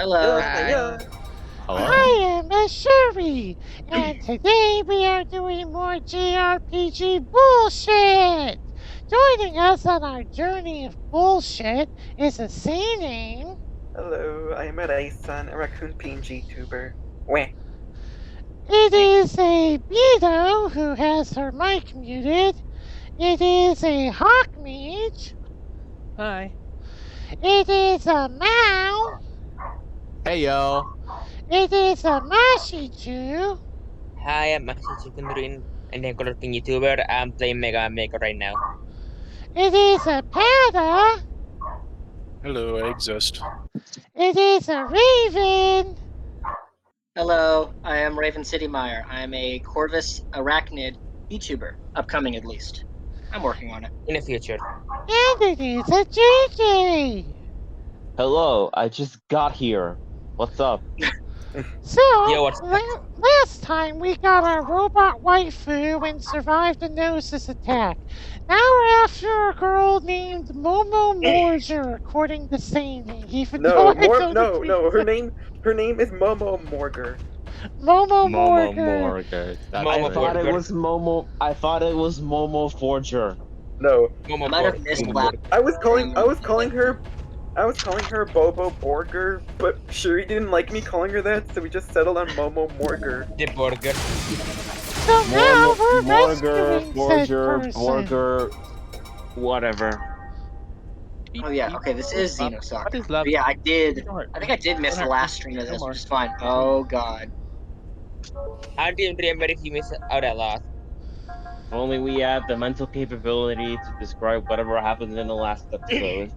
Hello. Hi. Hello? I am a Sherry, and today we are doing more JRPG bullshit. Joining us on our journey of bullshit is a sea name. Hello, I am a Raisan, a raccoon PNG tuber. Weh. It is a Beto who has her mic muted. It is a Hawk Mage. Hi. It is a Mao. Hey, yo. It is a Mashichu. Hi, I'm Maxi Chikunrin, and I'm collecting YouTuber. I'm playing Mega Maker right now. It is a Pada. Hello, I exist. It is a Raven. Hello, I am Raven City Meyer. I'm a Corvus Arachnid YouTuber, upcoming at least. I'm working on it. In the future. And it is a JJ. Hello, I just got here. What's up? So, Yo, what's up? last time we got our robot waifu and survived the Gnosis attack. Now we're after a girl named Momo Morger, according to Sane. Even though I don't agree No. with Her it. name is Momo Morger. Momo Momo Morger. Morgan. That's Momo I right. thought it Burger. was Momo. I thought it was Momo Forger. No, I Momo might have Borg. missed Momo last. Morger. I was calling her Bobo Borger, but Shuri didn't like me calling her that, so we just settled on Momo Morger. The burger. So now we're Morger, rescuing said Forger, person. Borger, whatever. Oh yeah, okay, this is Xenoderp. What is love? But yeah, I think I did miss the last stream of this, which is fine. Oh god. I didn't remember if you missed out a lot. If only we had the mental capability to describe whatever happened in the last episode.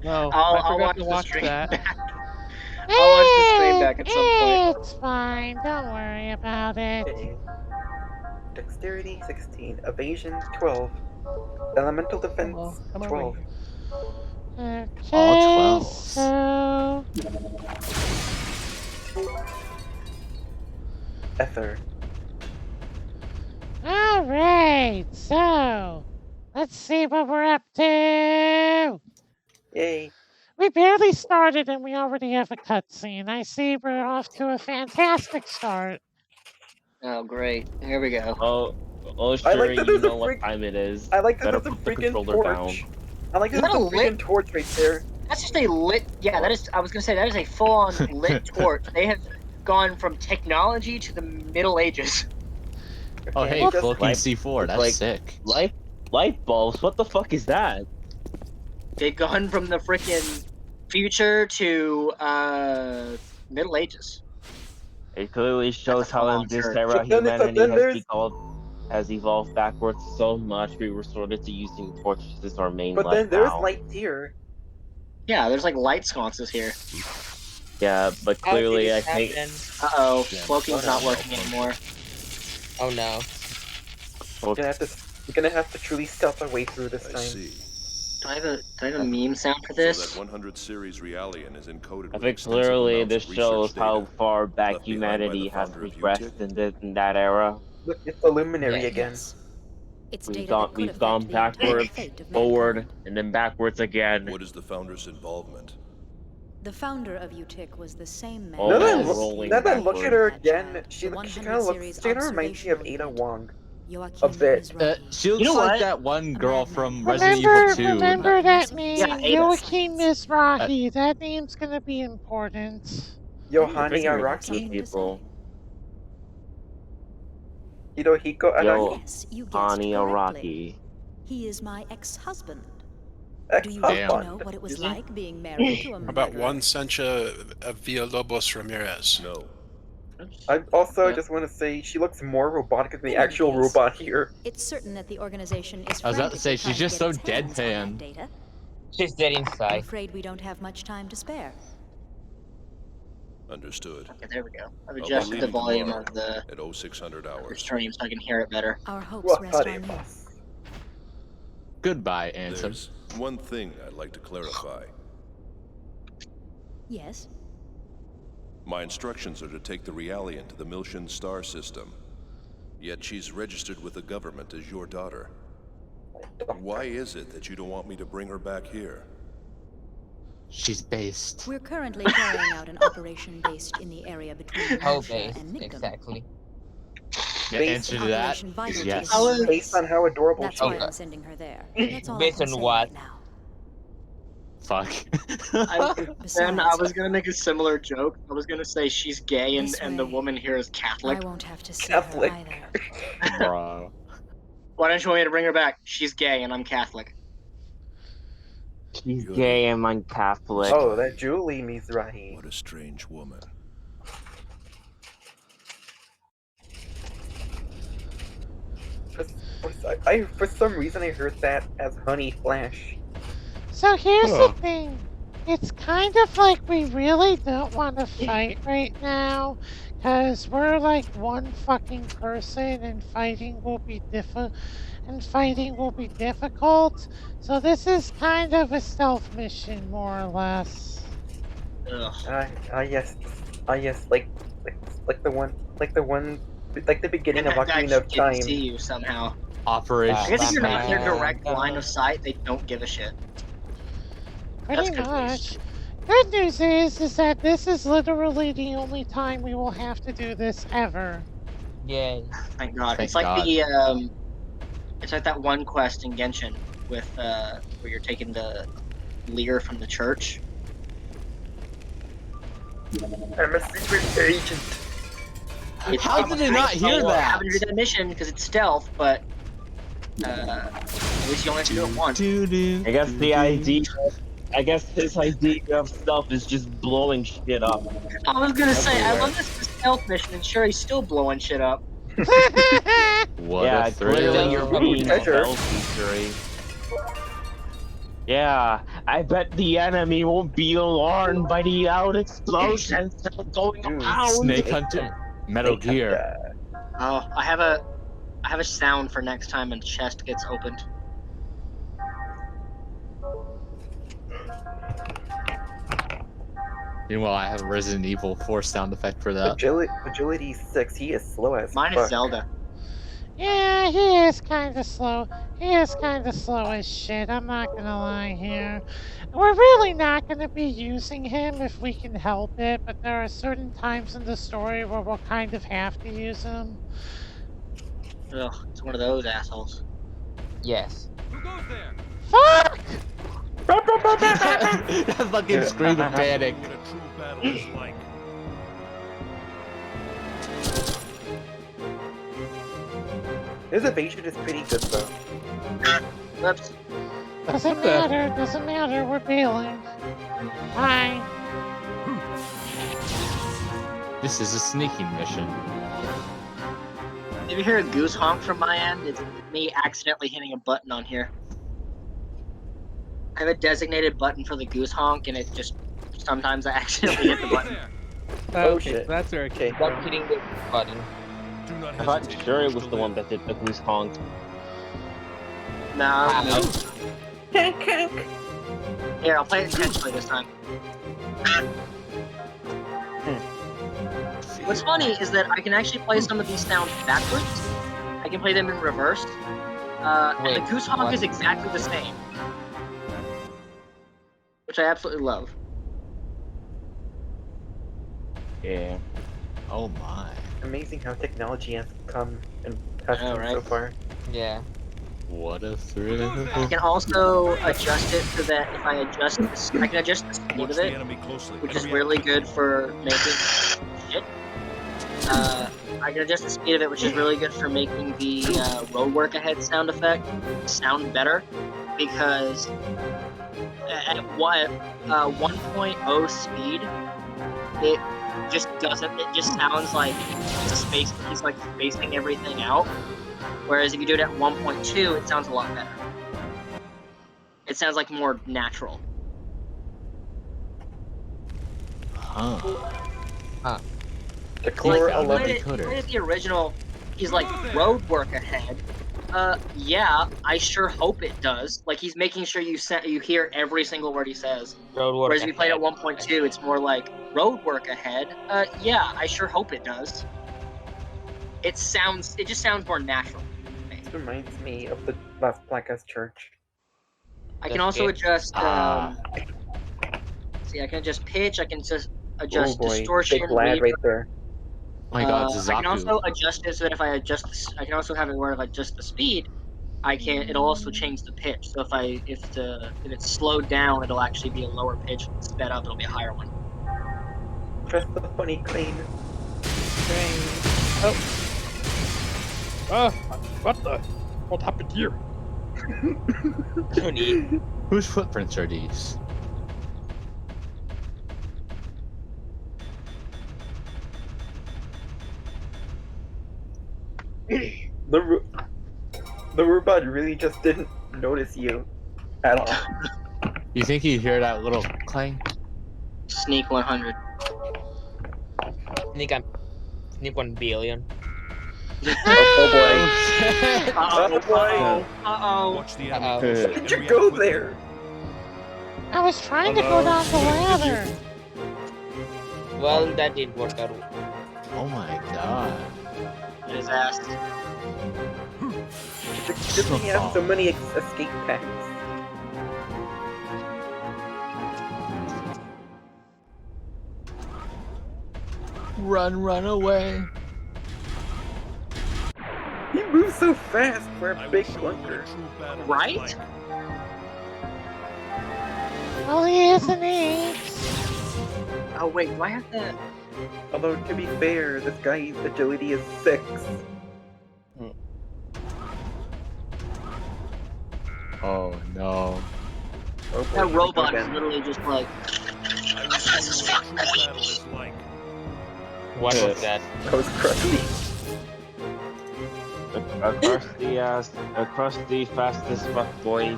No, I'll I forgot watch to the watch stream that. back. I'll watch the stream back at some point. It's fine. Don't worry about it. Okay. Dexterity 16, Evasion 12, Elemental Defense Come on, 12. Okay, All 12s. so Ether. all right. So let's see what we're up to. Yay. We barely started and we already have a cutscene. I see we're off to a fantastic start. Oh great. Here we go. Oh, I sure, like that you there's a know what freak- time it is. I like that Better there's a put the freaking controller torch. down. I like that Is there's that a a freaking lit- torch right there. That's just a lit that is I was gonna say that is a full-on lit torch. They have gone from technology to the Middle Ages. Oh, Okay, hey, just cloaking like- C4. That's like- sick. Light bulbs? What the fuck is that? They've gone from the freaking future to Middle Ages. It clearly shows how in full-on this church. era But then humanity there's- has evolved backwards so much we resorted to using torches as our main But light then there's now. lights here. Yeah, there's like light sconces here. Yeah, but How did clearly I this think happen? Uh-oh, Yeah. cloaking's not working anymore. Oh no. You're gonna have to truly stealth our way through this I time. see. Do I have a meme sound for So this? that 100 series Realian is encoded I with think extensive clearly amounts this of shows research how data far back left behind by the humanity has founder of regressed UTIC. in that era. Look, it's the luminary Yeah. again. Yes. It's We've data gone that could we've gone affect the entire backwards, fate of forward, mankind. and then backwards again. What is the founder's involvement? The founder of UTIC was the same man. Oh, Now that, I Always look, rolling now that I look at her backwards. again, she The kind 100 of looks. series She kind of reminds me of observational Ada unit. Wong. Joaquin A bit. Mizrahi. She looks You know like what? that one girl madman. from Resident Evil 2. Remember that name, Yeah, Ada. Joaquin Mizrahi. That name's gonna be important. Yohani Figure it out. Araki, People. Hirohiko Araki, Yes, you guessed Ani correctly. Araki. He is my ex-husband. Do you ex-husband. want to know what it was Is he? like being married to a How about murderer? Juan Sancha Villalobos Ramirez? No. I also Yeah. just want to say she looks more robotic than the In any actual case, robot here. It's certain that the organization is I was about to say, frantically she's just trying so to get its hands on deadpan. that data. She's dead I'm inside. afraid we don't have much time to spare. Understood. Okay, there we go. I've I'll be adjusted the leaving volume tomorrow of the at 0600 hours. stream so I can hear it better. Our hopes What rest on you. haremos. Goodbye, Ansem. There's one thing I'd like to clarify. Yes. My instructions are to take the Realian to the Milshan star system. Yet she's registered with the government as your daughter. Why is it that you don't want me to bring her back here? She's based. We're currently carrying out an operation based in the area between How Lucia based, and Nickdom. exactly. The Based answer to that Operation vital is to yes. the human Based race. on how adorable That's she why is. I'm sending her there. That's all I Based can on say what? right now. Fuck. Then I Besides, was gonna make a similar joke. I was gonna say she's gay This and the way, woman here is I Catholic. won't have to see Catholic. her either. Bro. Why don't you want me to bring her back? She's gay and I'm Catholic. She's gay and I'm Catholic. Oh, that Julie Mizrahi. What a strange woman. For some reason I heard that as Honey Flash. So here's Huh. the thing. It's kind of like we really don't want to fight right now, because we're like one fucking person, and fighting will be difficult. So this is kind of a stealth mission, more or less. Ugh. Yes, like the beginning of And that guy Ocarina of didn't Time. see you somehow. I Operation guess if you're not in their Smack. direct line of sight, they don't give a shit. Pretty That's good at least. much. Good news is that this is literally the only time we will have to do this ever. Yay. Thank God. Thank It's like God. it's like that one quest in Genshin with where you're taking the Lear from the church. I'm a secret agent. It's How did I not hear I that? haven't do that mission because it's stealth, but at least you only have to do it once. I guess the idea. I guess his idea of stealth is just blowing shit up. I was gonna say, I Everywhere. love this stealth mission, and sure, he's still blowing shit up. What Yeah, a it's thrill. literally you're being treasure. stealth featuring. Yeah, I bet the enemy won't be alarmed by the loud explosions that are going around. Snake Hunter. Metal Gear. Oh, I have a sound for next time a chest gets opened. Meanwhile, I have a Resident Evil 4 sound effect for that. Agility 6. He is slow as Mine fuck. is Zelda. Yeah, he is kind of slow. He is kind of slow as shit, I'm not gonna lie here. We're really not gonna be using him if we can help it, but there are certain times in the story where we'll kind of have to use him. Ugh, it's one of those assholes. Yes. Fuck! That fucking scream of panic. What a true battle is like. His evasion is pretty good though. Whoops. Doesn't matter, we're bailing. Bye. This is a sneaking mission. If you hear a goose honk from my end, it's me accidentally hitting a button on here. I have a designated button for the goose honk, and it just sometimes I accidentally hit the button. Oh, Okay, shit. so that's where it came Stop from. hitting the button. Do not I thought hesitate sure to it push was the one that did the goose honk. No. Ow. Here, I'll play it intentionally this time. What's funny is that I can actually play some of these sounds backwards. I can play them in reverse. And the Wait, goose honk what? is exactly the same. Which I absolutely love. Yeah. Oh my. Amazing how technology has come and I has know, come right? so far. Yeah. What a thrill. I can also adjust it so that if I adjust this, I can adjust the speed Watch of the it, enemy closely. which is Hurry up. really good for making shit. I can adjust the speed of it, which is really good for making the road work ahead sound effect sound better, because at 1.0 speed, it just doesn't. It just sounds like he's like spacing everything out. Whereas if you do it at 1.2, it sounds a lot better. It sounds like more natural. Huh. The core found Like, it. 11. played the original, he's like, road work ahead. Yeah, I sure hope it does. Like, he's making sure you hear every single word he says. Road work Whereas if you played at ahead. 1.2, it's more like, road work ahead. Yeah, I sure hope it does. It just sounds more natural. This reminds me of the last Black Church. I can That's also good. adjust, See, I can adjust pitch. I can just Oh adjust boy, distortion. big lad reverb. right there. Oh my god, I can also Zazaku. adjust it so that if I adjust, I can also have it where if I adjust the speed, I can. It'll also change the pitch. So if it's slowed down, it'll actually be a lower pitch. If it's sped up, it'll be a higher one. Press the funny crane. Oh. What happened here? Tony. Whose footprints are these? The robot really just didn't notice you at all. You think he'd hear that little clang? Sneak 100. Sneak 1 billion. Oh boy. Uh-oh. boy. Uh-oh. Watch the Uh-oh. animation Did and you react go quickly. there? I was trying to go down the ladder. Well, that didn't work out. Oh my god. His ass. Good thing he has so many escape packs. Run away. He moves so fast for a I will big show you what a clunker. true battle is Right? like. Well, he is an 8. Oh wait, do I have to? Although, to be fair, this guy's agility is 6. Oh no. Oh boy, That here we go robot is again. literally just like. I will show you what a true battle is like. What was that? That was crusty. Across the fastest fuck boy.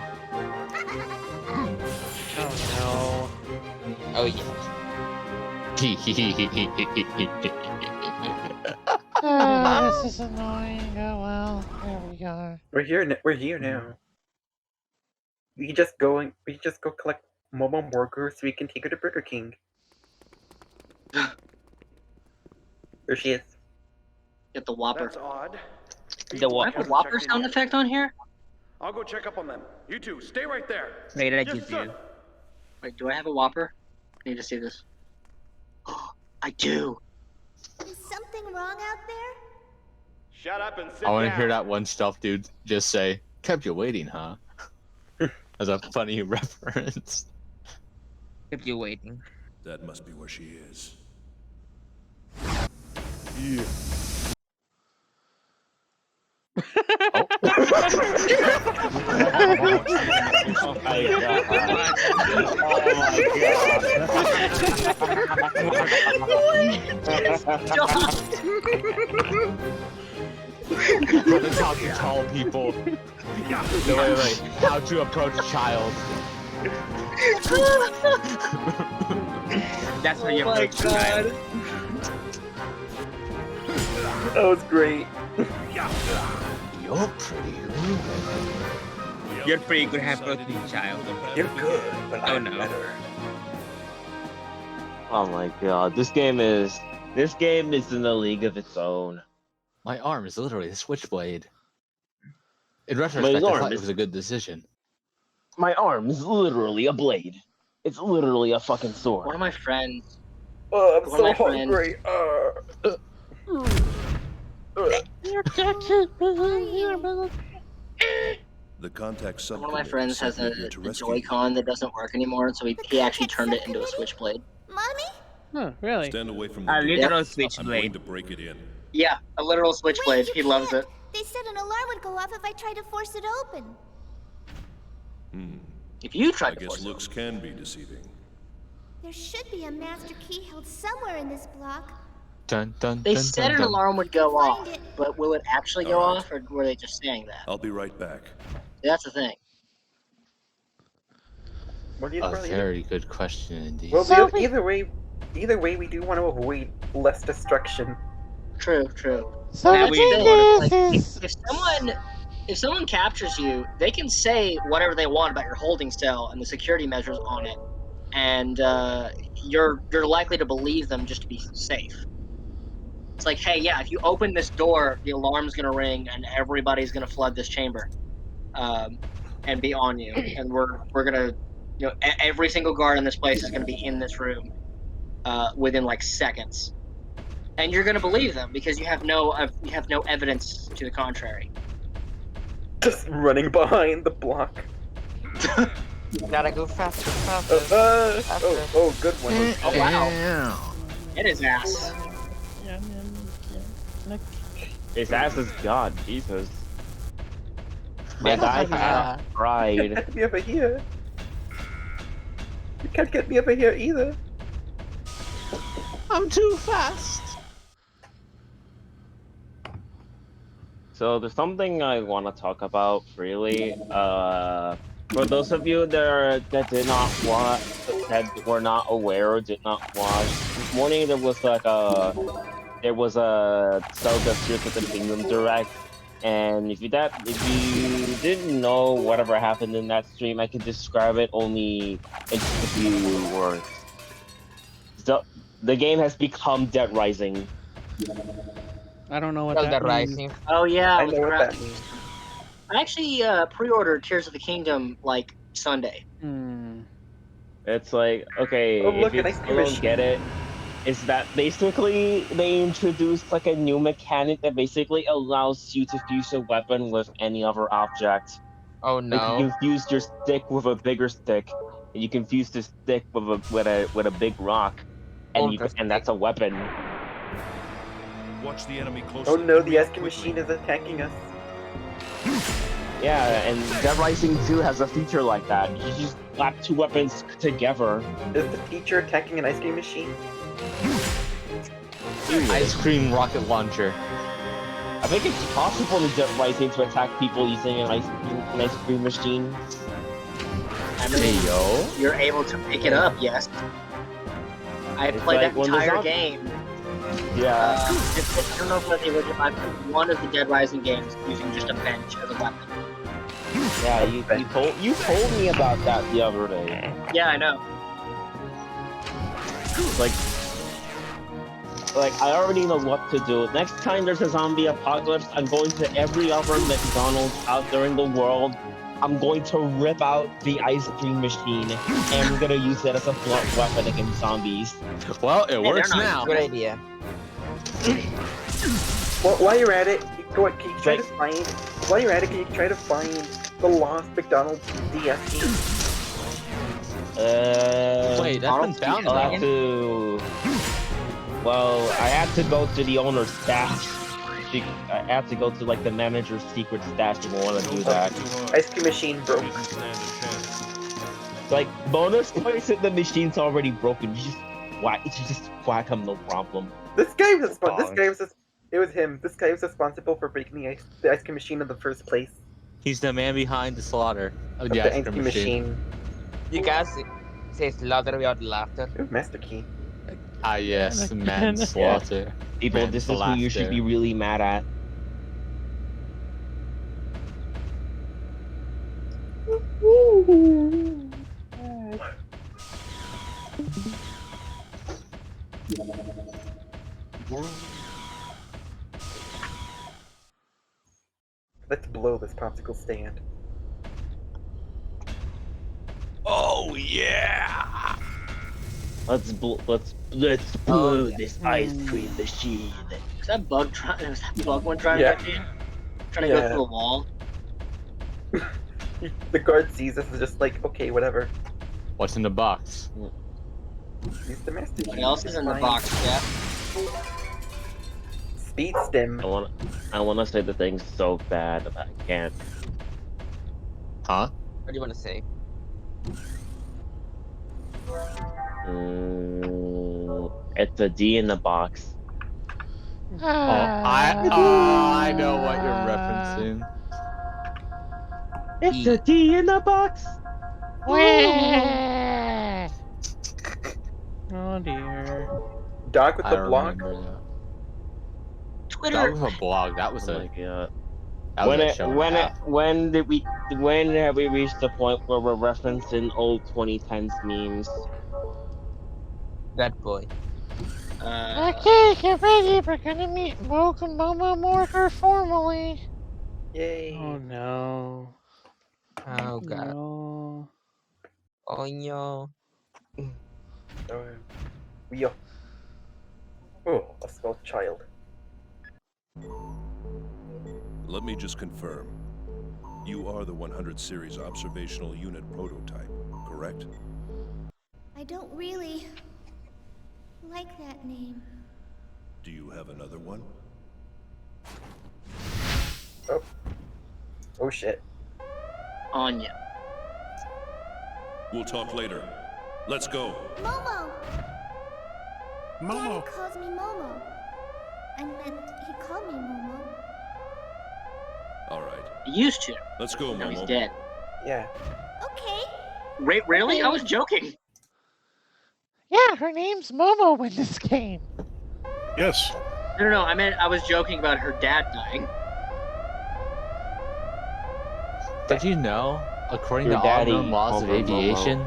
Oh Oh yeah. This is annoying. Oh well, there we go. We're here. We're here now. We just go collect Momo Burger so we can take her to Burger King. There she is. Get the Whopper. That's odd. The Do I have a Whopper sound effect on here? I'll go check up on them. You two, stay right there. Wait, did I Yes, give sir. you? Wait, do I have a Whopper? I need to see this. I do. Is something wrong out there? Shut up and sit I want to down. hear that one stealth dude just say, "Kept you waiting, huh?" As a funny reference. Kept you waiting. That must be where she is. That's how to tall people. No, wait. How to approach a child. That's how you approach the child. That was great. You're pretty. You're pretty good at approaching the child. You're good, but Oh, I'm no. better. Oh my god, this game is in a league of its own. My arm is literally a switchblade. In retrospect, I arm thought it is- was a good decision. My arm is literally a blade. It's literally a fucking One sword. of my friends. Oh, I'm One of so my friends- hungry. The contact One of my subcommittee friends has sent a me here to a rescue you. Joy-Con that doesn't work anymore, so he actually turned it into a switchblade. Mommy? Huh, really? Stand away from the A door. literal I'm going switchblade. to break it in. Yeah, a literal switchblade. Wait, He you loves can't. it. They said an alarm would go off if I tried to force it open. If you I tried to guess force it. looks can be deceiving. There should be a master key held somewhere in this block. Dun dun They dun said dun an dun. alarm would go Find off, it. but will it actually go Alright. off, or were they just saying that? I'll be right back. That's the thing. What do you A probably very good question indeed. Well, So either way, we do want to avoid less destruction. True, true. So Now the we thing know. is, If someone captures you, they can say whatever they want about your holding cell and the security measures on it, and you're likely to believe them just to be safe. It's like, hey, yeah, if you open this door, the alarm's gonna ring and everybody's gonna flood this chamber, and be on you, and we're gonna You know, every single guard in this place is going to be in this room within like seconds, and you're going to believe them because you have no evidence to the contrary. Just running behind the block. Gotta go faster, faster. Oh, good one. Oh wow! It is ass. His ass is God, Jesus. My guy's not You pride. can't get me over here. You can't get me over here either. I'm too fast. So there's something I want to talk about freely. For those of you that did not watch, that were not aware or did not watch, this morning there was a Zelda Tears of the Kingdom direct, and if you didn't know whatever happened in that stream, I can describe it only in just a few words. So the game has become Dead Rising. I don't know what Zelda that means. Rising. Oh yeah, I know what that means. I actually pre-ordered Tears of the Kingdom like Sunday. It's like, okay, Oh, look, if an you ice cream still don't machine. get it, is that basically they introduced like a new mechanic that basically allows you to fuse a weapon with any other object. Oh Like you no. can fuse your stick with a bigger stick, and you can fuse the stick with a big rock, and that's a weapon. Watch the enemy closely. Oh no, the ice cream machine is attacking us. Yeah, and Dead Rising 2 has a feature like that. You just slap two weapons together. Is the teacher attacking an ice cream machine? Ice cream rocket launcher. I think it's possible in Dead Rising to attack people using an ice cream machine. I mean, you're able to pick it up, yes. I played like that when there's entire not- game. Yeah. I don't know if the original. I played one of the Dead Rising games using just a bench as a weapon. Yeah, you told me about that the other day. Yeah, I know. Like I already know what to do. Next time there's a zombie apocalypse, I'm going to every other McDonald's out there in the world. I'm going to rip out the ice cream machine, and we're gonna use it as a blunt weapon against zombies. Well, it works now. Good idea. Well, while you're at it, can you try to find? While you're at it, can you try to find the lost McDonald's DS game? Wait, that's been found I'll now. have to. Well, I had to go to the owner's stash. I have to go to like the manager's secret stash if I want to do that. Ice cream machine broke. Like bonus points if the machine's already broken. You just whack him, no problem. This guy was it was him. This guy was responsible for breaking the ice cream machine in the first place. He's the man behind the slaughter of Of the the ice cream machine. You guys say slaughter without laughter. Ooh, master key. Ah yes, manslaughter. People, this is who you should be really mad at. Let's blow this popsicle stand. Oh yeah! Let's blow this ice cream machine. Is that bug trying? Was that bug one trying Yeah. to get you? Trying to go through a wall? The guard sees us and is just like, okay, whatever. What's in the box? Use the master key. What else is in the Fine. box, Jeff? Speed stem. I wanna say the thing's so bad that I can't. Huh? What do you want to say? It's a D in the box. I know what you're referencing. It's a D in the box. Oh dear. Dog with I the block. remember that. Twitter. That was a blog. That was Oh a. my god. That was a show and a half. When have we reached the point where we're referencing old 2010s memes? That boy. Okay, get ready. We're gonna meet Welcome Momo Mortar formally. Yay. Oh no. Oh god. No. Oh no. Yo. Oh, a small child. Let me just confirm. You are the 100 series observational unit prototype, correct? I don't really like that name. Do you have another one? Oh. Oh shit. Anya. We'll talk later. Let's go. Momo! Momo. Daddy calls me Momo. I meant he called me Momo. All right. He used to. Let's go, Now Momo. he's dead. Yeah. Okay. Really? I was joking. Yeah, her name's Momo in this game. Yes. No. I meant I was joking about her dad dying. Did you know, according Your to all daddy, known laws of Momo. aviation,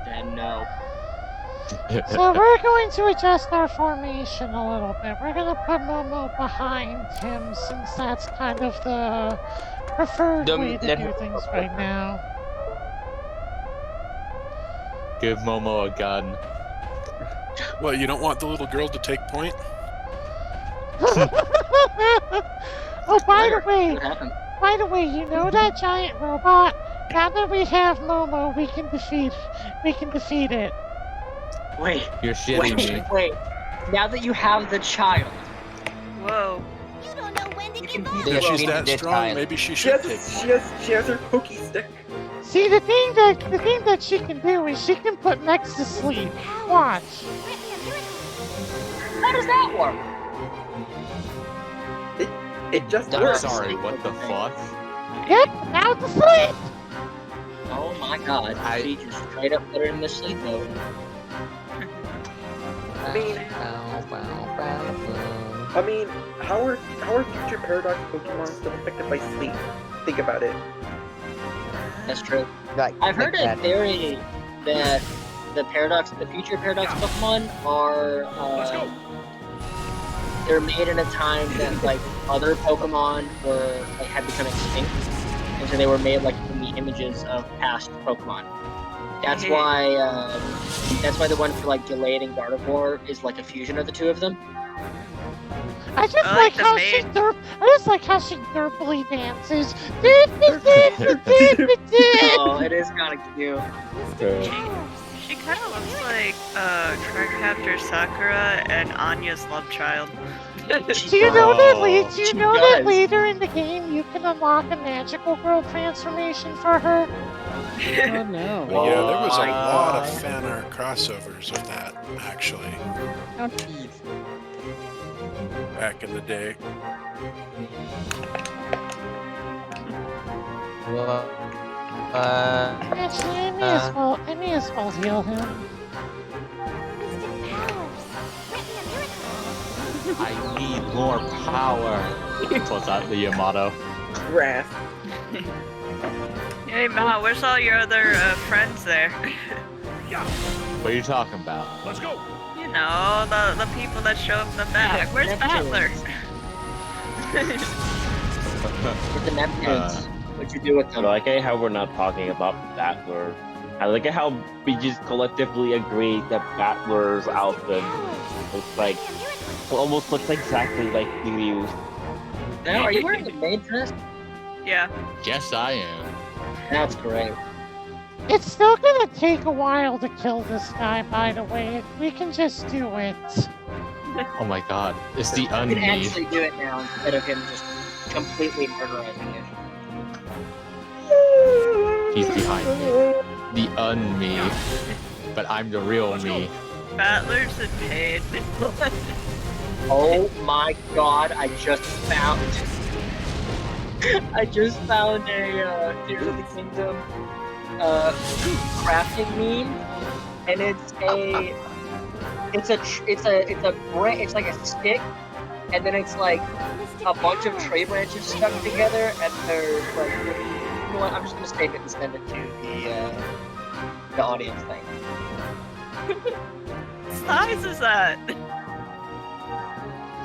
Then no. So we're going to adjust our formation a little bit. We're going to put Momo behind him since that's kind of the preferred way to do things right now. give Momo a gun. What, you don't want the little girl to take point? Oh, by the What happened? way, you know that giant robot? Now that we have Momo, we can defeat it. Wait. You're shitting me. Wait. Now that you have the child, Whoa. You don't know when to give up. If she's that strong, maybe she should take She has her pokey stick. See, the thing that she can do is she can put Max to sleep. Watch. how does that work? It just I'm works. sorry, what the fuck? Yep, now to sleep. Oh my god. She just straight up put her in the sleep mode. I mean, how are future Paradox Pokemon still affected by sleep? Think about it. That's true. I've heard a theory that the future Paradox Pokemon are they're made in a time that like other Pokemon had become extinct, and so they were made like in the images of past Pokemon. That's why the one for like Gallade and Gardevoir is like a fusion of the two of them. I just like how she derpily dances. Oh, it is kind of cute. She kind of looks like Cardcaptor Sakura and Anya's love child. Do you know that later in the game you can unlock a magical girl transformation for her? Oh no. But yeah, there was a lot of fan art crossovers of that, actually. Oh, jeez. Back in the day. Actually, I may as well heal him. I need more power. What's that, the Yamato? Wrath. Hey Ma, where's all your other friends there? What are you talking about? Let's go. You know, the people that show up in the back. Where's Battler? With the Neptunes. What'd you do with them? I like it how we're not talking about Battler. I like it how we just collectively agree that Battler's outfit looks like almost looks exactly like Ryu. Now, are you wearing the maid dress? Yeah. Yes, I am. That's great. It's still gonna take a while to kill this guy, by the way. We can just do it. Oh my god, it's the You can un-me. actually do it now instead of him just completely murderizing it. He's behind me. The un-me. But I'm the real me. Battler's in pain. Oh my god, I just found a Tears of the Kingdom crafting meme, and it's like a stick, and then it's like a bunch of tree branches stuck together, and they're like, you know what? I'm just gonna save it and send it to the audience thing. What size is that?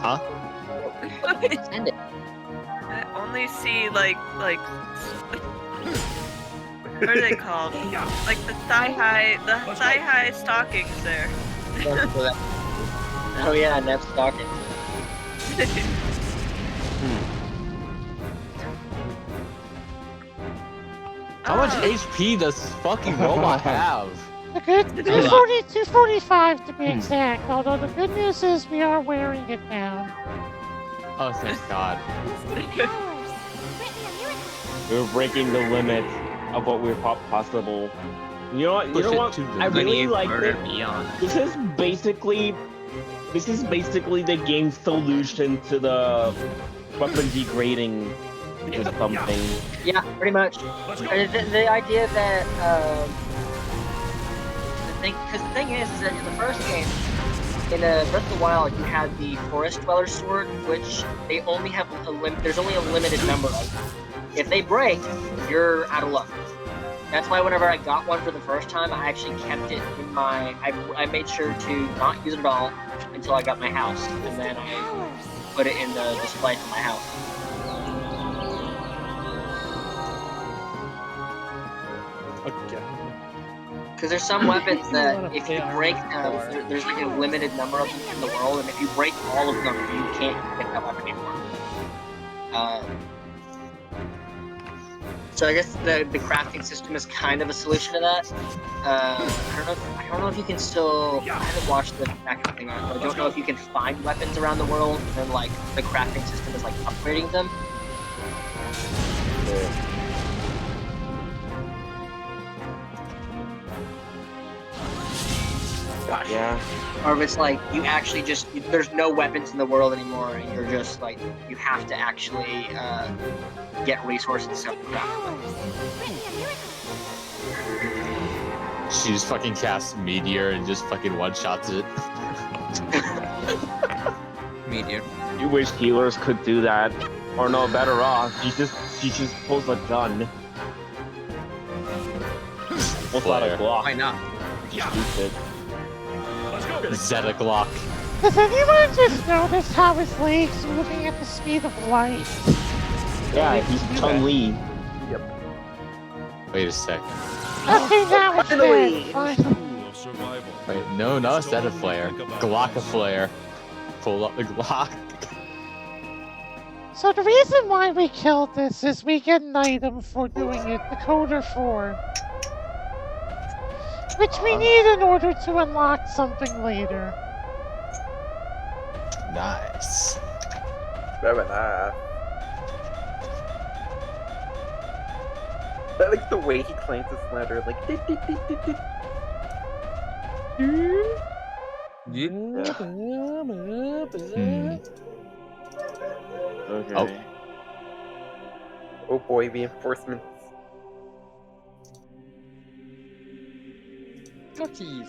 Huh? Send it. I only see like What are they called? Like the thigh-high stockings there. Oh yeah, Neb stocking. How much HP does fucking robot have? A good 240, 245 to be exact, although the good news is we are wearing it now. Oh, thank God. We're breaking the limit of what we're possible. You know what? You know what? I really like it. This is basically the game's solution to the weapon degrading or something. Yeah, pretty much. The idea that because the thing is that in the first game, in Breath of the Wild, you had the Forest Dweller sword, which they only have there's only a limited number of them. If they break, you're out of luck. That's why whenever I got one for the first time, I actually kept it in my. I made sure to not use it at all until I got my house, and then I put it in the display for my house. Okay. Because there's some weapons that if you break them, there's like a limited number of them in the world, and if you break all of them, you can't pick that weapon anymore. So I guess the crafting system is kind of a solution to that. I don't know if you can still. I haven't watched the crafting thing on, but I don't know if you can find weapons around the world, and then like the crafting system is like upgrading them. Yeah. Or if it's like you actually just there's no weapons in the world anymore, and you're just like you have to actually get resources and stuff to craft them. She just fucking casts Meteor and just fucking one-shots it. Meteor. You wish healers could do that. Or no, better off, she just pulls a gun. What's not a Glock? Why not? Stupid. Zeta Glock. Does anyone just notice how his legs are moving at the speed of light? Yeah, he's Chun-Li. Yep. Wait a sec. Okay, now it's dead. Fine. Wait, no, not Zeta Flare. Glockaflare. Pull up the Glock. So the reason why we killed this is we get an item for doing it, the Coder 4. Which we need in order to unlock something later. Nice. Very nice. I like the way he clanks his ladder, like dit, dit, dit, dit, dit. Okay. Oh boy, reinforcements. Cookies.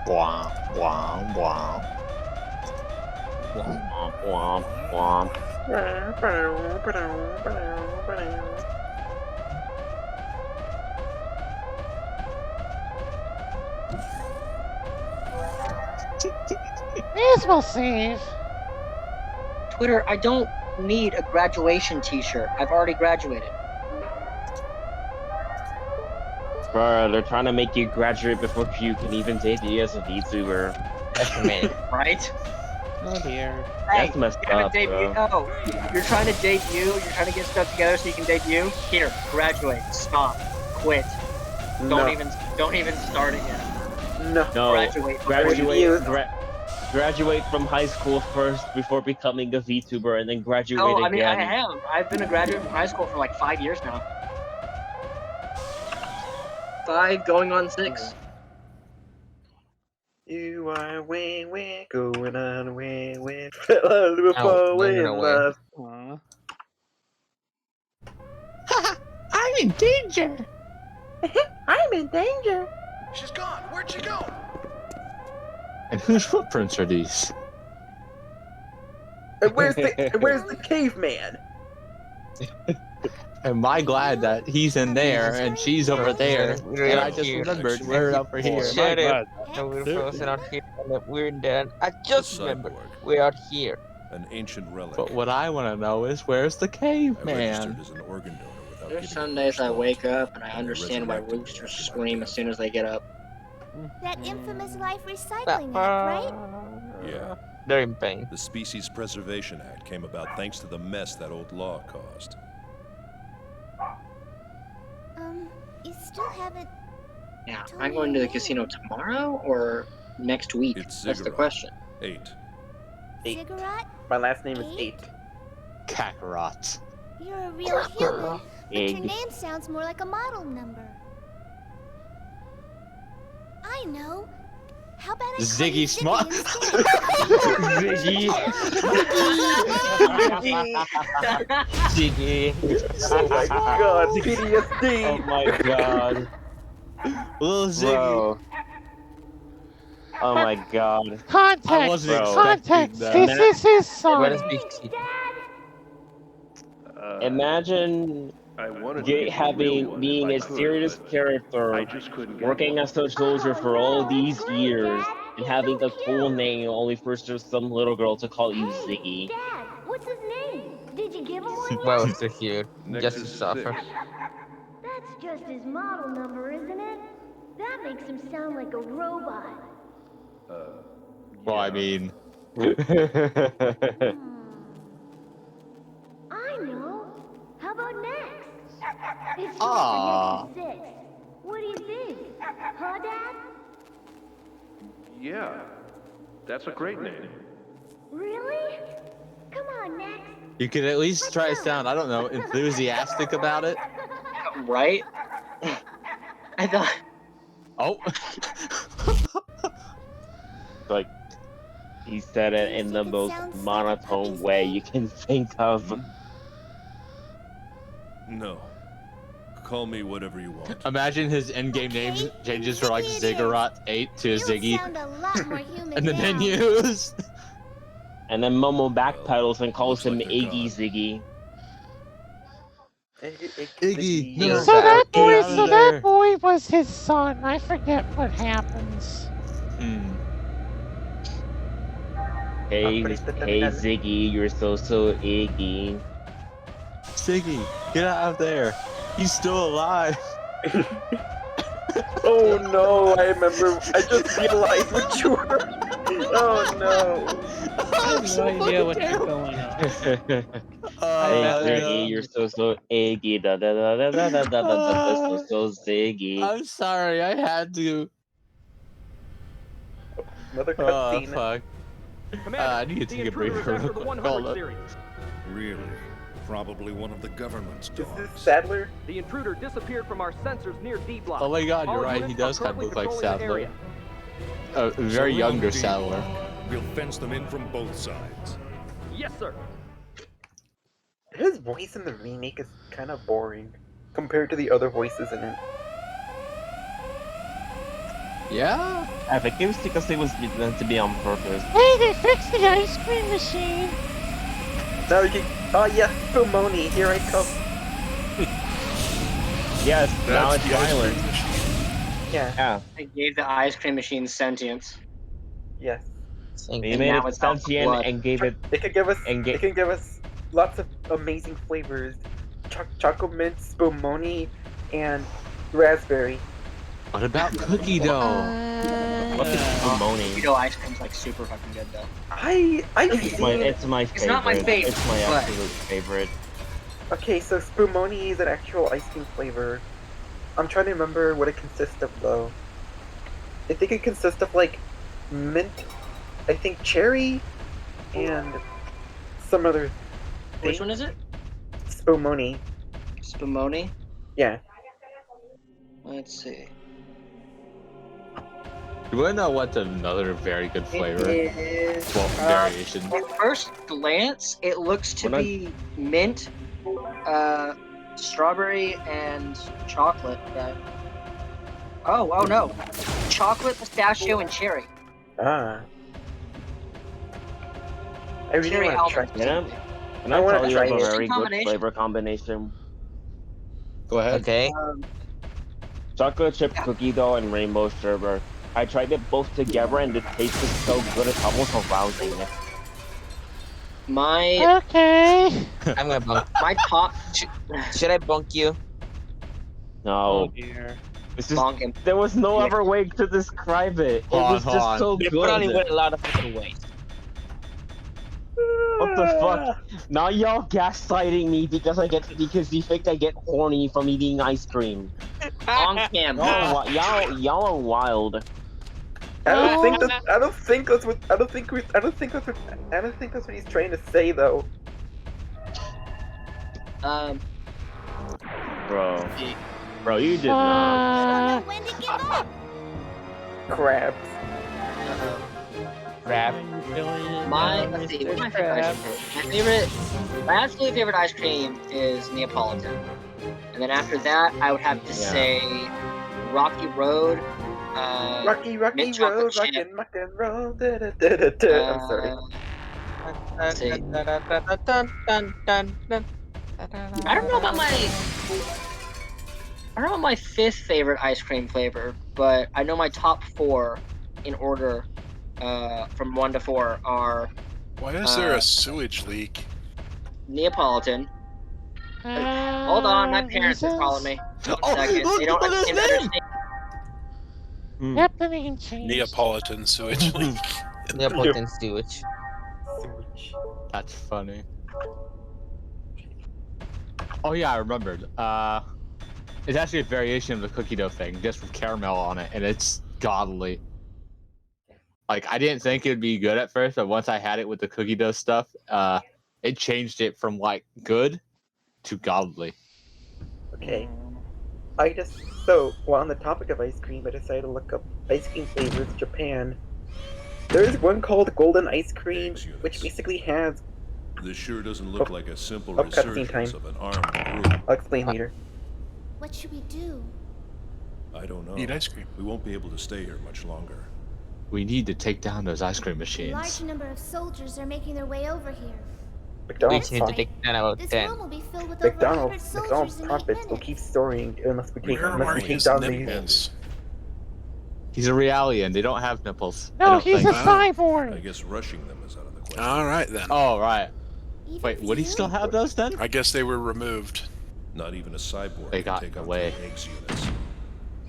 Wah, wah, wah. Womp, womp, womp. May as well save. Twitter, I don't need a graduation t-shirt. I've already graduated. Bruh, they're trying to make you graduate before you can even debut as a VTuber. That's me. Right? Oh dear. Hey, That's messed you haven't up, debuted. bro. Oh, you're trying to debut. You're trying to get stuff together so you can debut. Here, graduate. Stop. Quit. Don't even start it yet. No. Graduate from high school first before becoming a VTuber, and then graduate No, I mean again. I have. I've been a graduate from high school for like 5 years now. 5 going on 6. You are way going on way fella falling in love. I'm in danger. I'm in danger. She's gone. Where'd she go? And whose footprints are these? And where's the caveman? Am I glad that he's in there and she's over there, and I just remembered we're over here. Am I Shut up. glad? No, we're frozen out here and we're in there. I just remembered we're out here. An ancient relic. But what I want to know is where's the caveman? As an organ donor without There's getting some days I wake up and I they understand why resurrected me roosters after my scream as soon as they get up. That infamous life recycling act, right? Yeah. They're in pain. The Species Preservation Act came about thanks to the mess that old law caused. You still haven't. Yeah, I'm going to the casino tomorrow or next week. It's That's the Ziggurat. question. 8. Ziggurat? My last name is 8. Kakarot. You're a real human, but your Egg. name sounds more like a model number. I know. How about I call Ziggy you Smart. Ziggy Ziggy. Oh my god, PTSD! Oh my god. Little Ziggy. Bro. Oh my god. I Context. wasn't Context. expecting that. This is his son. What is BC? Imagine being a serious character, working as a soldier for all these years, and having a cool name only for just some little girl to call you Ziggy. Dad, what's his name? Did you give him one yet? Wow, so cute. Just to suffer. That's just his model number, isn't it? That makes him sound like a robot. Well, I mean, I know. How about next? It's short Aw. for Next 6. What do you think? Huh, Dad? Yeah, that's a great name. Really? Come on, Next. you could at least try to sound, I don't know, enthusiastic about it. Right? I thought. Oh. Like, he said it in the most monotone way you can think of. No. Call me whatever you want. Imagine his in-game name changes from like Ziggurat 8 to Ziggy. Sound a lot more human And the now. menus. And then Momo backpedals and calls him Iggy Ziggy. Iggy. No. So that boy, Get out of so there. that boy was his son. I forget what happens. Hey Ziggy, you're so Iggy. Ziggy, get out of there. He's still alive. Oh no, I remember. I just realized what you were. Oh no. I have no idea what's going on. Hey Ziggy, you're so Iggy. Da da da da da da da da da so Ziggy. I'm sorry, I had to. Another Oh, cutscene. fuck. I need to take a break for real quick. Hold up. Really? Probably one of the government's Is this dogs. Sadler? The intruder disappeared from our sensors near D block. Oh my god, you're All right, he units does are kind of look like currently patrolling the Sadler. A very younger Sadler. We'll fence them in from both sides. Yes, sir. His voice in the remake is kind of boring compared to the other voices in it. Yeah? I think it was because it was meant to be on purpose. Hey, they fixed the ice cream machine. Now you can. Oh yes, Pomoni, here I come. Yes, now it's the ice violent. cream machine. Yeah. I gave the ice cream machine sentience. Yes. We And made now it it's out for sentient blood. and gave it. It could give us. And It can give us lots of amazing flavors: choco mint, spumoni, and raspberry. What about cookie dough? What is Pomoni? Keto ice cream's like super fucking good though. It's my favorite. It's not my favorite, It's my but- absolute favorite. Okay, so spumoni is an actual ice cream flavor. I'm trying to remember what it consists of though. I think it consists of like mint, I think cherry, and some other thing. Which one is it? Spumoni. Spumoni? Yeah. Let's see. You wanna know what's another very good flavor? It is, Well, variation. At first glance, it looks to be mint, strawberry, and chocolate. Oh no. Chocolate, pistachio, and cherry. Ah. I really Cherry want to try. almond. Yeah. And I I wanna tell you try have a it. very good Combination. flavor combination. Go ahead. Okay. Chocolate chip cookie dough and rainbow sherbet. I tried it both together and the taste is so good it's almost arousing. Okay. I'm gonna bunk. My top. Should I bunk you? No. dear. This is, Bonk him. there was no other way to describe it. It was Hold just on. so There probably good. went a lot of other ways. What the fuck? Now y'all gaslighting me because you think I get horny from eating ice cream. Bonk him. Y'all are wild. I don't think that's what he's trying to say though. Bro, you did not. When to give up? Crabs. Crab. Let's see, what's my favorite ice cream? My absolute favorite ice cream is Neapolitan. And then after that, I would have to say Rocky Road. Rocky mint Road, chocolate chip. rockin' roll. I'm sorry. Let's see. I don't know about my fifth favorite ice cream flavor, but I know my top 4 in order from 1 to 4 are Why is there a sewage leak? Neapolitan. Hold on, my parents are calling me. Oh, Second. look, They don't look at his understand. Yep, the name changed. Neapolitan sewage leak. Neapolitan sewage. That's funny. Oh yeah, I remembered. It's actually a variation of the cookie dough thing, just with caramel on it, and it's godly. Like, I didn't think it would be good at first, but once I had it with the cookie dough stuff, it changed it from, like, good to godly. Okay. While on the topic of ice cream, I decided to look up ice cream flavors Japan. There is one called Golden Ice Cream, which basically has... This sure doesn't look like a simple cutscene resurgence time. of an armed group. I'll explain later. What should we do? I don't know. Eat ice cream. We won't be able to stay here much longer. We need to take down those ice cream A machines. large number of soldiers are making their way over here. McDonald's We need to take down about This 10. room will be filled with over 100 soldiers in 8 profits will minutes. keep soaring unless we Where are take his down these. nipples? He's a Realian. They don't have nipples. I No, don't he's think. a cyborg. I guess rushing them is out of the question. Alright then. Oh, right. Even Wait, would he you? still have those then? I guess they were removed. Not even a cyborg They can got take on away. the eggs units.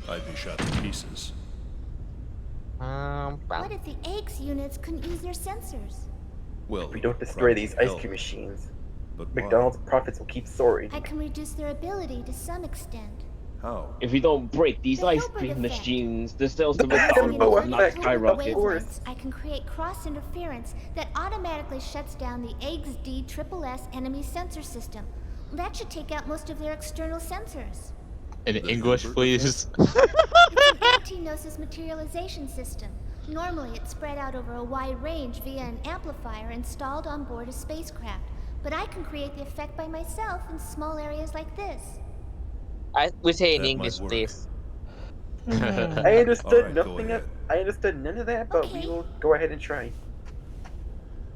I'd be shot to pieces. What if the eggs units couldn't use their sensors? Well, If we don't destroy these ice help. cream machines, But why? McDonald's profits will keep soaring. I can reduce their ability to some extent. How? If you don't break these The ice Hilbert cream effect. machines, the sales to The McDonald's Hilbert will not effect, skyrocket. course. I can create cross interference that automatically shuts down the XD-SSS enemy sensor system. That should take out most of their external sensors. In The English, Hilbert please. It's an anti-gnosis materialization system. Normally, it's spread out over a wide range via an amplifier installed on board a spacecraft. But I can create the effect by myself in small areas like this. We say in That English, might work. please. I understood Alright, go nothing ahead. I understood none of that, but we Okay. will go ahead and try.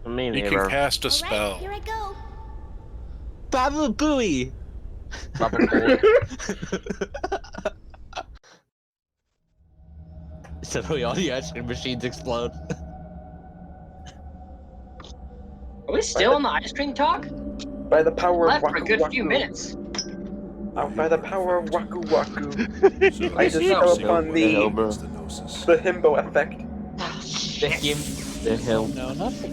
Me You neither. can cast a All right, spell. here I go. Baba Booey! Baba Booey. Suddenly all the ice cream machines explode. Are we still on the ice cream talk? By the power of Left for a Waku good Waku. few minutes. By the power of Waku Waku. So I this just is fell a upon secret the- against the Gnosis. The himbo effect. The him. The hell. No, not the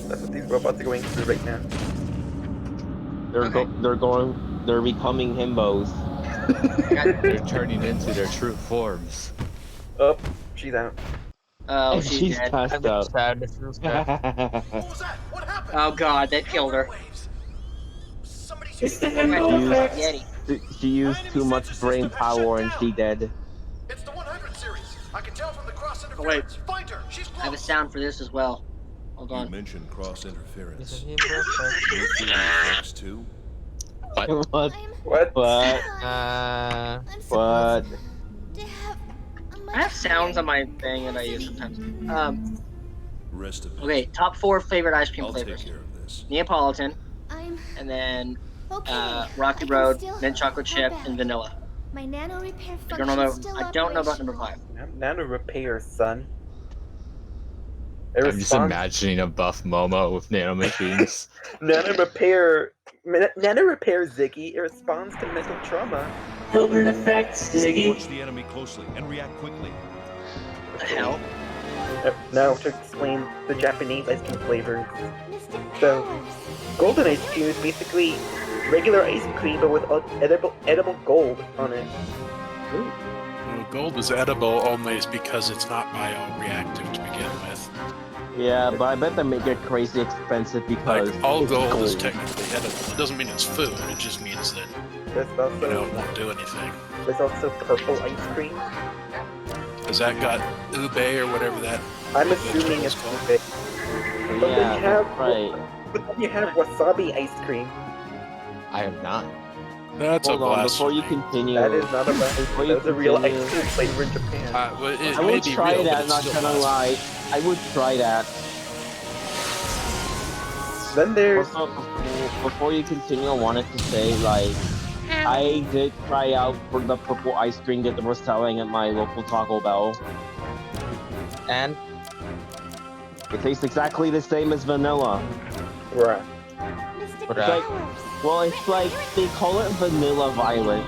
That's what these robots are going through right now. They're becoming himbos. They're turning into their true forms. Oh, she's out. Oh, And she's dead. passed out. What was that? What happened? Oh god, they killed her. Somebody's Yeti. She used too much brain power and she dead. It's the 100 series. I can tell from the cross Oh, wait. interference. Find her. She's I have a close. sound for this as well. Hold You on. mentioned cross interference. Him. You feel the effects too? What? What? What? I'm What? supposed to have a much I have sounds on my thing that I use sometimes. Rest of it. Okay, top 4 favorite ice cream I'll flavors. take care of this. Neapolitan, I'm and then Rocky I can Road, still mint chocolate chip, help and out. vanilla. My nano repair I function's still don't know about number operational. 5. Nano repair, son. It I'm just responds. imagining a buff Momo with nanomachines. Nano repair Ziggy. It responds to mental trauma. Hilbert effect, Ziggy. Watch the enemy closely and react quickly. The hell? Now to explain the Japanese ice cream flavors. So, golden ice cream is basically regular ice cream but with edible gold on it. Well, gold is edible only because it's not bioreactive to begin with. Yeah, but I bet they make it crazy expensive because Like, all it's gold is technically edible. It doesn't mean it's food, it just means that There's also, it won't do anything. there's also purple ice cream. Has that got ube or whatever that? I'm assuming it's called? ube. But then Yeah, you have right. but then you have wasabi ice cream. I have not. That's Hold a on, blasphemy. before you continue. That is not a Before you that's a real ice continue. cream flavor in Japan. Well, it I may would be try real, but that, it's not still gonna blasphemy. lie. I would try that. Then there's Also, before you continue, I wanted to say, like, I did try out for the purple ice cream that they were selling at my local Taco Bell. And It tastes exactly the same as vanilla. right. It's like, well, it's like, they call it vanilla violet.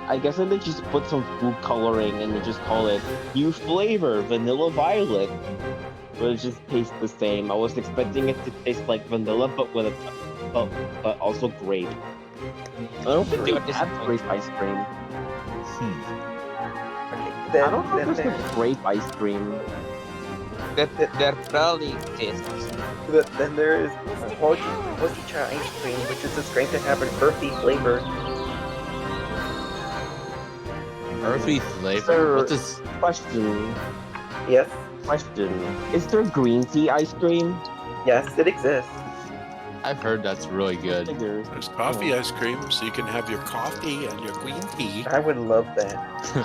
I guess they just put some food coloring and they just call it new flavor, vanilla violet. But it just tastes the same. I was expecting it to taste like vanilla, but with but also grape. I don't think they have grape ice cream. I don't know if there's grape ice cream. there probably exists. Then there is Hojicha ice cream, which is described to have an earthy flavor. Earthy flavor? What's this? Question. Yes. Question. Is there green tea ice cream? Yes, it exists. I've heard that's really good. There's coffee ice cream, so you can have your coffee and your green tea. I would love that.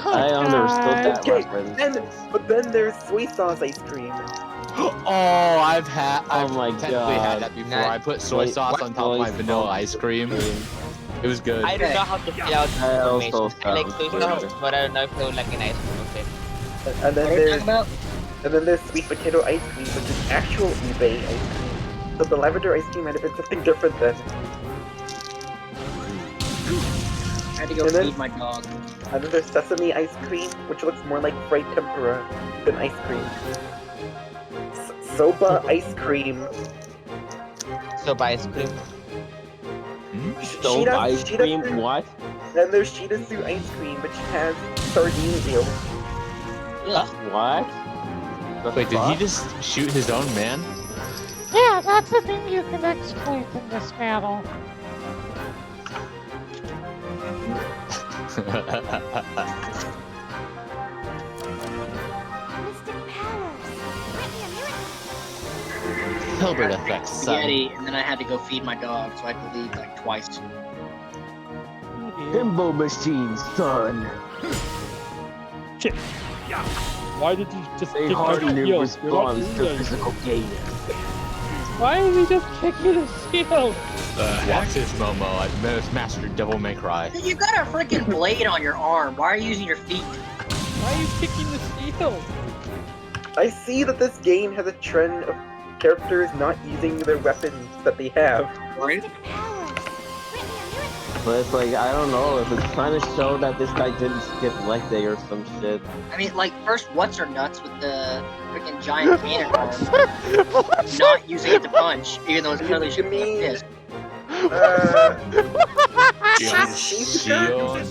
I understood that Okay, reference. but then there's soy sauce ice cream. Oh, I've my technically God. had that before. I put soy sauce on top of my vanilla ice cream. It was good. I don't know how to fill out That also information. I like soy sounds sauce, but I don't know if I would like an ice cream of it. And then there's sweet potato ice cream, which is actual ube ice cream. So the lavender ice cream might have been something different then. I had to go feed my dog. And then there's sesame ice cream, which looks more like fried tempura than ice cream. Soba ice cream. Soba ice cream. Soba ice cream? What? Then there's Shidasu ice cream, which has sardine eel. What? Wait, did he just shoot his own man? Yeah, that's the thing you can exploit in this battle. Hilbert effect, son. Spaghetti, and then I had to go feed my dog, so I had to leave like twice. Himbo machine, son. Shit. Yeah. Why did you just A kick hearty my new shield? response You're to not physical gain. Why did he just kick you the shield? Watch this, Momo. I've mastered Devil May Cry. You got a freaking blade on your arm. Why are you using your feet? Why are you kicking the shield? I see that this game has a trend of characters not using their weapons that they have. Right? But it's like, I don't know, if it's trying to show that this guy didn't skip leg day or some shit. I mean, like, first, what's her nuts with the freaking giant cannon arm? Not using it to punch, even though it's clearly shooting a fist. Shion.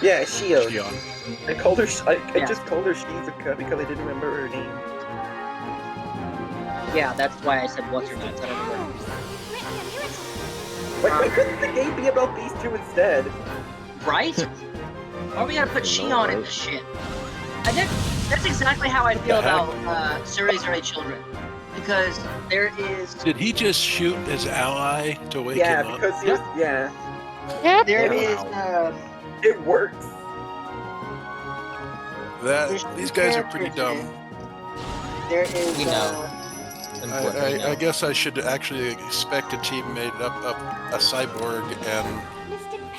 Yeah, Shion. I called her. I just called her Shizuka because I didn't remember her name. Yeah, that's why I said what's her nuts. I don't know. Why couldn't the game be about these two instead? Right? Why we gotta put Shion in this shit? That's exactly how I feel about Suri's Early Children. Because there is... Did he just shoot his ally to wake Yeah, him up? because he was, yeah. There is... It works. These guys are pretty dumb. There is... We know. I guess I should actually expect a team made up of a cyborg and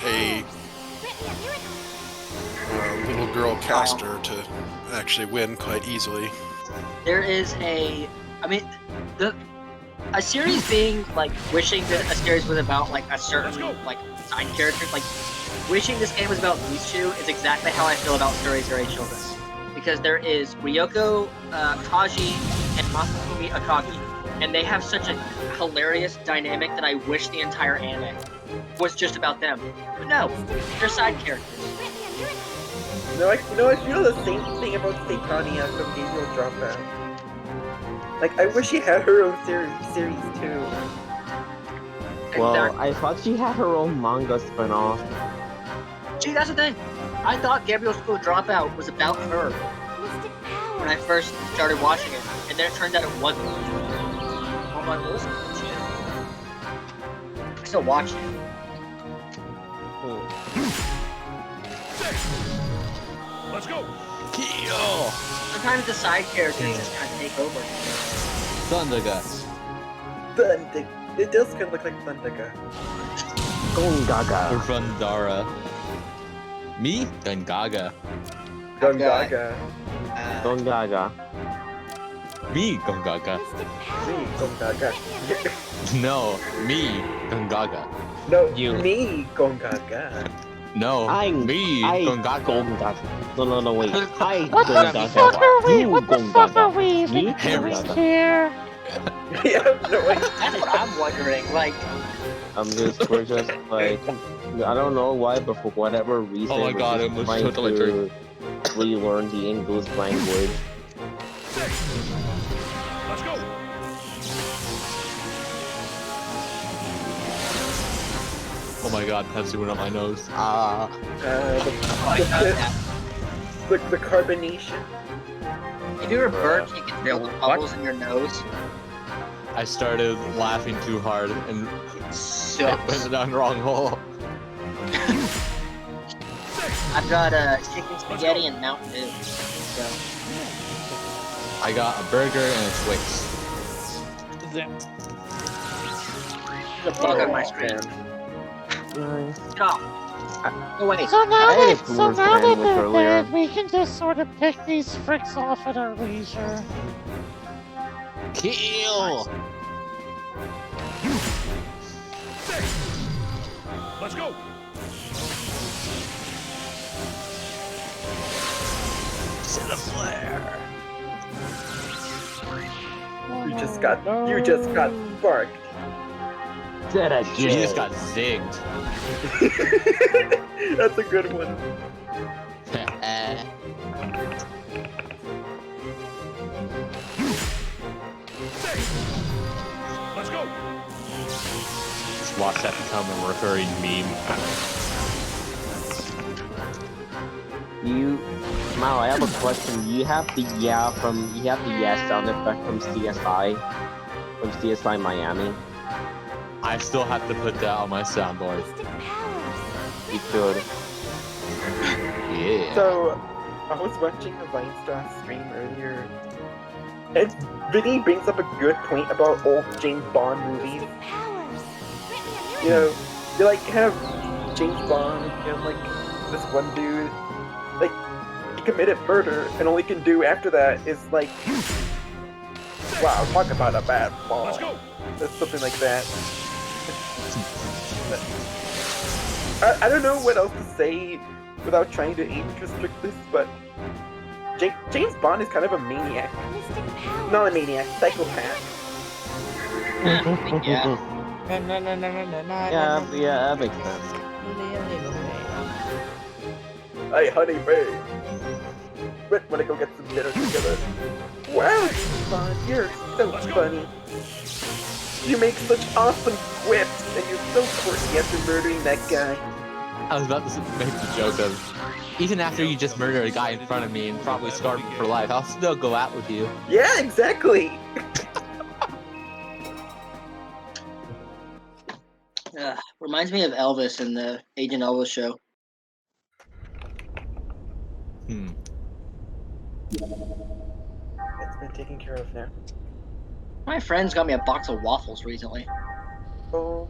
a little girl caster to actually win quite easily. There is a series being like wishing that a series was about like a certain like side character, like wishing this game was about these two is exactly how I feel about Stories Very Children. Because there is Ryoko Kaji and Masafumi Akagi, and they have such a hilarious dynamic that I wish the entire anime was just about them. But no, they're side characters. No, I feel the same thing about Seikania from Gabriel Dropout. Like, I wish she had her own series too. Well, I thought she had her own manga spin-off. See, that's the thing. I thought Gabriel School Dropout was about her when I first started watching it, and then it turned out it wasn't. I'm like, well, this is bullshit. I still watch it. Let's go. Kill. Sometimes the side characters just kind of take over. Thundaga. It does kind of look like Thundaga. Gongaga. Rundara. Me? Gungaga. Gongaga. Gongaga. Me? Gungaga. Me, Gongaga. No, me? Gungaga. No, you. Me, Gongaga. No, me? Gungaga. No, wait. Hi, What the fuck are we? You What the fuck are we even Me? doing here? Yeah, no way. That's what I'm wondering. Like, we're just like, I don't know why, but for whatever reason, Oh my god, it we're was just totally trying true. to relearn the English language. Let's go. Oh my god, Pepsi went up my nose. The carbonation. if you were burnt, you could feel the bubbles in your nose. I started laughing too hard and it Sucks. went down the wrong hole. I've got chicken spaghetti and Mountain Dew. So. I got a burger and a Twix. There's a bug on my screen. Stop. Oh wait. So now I ate that a so Coors now that sandwich they're earlier. dead, we can just sort of pick these fricks off at our leisure. Kill! Let's go. Set a flare. You just got sparked. You just got zigged. That's a good one. Let's go. Just watch that become a recurring meme. Mal, I have a question. You have the sound effect from CSI Miami. I still have to put that on my soundboard. You could. Yeah. So, I was watching a Vinestar stream earlier, and Vinny brings up a good point about old James Bond movies. You know, they like have James Bond and like this one dude, like he committed murder, and all he can do after that is like, wow, talk about a bad fall. Let's go. That's something like that. I don't know what else to say without trying to age restrict this, but James Bond is kind of a maniac. Not a maniac, psychopath. Yeah. Yeah, that makes sense. Hey, honey, babe. Wanna go get some dinner together? Wow, James Bond, you're so funny. You make such awesome quips, and you're so quirky after murdering that guy. I was about to make the joke of, even after you just murder a guy in front of me and probably scar him for life, I'll still go out with you. Yeah, exactly. Reminds me of Elvis in the Agent Elvis show. It's been taken care of now. My friends got me a box of waffles recently. Oh.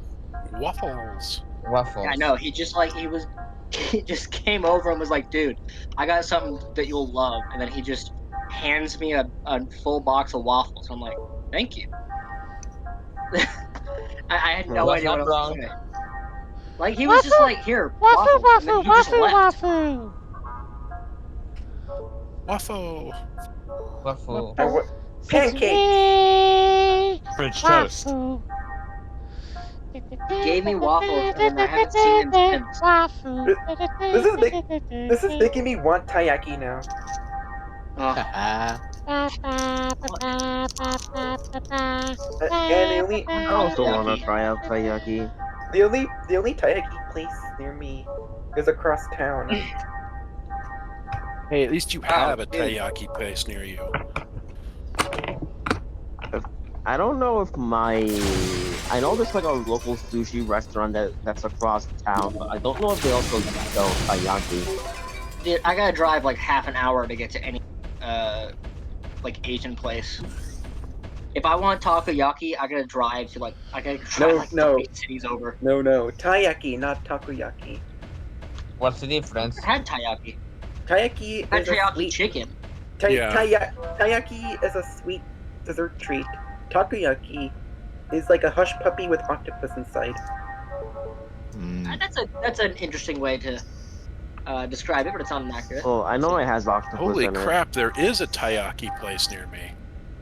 Waffles. Waffles. Yeah, I know. He just came over and was like, "Dude, I got something that you'll love," and then he just hands me a full box of waffles. I'm like, "Thank you." I had no idea what I was wrong. doing. Like he was just like, "Here, waffles," and then he just left. Waffle. Waffle. Pancakes. French toast. He gave me waffles, and then I haven't seen him since. This is making me want taiyaki now. And I also want to try out taiyaki. the only taiyaki place near me is across town. Hey, at least you have a taiyaki place near you. I don't know if I know there's like a local sushi restaurant that's across town, but I don't know if they also sell taiyaki. Dude, I gotta drive like half an hour to get to any like Asian place. If I want takoyaki, I gotta drive to I gotta drive 3 cities over. No, taiyaki, not takoyaki. What's the difference? I had taiyaki. Taiyaki is a sweet chicken. Taiyaki is a sweet dessert treat. Takoyaki is like a hush puppy with octopus inside. That's an interesting way to describe it, but it's not inaccurate. Oh, I know it has octopus Holy in crap, there is a taiyaki place near me.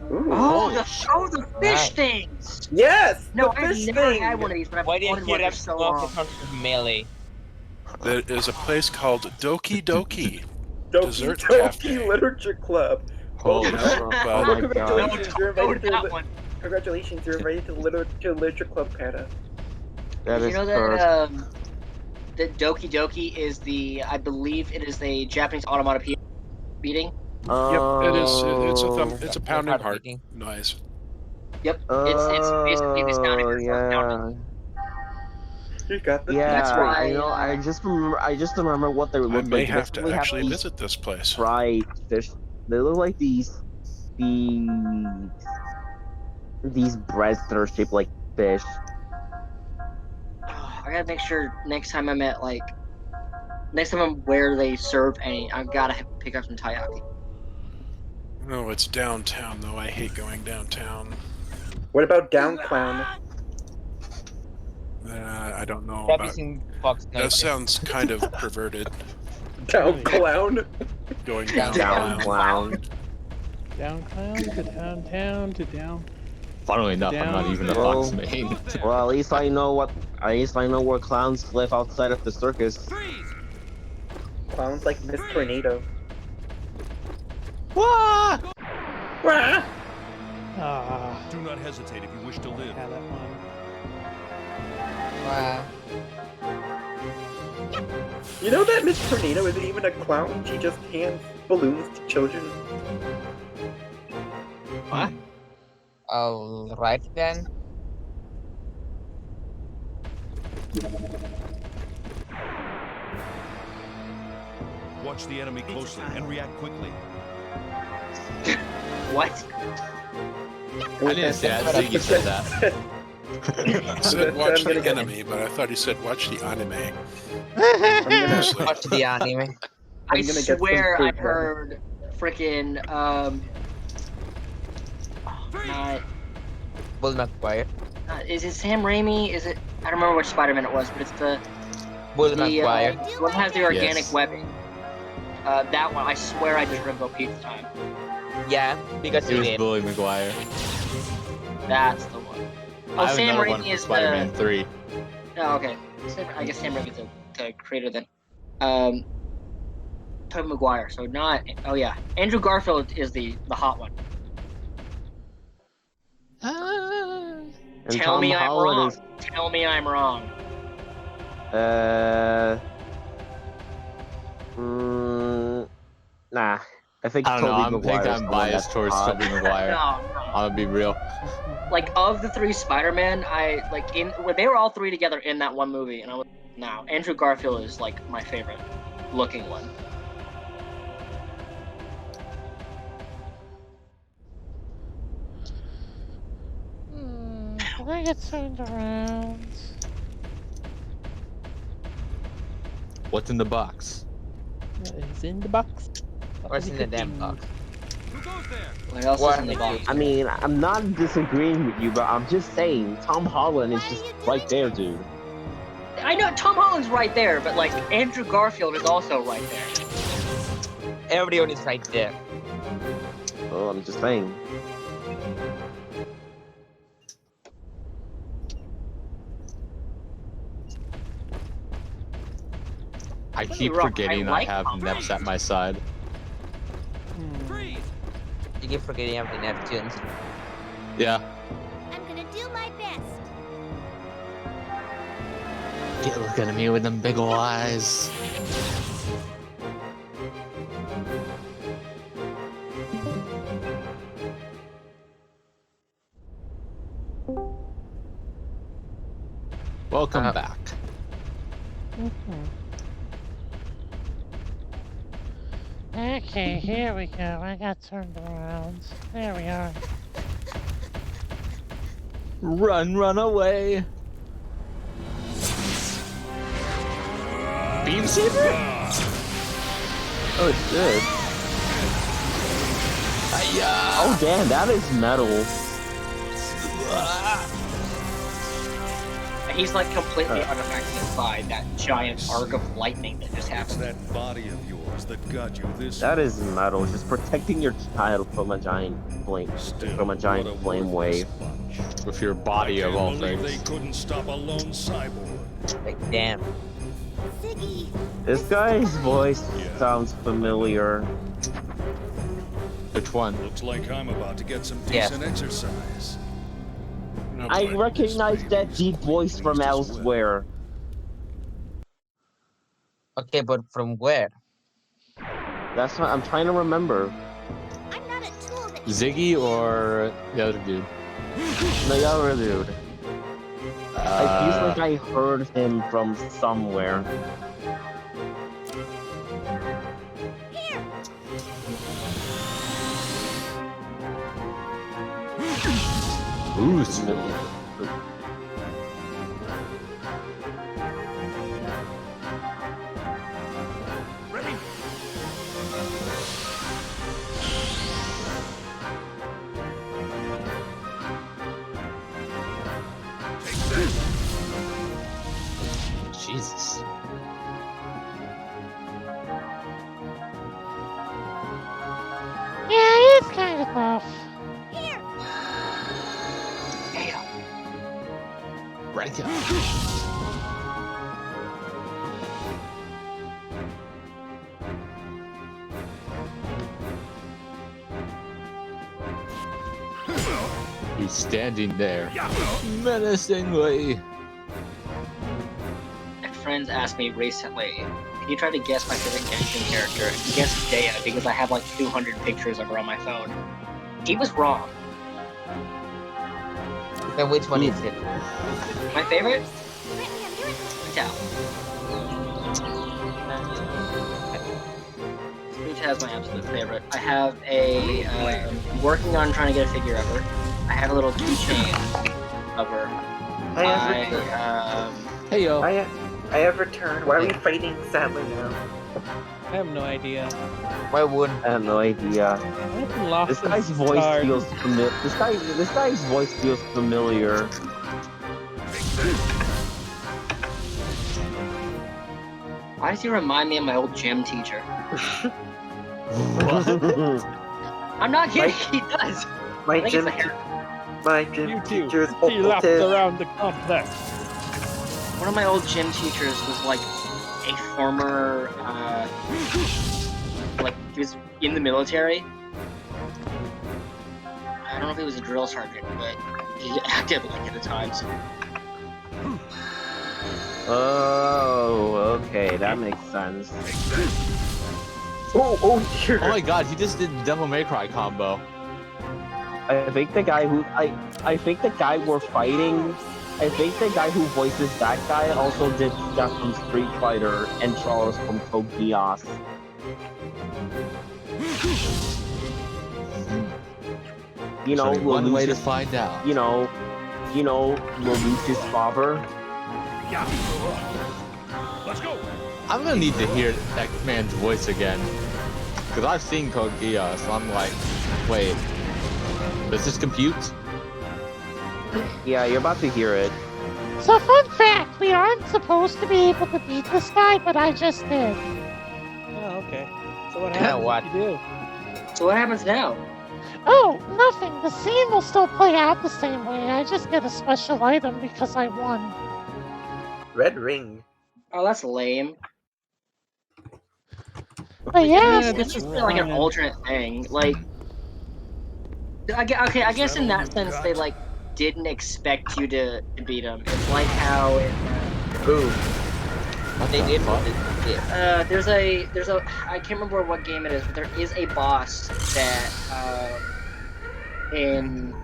Oh, the fish things! Yes! No, the I've fish never thing! had one of these, but I've Why do you wanted hear one for that so smoke long. of melee? There is a place called Doki Doki. Dessert Doki Cafe. Literature Club. Holy Congratulations, you're invited to that one. Congratulations, you're invited to Literature Club, Kata. That Did is you know that that Doki Doki is I believe it is a Japanese onomatopoeia beating? Yep, it is. It's a pounding heart noise. Yep, it's basically the sound of your heart pounding. You got the That's why I know. I just remember what they look like. I may They have to basically actually these visit this place. fried fish. They look like these breads that are shaped like fish. I gotta make sure next time I'm where they serve any, I gotta pick up some taiyaki. No, it's downtown though. I hate going downtown. What about Down Clown? I don't know That about. That sounds kind of perverted. Down Clown? Going Down Clown. Down Clown to downtown to down. Funnily enough, I'm not even a Fox main. Well, at least I know where clowns live outside of the circus. Clowns like Miss Tornado. Wah! Wah! Do not hesitate if you wish to live. Yeah, that one. Wow. You know that Miss Tornado isn't even a clown, she just hands balloons to children. What? Alright then. Watch the enemy closely and react quickly. What? I didn't say that. Ziggy said that. He said watch the enemy, but I thought he said watch the anime. Watch the anime. I swear I heard frickin' Bull McGuire. Is it Sam Raimi? Is it? I don't remember which Spider-Man it was, but it's the Bull McGuire. one that has the organic Yes. webbing. That one, I swear I just heard about Pizza Time. Yeah, because It he was did. Bully McGuire. That's the one. I Oh, have Sam another one Raimi for is Spider-Man 3. Oh, okay. I guess Sam Raimi's the creator then. Tobey Maguire. So not. Oh yeah, Andrew Garfield is the hot one. And Tell Tom me I'm Holland wrong. is- Tell me I'm wrong. Nah. I think I don't know. Tobey Maguire is I'm the one biased that's towards hot. Tobey Maguire. No. I'm gonna be real. Like of the three Spider-Man, when they were all three together in that one movie, and I was Andrew Garfield is like my favorite looking one. Can I get turned around? What's in the box? What is in the box? What's in the damn box? What else is in the box? I mean, I'm not disagreeing with you, but I'm just saying Tom Holland is just right there, dude. I know Tom Holland's right there, but like Andrew Garfield is also right there. Everyone is right there. Oh, I'm just saying. I keep forgetting I have Neps at my side. You keep forgetting I'm the Neptunes. Yeah. I'm gonna do my best. Get looking at me with them big ol' eyes. Welcome back. Okay, here we go. I got turned around. There we are. Run away. Beam saber? Oh, it's good. Oh, damn, that is metal. He's like completely unaffected by that giant arc of lightning that just happened. That body of yours that got you this. That is metal. Just protecting your child from a giant flame, flame wave. With your body of all things. They couldn't stop a lone cyborg. Like, damn. Ziggy. This guy's voice sounds familiar. Which one? Looks like I'm about to get some decent exercise. I recognize that deep voice from elsewhere. Okay, but from where? That's what I'm trying to remember. Ziggy or the other dude? The other dude. I feel like I heard him from somewhere. Ooh, smooth. Ready? Jesus. Yeah, it's kind of tough. Right here. He's standing there, menacingly. My friends asked me recently, can you try to guess my favorite Genshin character? He guessed Dea because I have like 200 pictures of her on my phone. He was wrong. Then which one is it? My favorite? Tao. Tao is my absolute favorite. I have a, working on trying to get a figure of her. I have a little keychain of her. Hey yo. I have returned. Why are we fighting sadly now? I have no idea. Why wouldn't? I have no idea. This guy's voice feels familiar. This guy's voice feels familiar. Why does he remind me of my old gym teacher? I'm not kidding, he does. My gym teacher is He lapped around the complex. One of my old gym teachers was like a former, like he was in the military. I don't know if he was a drill sergeant, but he acted like it at times. Oh, okay, that makes sense. Oh dear. Oh my god, he just did the Devil May Cry combo. I think the guy who I think the guy we're fighting. I think the guy who voices that guy also did stuff from Street Fighter and Charles from Code Geass. You know, one way to find out. You know, you know, Lelouch's father. Yeah. Let's go. I'm gonna need to hear that man's voice again. Because I've seen Code Geass, so I'm like, wait, does this compute? Yeah, you're about to hear it. So fun fact, we aren't supposed to be able to beat this guy, but I just did. Oh, okay. So what happens if you do? So what happens now? Oh, nothing. The scene will still play out the same way. I just get a special item because I won. Red ring. Oh, that's lame. But yeah, This just feel like an alternate thing. Like, I guess in that sense they like didn't expect you to beat him. It's like how Boom. They did. there's a I can't remember what game it is, but there is a boss that in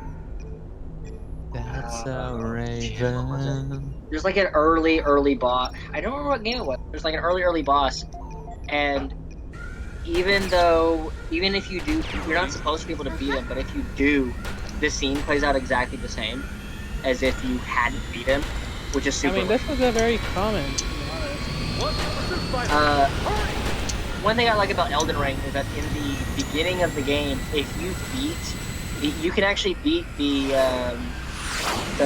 That's a raven. there's like an early boss. I don't remember what game it was. There's like an early boss, and even if you do, you're not supposed to be able to beat him. But if you do, this scene plays out exactly the same as if you hadn't beat him, which is super. I mean, this was a very common. One thing I like about Elden Ring is that in the beginning of the game, if you you can actually beat the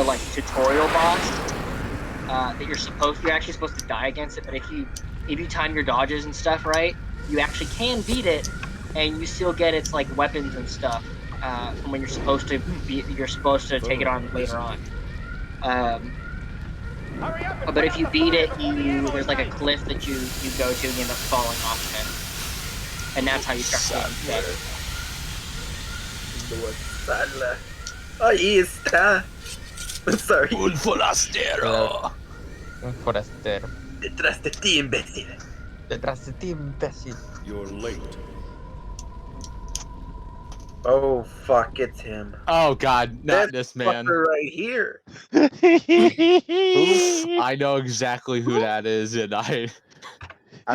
like tutorial boss that you're actually supposed to die against it. But if you time your dodges and stuff right, you actually can beat it, and you still get its like weapons and stuff from when you're supposed to take it on later on. But if you beat it, there's like a cliff that you go to and you end up falling off of it. And that's how you start getting better. Ahí está. Sorry. Un forastero. Un forastero. Detrás de ti, imbécil. Detrás de ti, imbécil. You're late. Oh fuck, it's him. Oh god, not this man. Fucker right here. I know exactly who that is, and I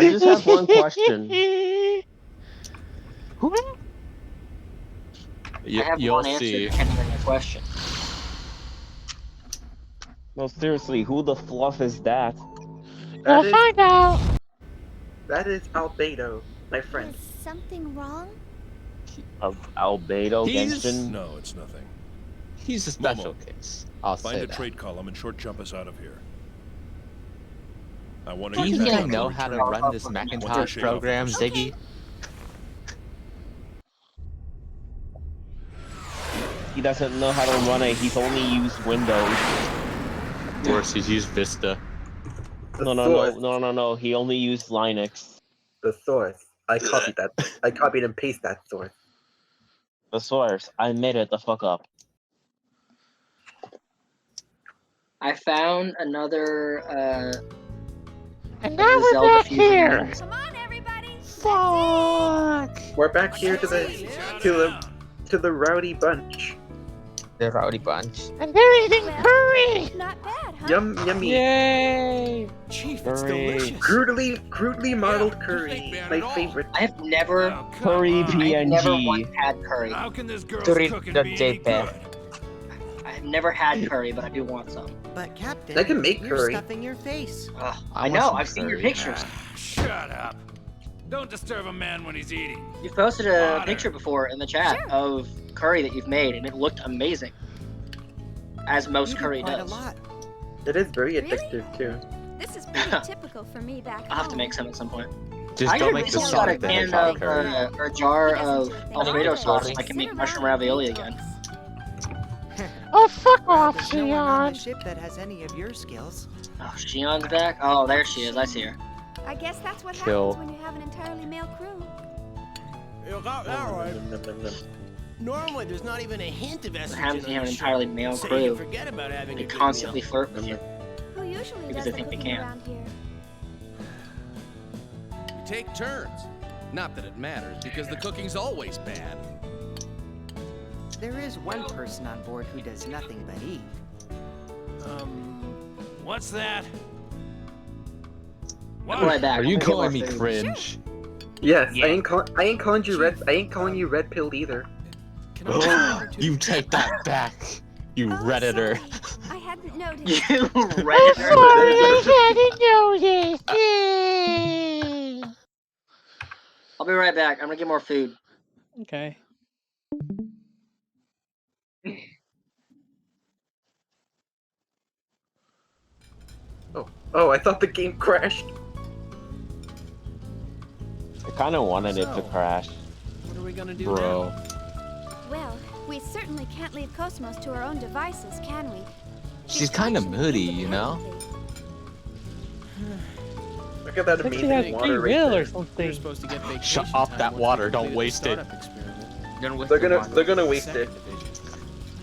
just have one question. I have you'll one answer see. depending on your question. No, seriously, who the fluff is that? We'll find out. That is Albedo, my friend. Is something wrong? Albedo Genshin? No, it's nothing. He's a special Momo, case. I'll find say a that. trade column and short jump us out of here. I want Do to you get think back I know on how to return. run this Macintosh program, Ziggy? He doesn't know how to run it. He's only used Windows. Of course, he's used Vista. No. He only used Linux. The source. I copied that. I copied and pasted that source. The source. I made it the fuck up. I found another and now we're Zelda back fusion here. games. Come on, everybody. Fuck. We're back here to the rowdy bunch. The rowdy bunch. And they're eating curry. Not bad, huh? Yummy. Yay! Chief, it's delicious. Crudely modeled curry. My favorite. I have never Curry I've never PNG. once had curry. How can this girl's Curry cooking dot be any JPEG. good? I've never had curry, but I do want some. But Captain, I can make you're curry. stuffing your face. I know. I've seen your pictures. Shut up. Don't disturb a man when he's eating. You've posted a picture before in the chat of curry that you've made, and it looked amazing. As most curry quite does. a lot. It is very addictive too. This is pretty typical for me back I'll have to home. make some at some point. Just I don't make the recently got a Sonic the can Hedgehog of curry. or a jar of Alfredo sauce so I can make mushroom ravioli again. Oh, fuck off, There's no one on the Xion. ship that has any of your skills. Oh, Xion's back? Oh, there she is. I see her. I guess that's what Kill. happens when you have an entirely male crew. You got that right. Normally, there's not even a hint of What estrogen. happens when you have an entirely male So you crew? forget about having They a good constantly meal. flirt with you. Who usually Because does they the think they cooking can. around here? We take turns. Not that it matters, because the cooking's always bad. There is one person on board who does nothing but eat. What's that? I'll be right back. Are I'm you gonna get calling more me food. cringe? Yes, I ain't calling you red. I ain't calling you red pilled either. You take that back. You Redditor. I hadn't noticed. You I'm Redditor. sorry, I hadn't noticed. Yay. I'll be right back. I'm gonna get more food. Okay. Oh, I thought the game crashed. I kind of wanted it to crash. What are we gonna do Bro. Well, we certainly can't leave Cosmos to our own devices, can we? She's kind of moody, you know? Look at that It's like she amazing has water free right will there. or something. We're supposed to get vacation Shut up time that once we water, don't completed the waste it. startup experiment. They're gonna waste it.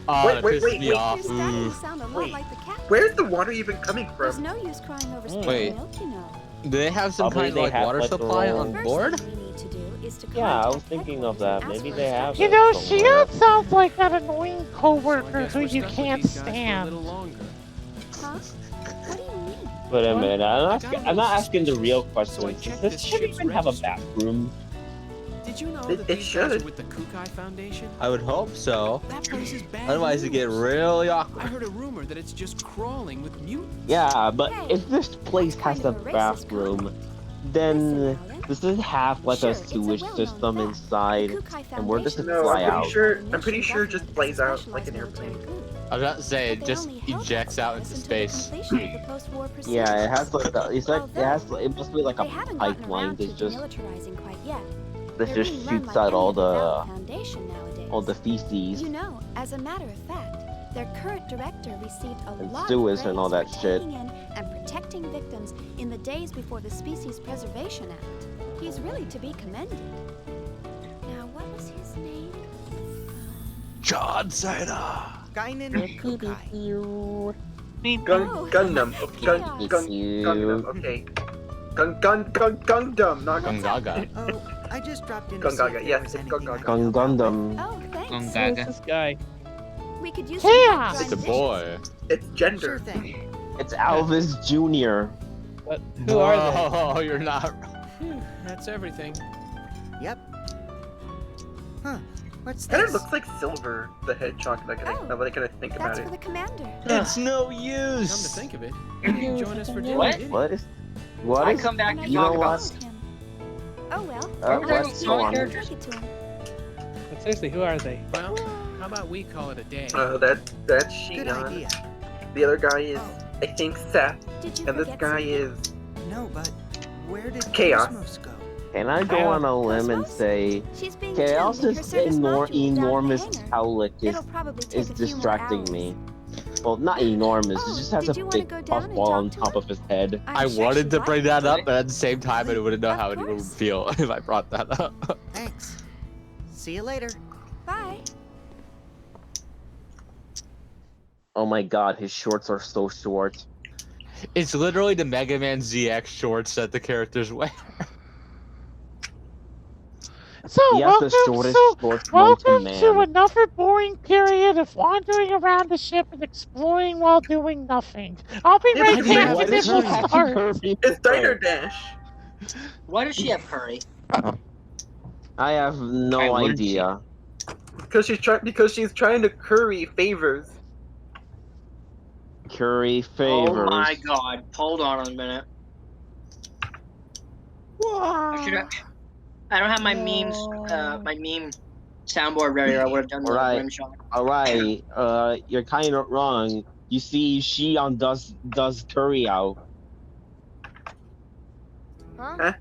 Oh, that Wait, pisses wait, me wait. off. You're starting Ooh. to sound a lot Wait. like the cat. Where's the water even coming There's from? no use crying over spilled Wait. milk, you know. Do they have some Probably kind of they like have, water like, their supply own- on board? First thing we need to do is to Yeah, I was contact thinking of headquarters that. and ask Maybe for they have You it know, somewhere. Shion sounds like that annoying So I coworker guess who we're you stuck with can't these guys for a stand. little longer. Huh? What do you mean? Wait a minute, I'm not asking the real So I questions. checked Does this this ship ship's even have a registry. bathroom? Did you know It- that it these guys are should. with the Kukai Foundation? I would hope so. That place is bad Otherwise, it get news. really I awkward. heard a rumor that it's just crawling with mutants. Yeah, but Hey, if this place has a kind of a racist bathroom, comment? then Listen, Alan. does it have like Sure, a it's a sewage well-known system fact. inside? The Kukai And where does it Foundation No, fly I'm out? pretty sure it just plays out like an airplane. I was about to say, it But they just only held ejects that out into status until the space. completion of the post-war Yeah, it has procedures. like a, it's like it has it must be like a They haven't gotten pipeline around to that just demilitarizing quite yet. that They're just being run shoots like out any all other valid the foundation nowadays. all the feces You know, as a matter of fact, their current director received a and lot sewage of and all praise that for shit. taking in and protecting victims in the days before the Species Preservation Act. He's really to be commended. Now, what was his name? John Cena. Guinan Kukai. Gundam. Gundam. Okay. Gundam, not Gungaga. Oh, I just dropped in to see Gungaga. if there Yes, was it's anything I Gungaga. could help out with. Gundam. Oh, thanks. Who is Gungaga. this guy? We could use Yeah. some It's a boy. It's Sure gender. thing. It's Alvis Jr. But who are they? Oh, you're not. That's everything. Yep. Huh. What's Kind of this? looks like Silver the Hedgehog. Now that I kind of think about That's it. for the commander. It's no Come to use. think of it, he didn't join us for dinner, What? did he? What is? What I is? come back to You talk know about. what? Him. Oh well. What's Sorry, on? characters. Take it to him. But seriously, who are they? Well, how about we call it a day? That's Good Shion. idea. The other guy is, I think, Seth. Did you And this forget guy something? is No, but where did Chaos. Cosmos go? Can I go on a limb and say She's being Chaos tuned in her is service module down in the enormous hangar. Howlick It'll probably take is a few more distracting hours. me. Well, not enormous. Oh, It just has did a you wanna big go down and puffball on talk to top him? of his head. I I'm sure wanted she'd to like bring it. that up, but at the same time, I wouldn't know Of how it would course. feel if I brought that up. Thanks. See you later. Bye. Oh my god, his shorts are so short. It's literally the Mega Man ZX shorts that the characters wear. So, He has the shortest shorts known to welcome to man. another boring period of wandering around the ship and exploring while doing nothing. I'll be Yeah, right but back Why and then does we'll she have start. Kirby? It's Diner Dash. Why does she have curry? I have no Why wouldn't idea. Because she's trying to curry favors. Curry Oh favors. my god. Hold on a minute. I don't have my memes, my meme soundboard ready, or I would have done the Alright. rim shot. Alright, you're kind of wrong. You see, Shion does curry out. Huh?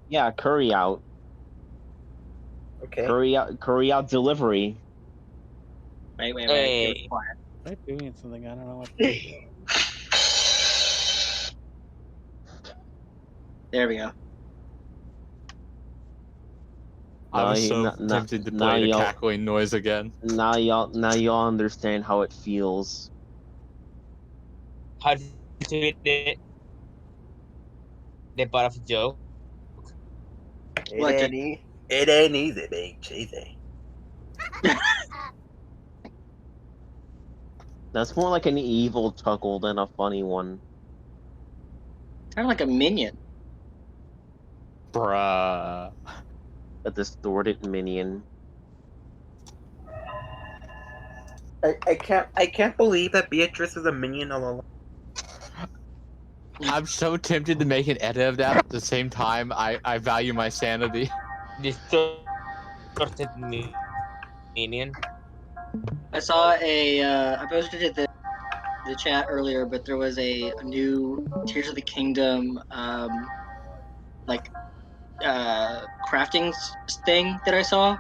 Yeah, curry out. Okay. Curry out delivery. Wait. Hey. It was quiet. They're doing something. I don't know what. There we go. I was so Now tempted to now play the y'all- cackling noise again. Now y'all understand how it feels. How did they bought off a joke? What, It ain't easy, big cheesy. That's more like an evil chuckle than a funny one. Kind of like a minion. Bruh. A distorted minion. I can't believe that Beatrice is a minion all along. I'm so tempted to make an edit of that. At the same time, I value my sanity. Distorted minion. I saw I posted it in the chat earlier, but there was a new Tears of the Kingdom like crafting thing that I saw,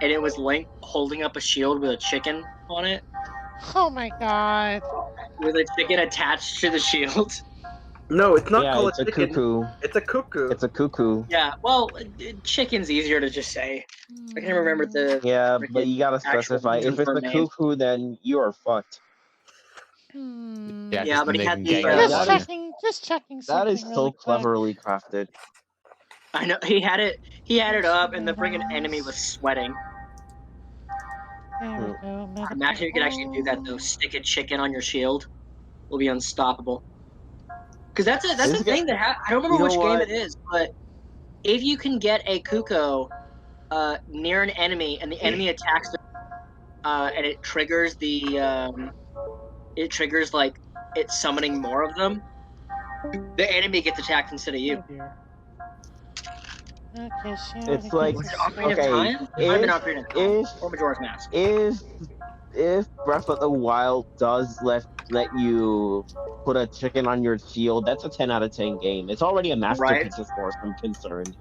and it was Link holding up a shield with a chicken on it. Oh my god. With a chicken attached to the shield. No, it's not Yeah, called it's a a chicken. cuckoo. It's a cuckoo. It's a cuckoo. Yeah, well, chicken's easier to just say. I can't remember the Yeah, but freaking you gotta actual specify. If it's confirmed a name. cuckoo, then you are fucked. Yeah, Yeah, but he they had can the gang up That on is you. Just checking that is something so really quick. cleverly crafted. I know he had it up, and the freaking enemy was sweating. There we go. Imagine you could actually do that though. Stick a chicken on your shield, will be unstoppable. Because that's a thing that I don't remember which game it is, but if you can get a Kuko near an enemy and the enemy attacks them, and it triggers like it summoning more of them, the enemy gets attacked instead of you. Okay, Shield. It's like Was it Ocarina of okay, Time? It might have been Ocarina of Time or Majora's Mask. if Breath of the Wild does let you put a chicken on your shield, that's a 10 out of 10 game. It's already a masterpiece as far as I'm concerned.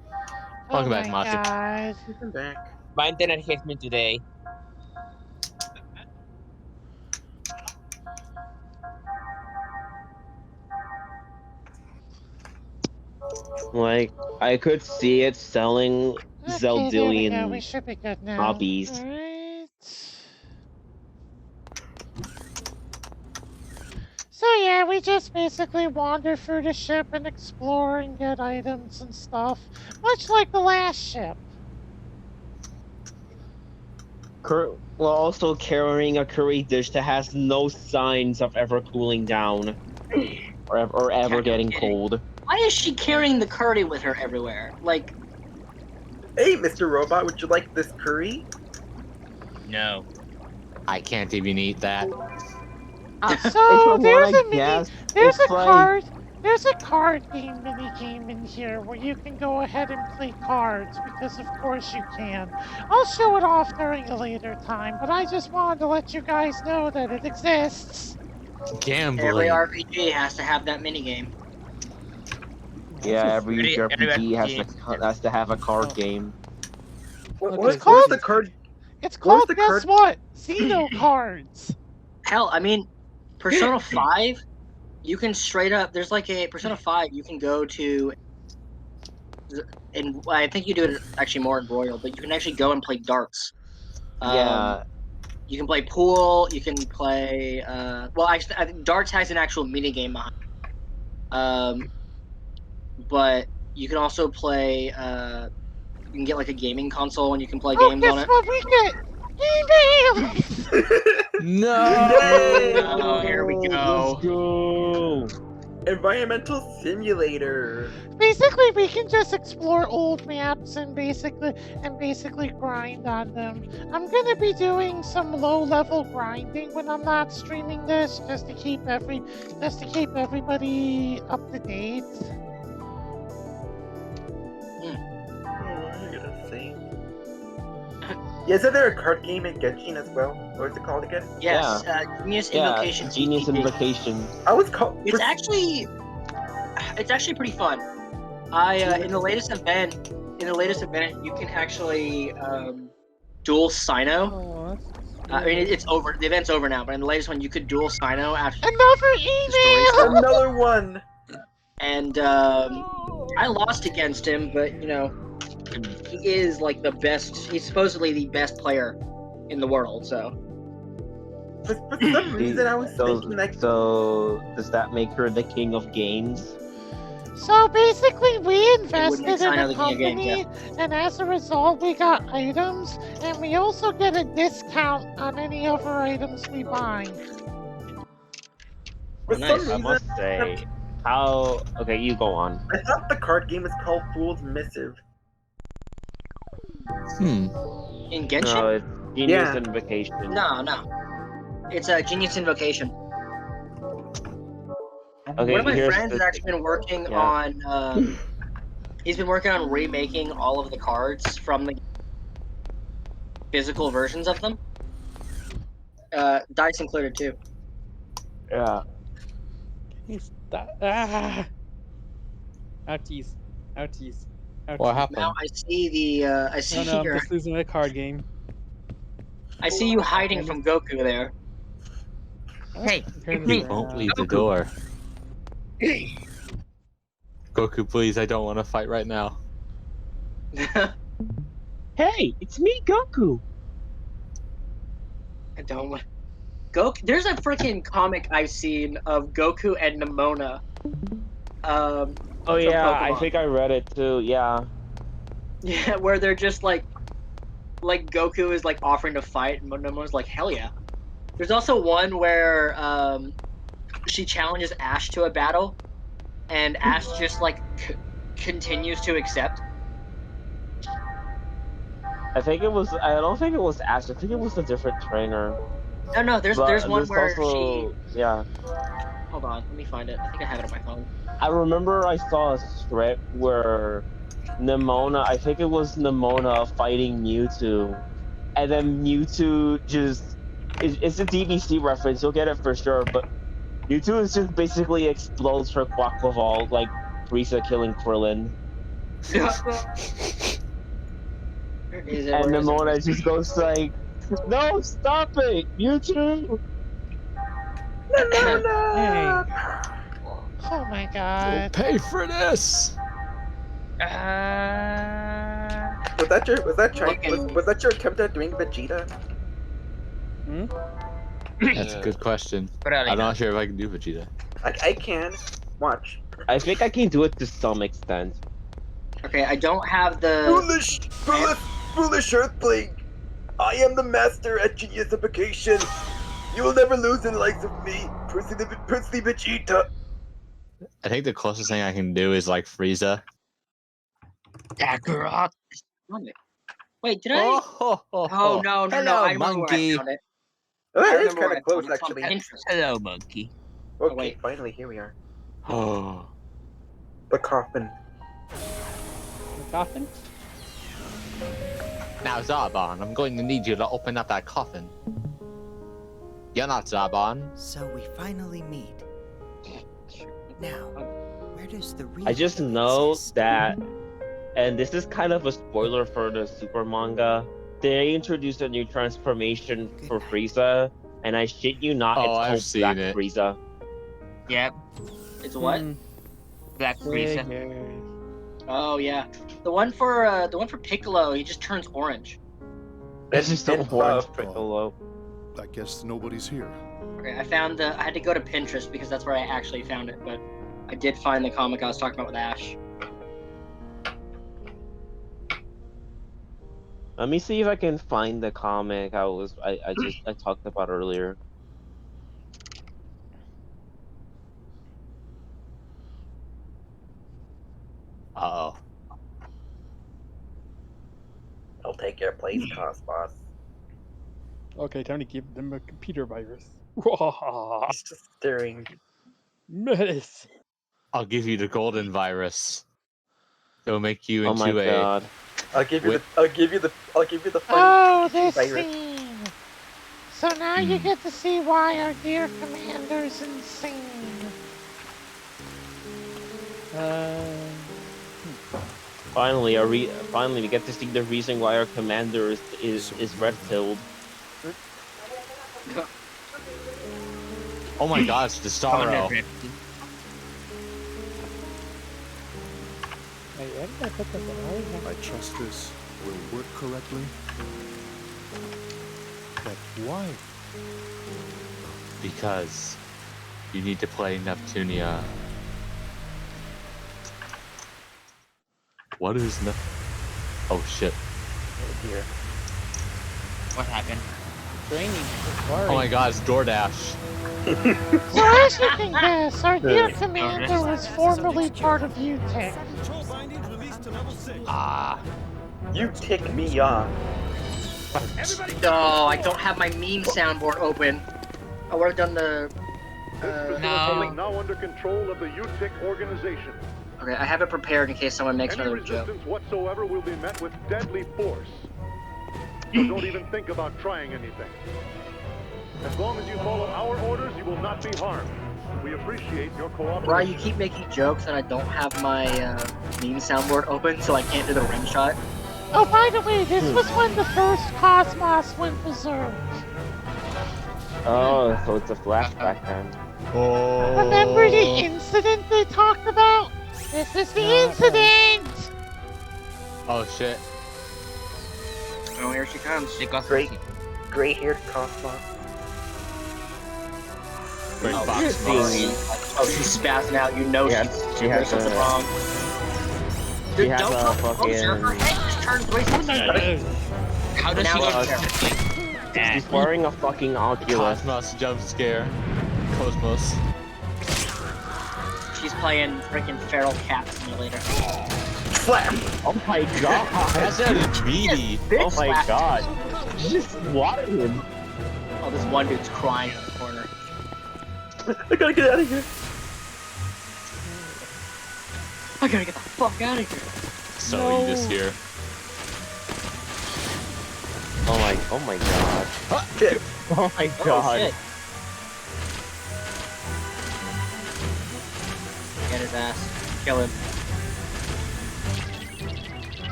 Welcome Oh back, my Monty. god. I'm back. My internet hates me today. Like I could see it selling Okay, there we go. We Zeldillion should be good now. copies. Alright. So yeah, we just basically wander through the ship and explore and get items and stuff. Much like the last ship. While also carrying a curry dish that has no signs of ever cooling down or ever getting cold. Why is she carrying the curry with her everywhere? Like, hey, Mr. Robot, would you like this curry? No. I can't even eat that. So there's a guess, there's it's a like- card. There's a card game mini game in here where you can go ahead and play cards because of course you can. I'll show it off during a later time, but I just wanted to let you guys know that it exists. Gambling. every RPG has to have that minigame. Yeah, every RPG RPG has to have a card game. What's called the card? It's called, guess card? what? Xeno cards. Hell, I mean, Persona 5, you can straight up, there's like a Persona 5, you can go to, and I think you do it actually more in Royal, but you can actually go and play darts. Yeah. You can play pool, you can play, well, actually, I think darts has an actual minigame behind. But you can also play, you can get like a gaming console and you can play games on it. What we get? Email! No, here we go. Let's go. Environmental simulator. Basically, we can just explore old maps and basically grind on them. I'm gonna be doing some low-level grinding when I'm not streaming this, just to keep everybody up to date. Yeah, isn't there a card game in Genshin as well? What is it called again? Yes, Genius Invocation. Genius Invocation. I was called. It's actually pretty fun. In the latest event, you can actually dual Sino. I mean, it's over. The event's over now, but in the latest one, you could dual Sino after another email. Another one. And I lost against him, but you know, he is like the best. He's supposedly the best player in the world. So. For some reason, I was thinking like. So does that make her the king of games? So basically, we invested in Sign a of the King of company, Games, and as a result, we got items, and we also get a discount on any other items we buy. Nice. I must say, how? Okay, you go on. I thought the card game was called Fool's Missive. In Genshin? No, it's Genius Invocation. No. It's a Genius Invocation. Okay, One of my here's friends the has actually been working yeah. on. He's been working on remaking all of the cards from the physical versions of them. Dice included too. Yeah. Ah! Ouchies. Ouchies. Ouchies. What happened? Now I see the. I see Oh no, I'm your. just losing my card game. I see you hiding from Goku there. Hey, Turn it's this me. He won't around. leave the door. Goku, please, I don't want to fight right now. Hey, it's me, Goku. I don't want. Goku. There's a freaking comic I've seen of Goku and Nemona. Oh From yeah, Pokemon. I think I read it too. Yeah. Yeah, where they're just like Goku is like offering to fight, and Nemona's like, hell yeah. There's also one where she challenges Ash to a battle, and Ash just like continues to accept. I think it was. I don't think it was Ash. I think it was a different trainer. No, there's But one there's where also yeah. Hold on, let me find it. I think I have it on my phone. I remember I saw a strip where Nemona. I think it was Nemona fighting Mewtwo, and then Mewtwo just. It's a DBC reference. You'll get it for sure. But Mewtwo is just basically explodes her Quackle Vault like Frieza killing Krillin. Where is it? And Where is it? Nemona just goes like, "No, stop it, Mewtwo!" Hey. Oh my You'll god. pay for this. Was that your attempt at doing Vegeta? Hmm? That's a good question. I'm not sure if I can do Vegeta. I can. Watch. I think I can do it to some extent. Okay, I don't have the Foolish Earthling! I am the master at geniusification. You will never lose in the likes of me, Princely Vegeta. I think the closest thing I can do is like Frieza. Kakarot. Wait, did I? Oh no! Hello, I remember monkey. where I found it. Oh, I that is remember kind where of close, I found it. actually. It's on Pinterest. Hello, monkey. Okay, wait. finally, here we are. Oh. The coffin. The coffin? Now, Zarbon, I'm going to need you to open up that coffin. You're not Zarbon. So we finally meet. Now, where does the real I just know that, and this is kind of a spoiler for the Super manga, they introduced a new transformation for Frieza, and I shit you not, it's I've called seen Black it. Frieza. Yep. It's what? Black Frieza. Oh yeah, the one for Piccolo, he just turns orange. It's just an orange Piccolo. I guess nobody's here. Okay, I had to go to Pinterest because that's where I actually found it, but I did find the comic I was talking about with Ash. Let me see if I can find the comic I talked about earlier. Uh-oh. I'll take your place, Cosmos. Okay, time to give them a computer virus. He's just staring. Medicine. I'll give you the golden virus. It'll make you Oh my into god. I'll give you the funny Oh, this virus. scene! So now you get to see why our dear commander's insane. Finally, we get to see the reason why our commander is red-pilled. Oh my gosh, the Starro. I trust this will work correctly. But why? Because you need to play Neptunia. What is Oh shit. Oh dear. What happened? Training. Oh my god, it's DoorDash. So as you can guess, our dear commander was formerly part of UTech. Ah. You tick me off. Oh, I don't have my meme soundboard open. I worked on the. No. Now under control of the UTIC organization. Okay, I have it prepared in case someone makes Any another joke. resistance whatsoever will be met with deadly force. So don't even think about trying anything. As long as you follow our orders, you will not be harmed. We appreciate your cooperation. Right, you keep making jokes and I don't have my meme soundboard open, so I can't do the ring shot. Oh, by the way, this was when the first Cosmos went berserk. Oh, so it's a flashback then. Oh. Remember the incident they talked about? This is the incident! Oh shit. Oh, here she comes. Gray-haired Cosmos. Great Oh, box she's spazzing out. You know she has something a- wrong. She Dude, has don't a go closer. Her fucking- head just turned way How does she go? She's wearing a fucking Oculus. Cosmos jump scare. Cosmos. She's playing freaking Feral Cat Simulator. Slap! Oh my god! That sounded meaty. Oh my god! You just swatted him. Oh, this one dude's crying in the corner. I gotta get out of here. I gotta get the fuck out of here. So you just hear. Oh my god. Shit. Oh my god. shit. Get his ass. Kill him.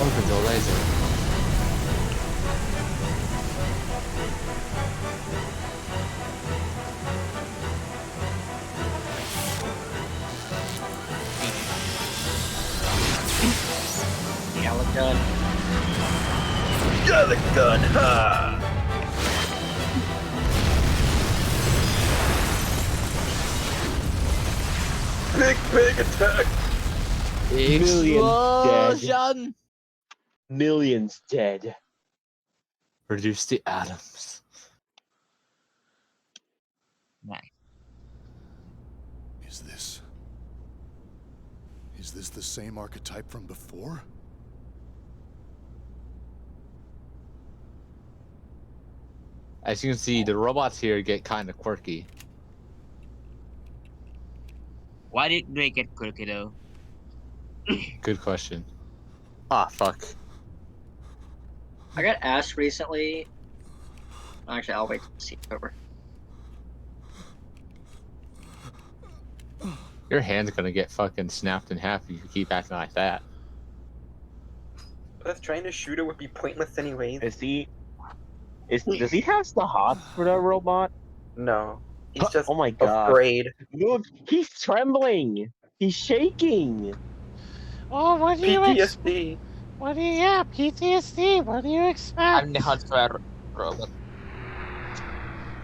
Open the laser. Gallop gun. Got the gun, ha! Big attack! Millions dead. Millions dead. Reduce the atoms. Nice. Is this the same archetype from before? As you can see, the robots here get kind of quirky. Why did they get quirky though? Good question. Ah, fuck. I got asked recently. Actually, I'll wait to see it over. Your hand's gonna get fucking snapped in half if you keep acting like that. Us trying to shoot her would be pointless anyways. Does he have the hots for that robot? No. He's just oh my god. afraid. Look, he's trembling. He's shaking. Oh, what do you PTSD. What do you, yeah, PTSD, what do you expect? I'm the hardware robot.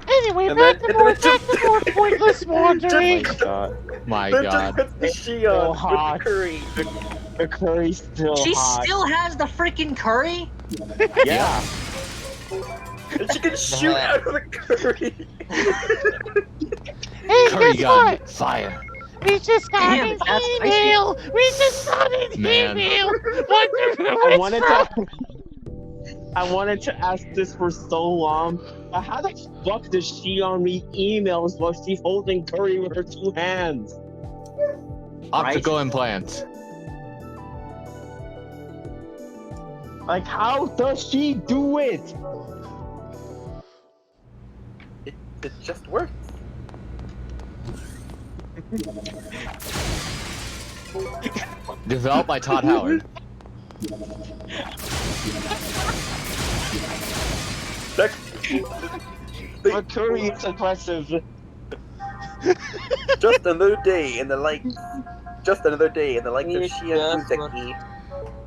Anyway, And back then- to and more, then it back to more pointless wandering. Oh my god. My Then god. just puts the Still Shion with hot. the curry. The curry's still She hot. still has the freaking curry? Yeah. And she can shoot out of the curry. Hey, Curry guess gun, what? fire. We just got Damn, an that's spicy. email. We just got an Man. email. Wonder who I it's wanted from. I wanted to ask this for so long, but how the fuck does she on me emails while she's holding curry with her two hands? Optical implants. Like, how does she do it? It just works. Developed by Todd Howard. Her curry is aggressive. Just another day in the likes. Just another day in the likes of Shia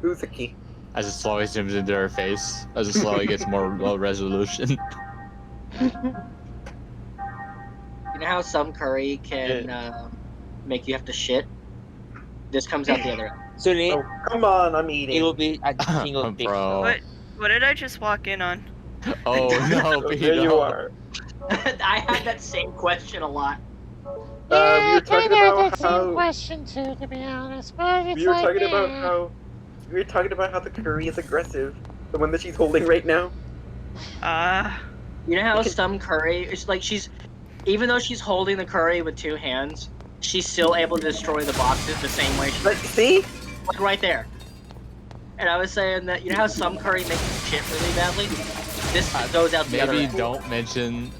Uzaki. As it slowly zooms into her face, as it slowly gets more low resolution. You know how some curry can make you have to shit? This comes out the other end. So it, Oh, come on, I'm eating. it will be a single piece. Bro. What did I just walk in on? Oh no, There you Peter. are. I had that same question a lot. we Yeah, were talking kind of had about that same how question too, to be honest. But it's we were like, talking about eh. how we were talking about how the curry is aggressive. The one that she's holding right now. You know how some curry, it's like even though she's holding the curry with 2 hands, she's still able to destroy the boxes the same way she see? Like right there. And I was saying that, you know how some curry makes shit really badly? This goes out the other Maybe end. don't mention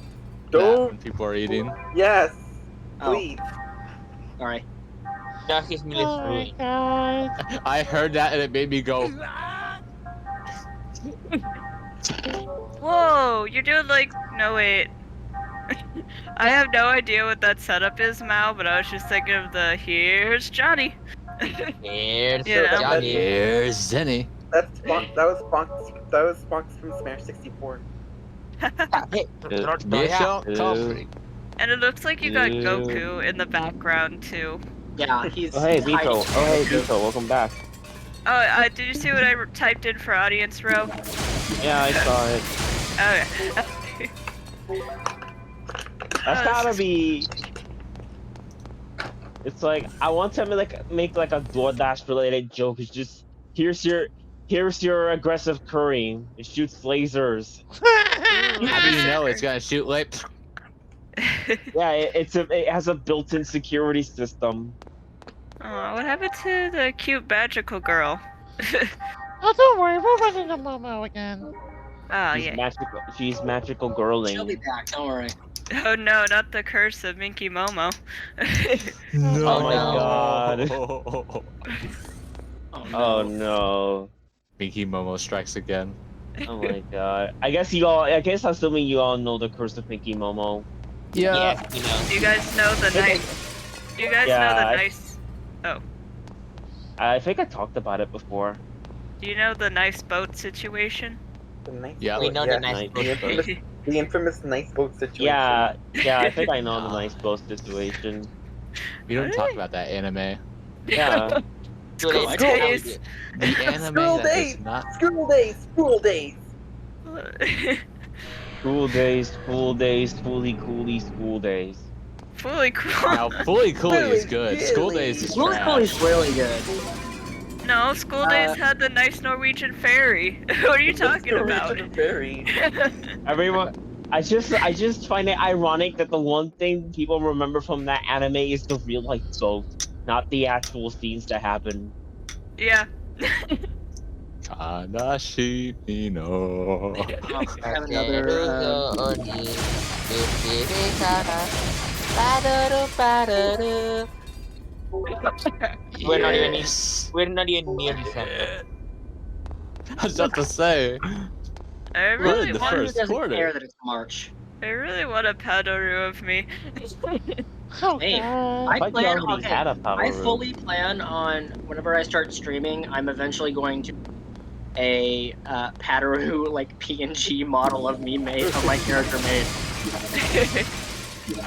that when people are eating. Yes. Oh. Please. Sorry. No, his meal is Oh my ruined. god. I heard that and it made me go. Whoa, you're doing like, no wait. I have no idea what that setup is, Mal, but I was just thinking of the here's Johnny. Here's You know? Johnny. Here's Zenny. That was Sponk's from Smash 64. And it looks like you got Goku in the background too. Yeah, he's. Oh hey Vito. Oh hey Vito. Welcome back. Oh, did you see what I typed in for audience row? Yeah, I saw it. Okay. That's gotta be. It's like I want to make like a DoorDash related joke. It's just here's your aggressive curry. It shoots lasers. How do you know it's gonna shoot like? Yeah, it has a built-in security system. Oh, what happened to the cute magical girl? Oh, don't worry, we'll run into Momo again. Oh, She's yeah. magical. She's magical girling. She'll be back, don't worry. Oh no, not the curse of Minky Momo. No. Oh my god. Oh no. Minky Momo strikes again. Oh my god. I guess assuming you all know the curse of Minky Momo. Yeah. Yes, we know. Do you guys know the nice? Do you guys know the nice? Oh. I think I talked about it before. Do you know the nice boat situation? The nice Yeah. We know yeah, the nice boat. The infamous nice boat situation. Yeah, I think I know the nice boat situation. We don't talk about that anime. Yeah. School days. The anime School that days. does not. School days. School days. School days, school days, fully cooly school days. Fully cool. Now, Fully Cooley is good. School Days is Fully Cooley's trash. really good. No, school days had the nice Norwegian ferry. What are you talking about? Very. Everyone, I just find it ironic that the one thing people remember from that anime is the real life boat, not the actual scenes that happen. Yeah. Kanashimi no. I have another. We're not even near December. I was about to say. I We're really in the want. first doesn't quarter. care that it's March. I really want a Padoru of me. Oh, Hey, God. I Like you plan. already Okay, had a power I room. fully plan on whenever I start streaming, I'm eventually going to a Padaru like PNG model of me made of my character made.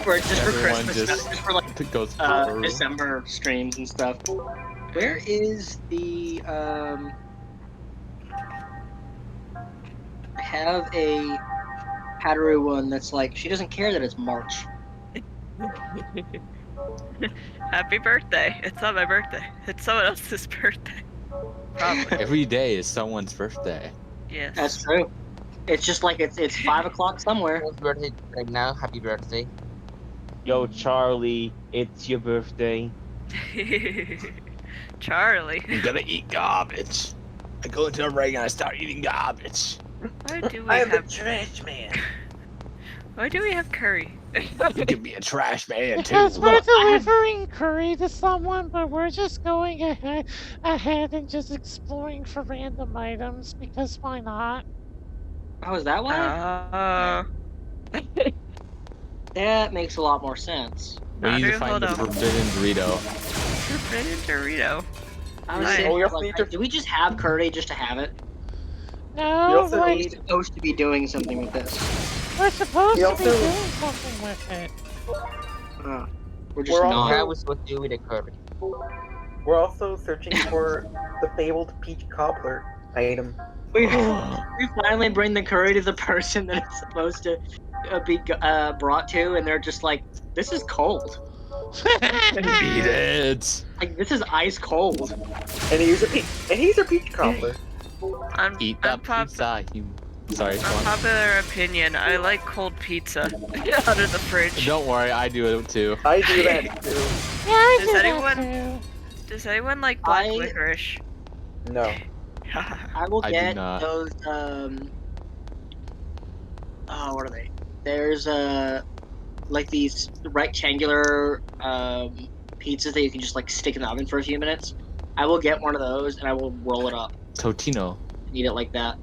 For just for Everyone Christmas, just just for like goes through. December streams and stuff. Where is the I have a Padaru one that's like she doesn't care that it's March. Happy birthday. It's not my birthday. It's someone else's birthday. Probably. Every day is someone's birthday. Yes. That's true. It's just like it's 5 o'clock somewhere. Whose birthday right now? Happy birthday. Yo, Charlie, it's your birthday. Charlie. I'm gonna eat garbage. I go into a ring and I start eating garbage. Why do we I am have the trash man. Why do we have curry? You can be a trash man too. Because we're delivering curry to someone, but we're just going ahead and just exploring for random items, because why not? Oh, is that why? That makes a lot more sense. We need to find the forbidden burrito. Forbidden Dorito. I was Nice. saying, Oh, we also like, need to- do we just have curry just to have it? No, also like, need- We're supposed to be doing something with this. we're supposed We to also- be doing something with it. We're just We're not. What are we supposed to do with the curry? We're also searching for the fabled peach cobbler item. We finally bring the curry to the person that it's supposed to be brought to, and they're just like, "This is cold. Eat it. Like this is ice cold." And he's a peach cobbler. Eat that pizza, you. Sorry. go on. Unpopular opinion, I like cold pizza out of the fridge. Don't worry, I do it too. I do that too. Yeah, I Does do anyone that too. does anyone like black licorice? No. I will I do get not. those. Oh, what are they? There's like these rectangular pizzas that you can just like stick in the oven for a few minutes. I will get one of those and I will roll it up Totino. and eat it like that.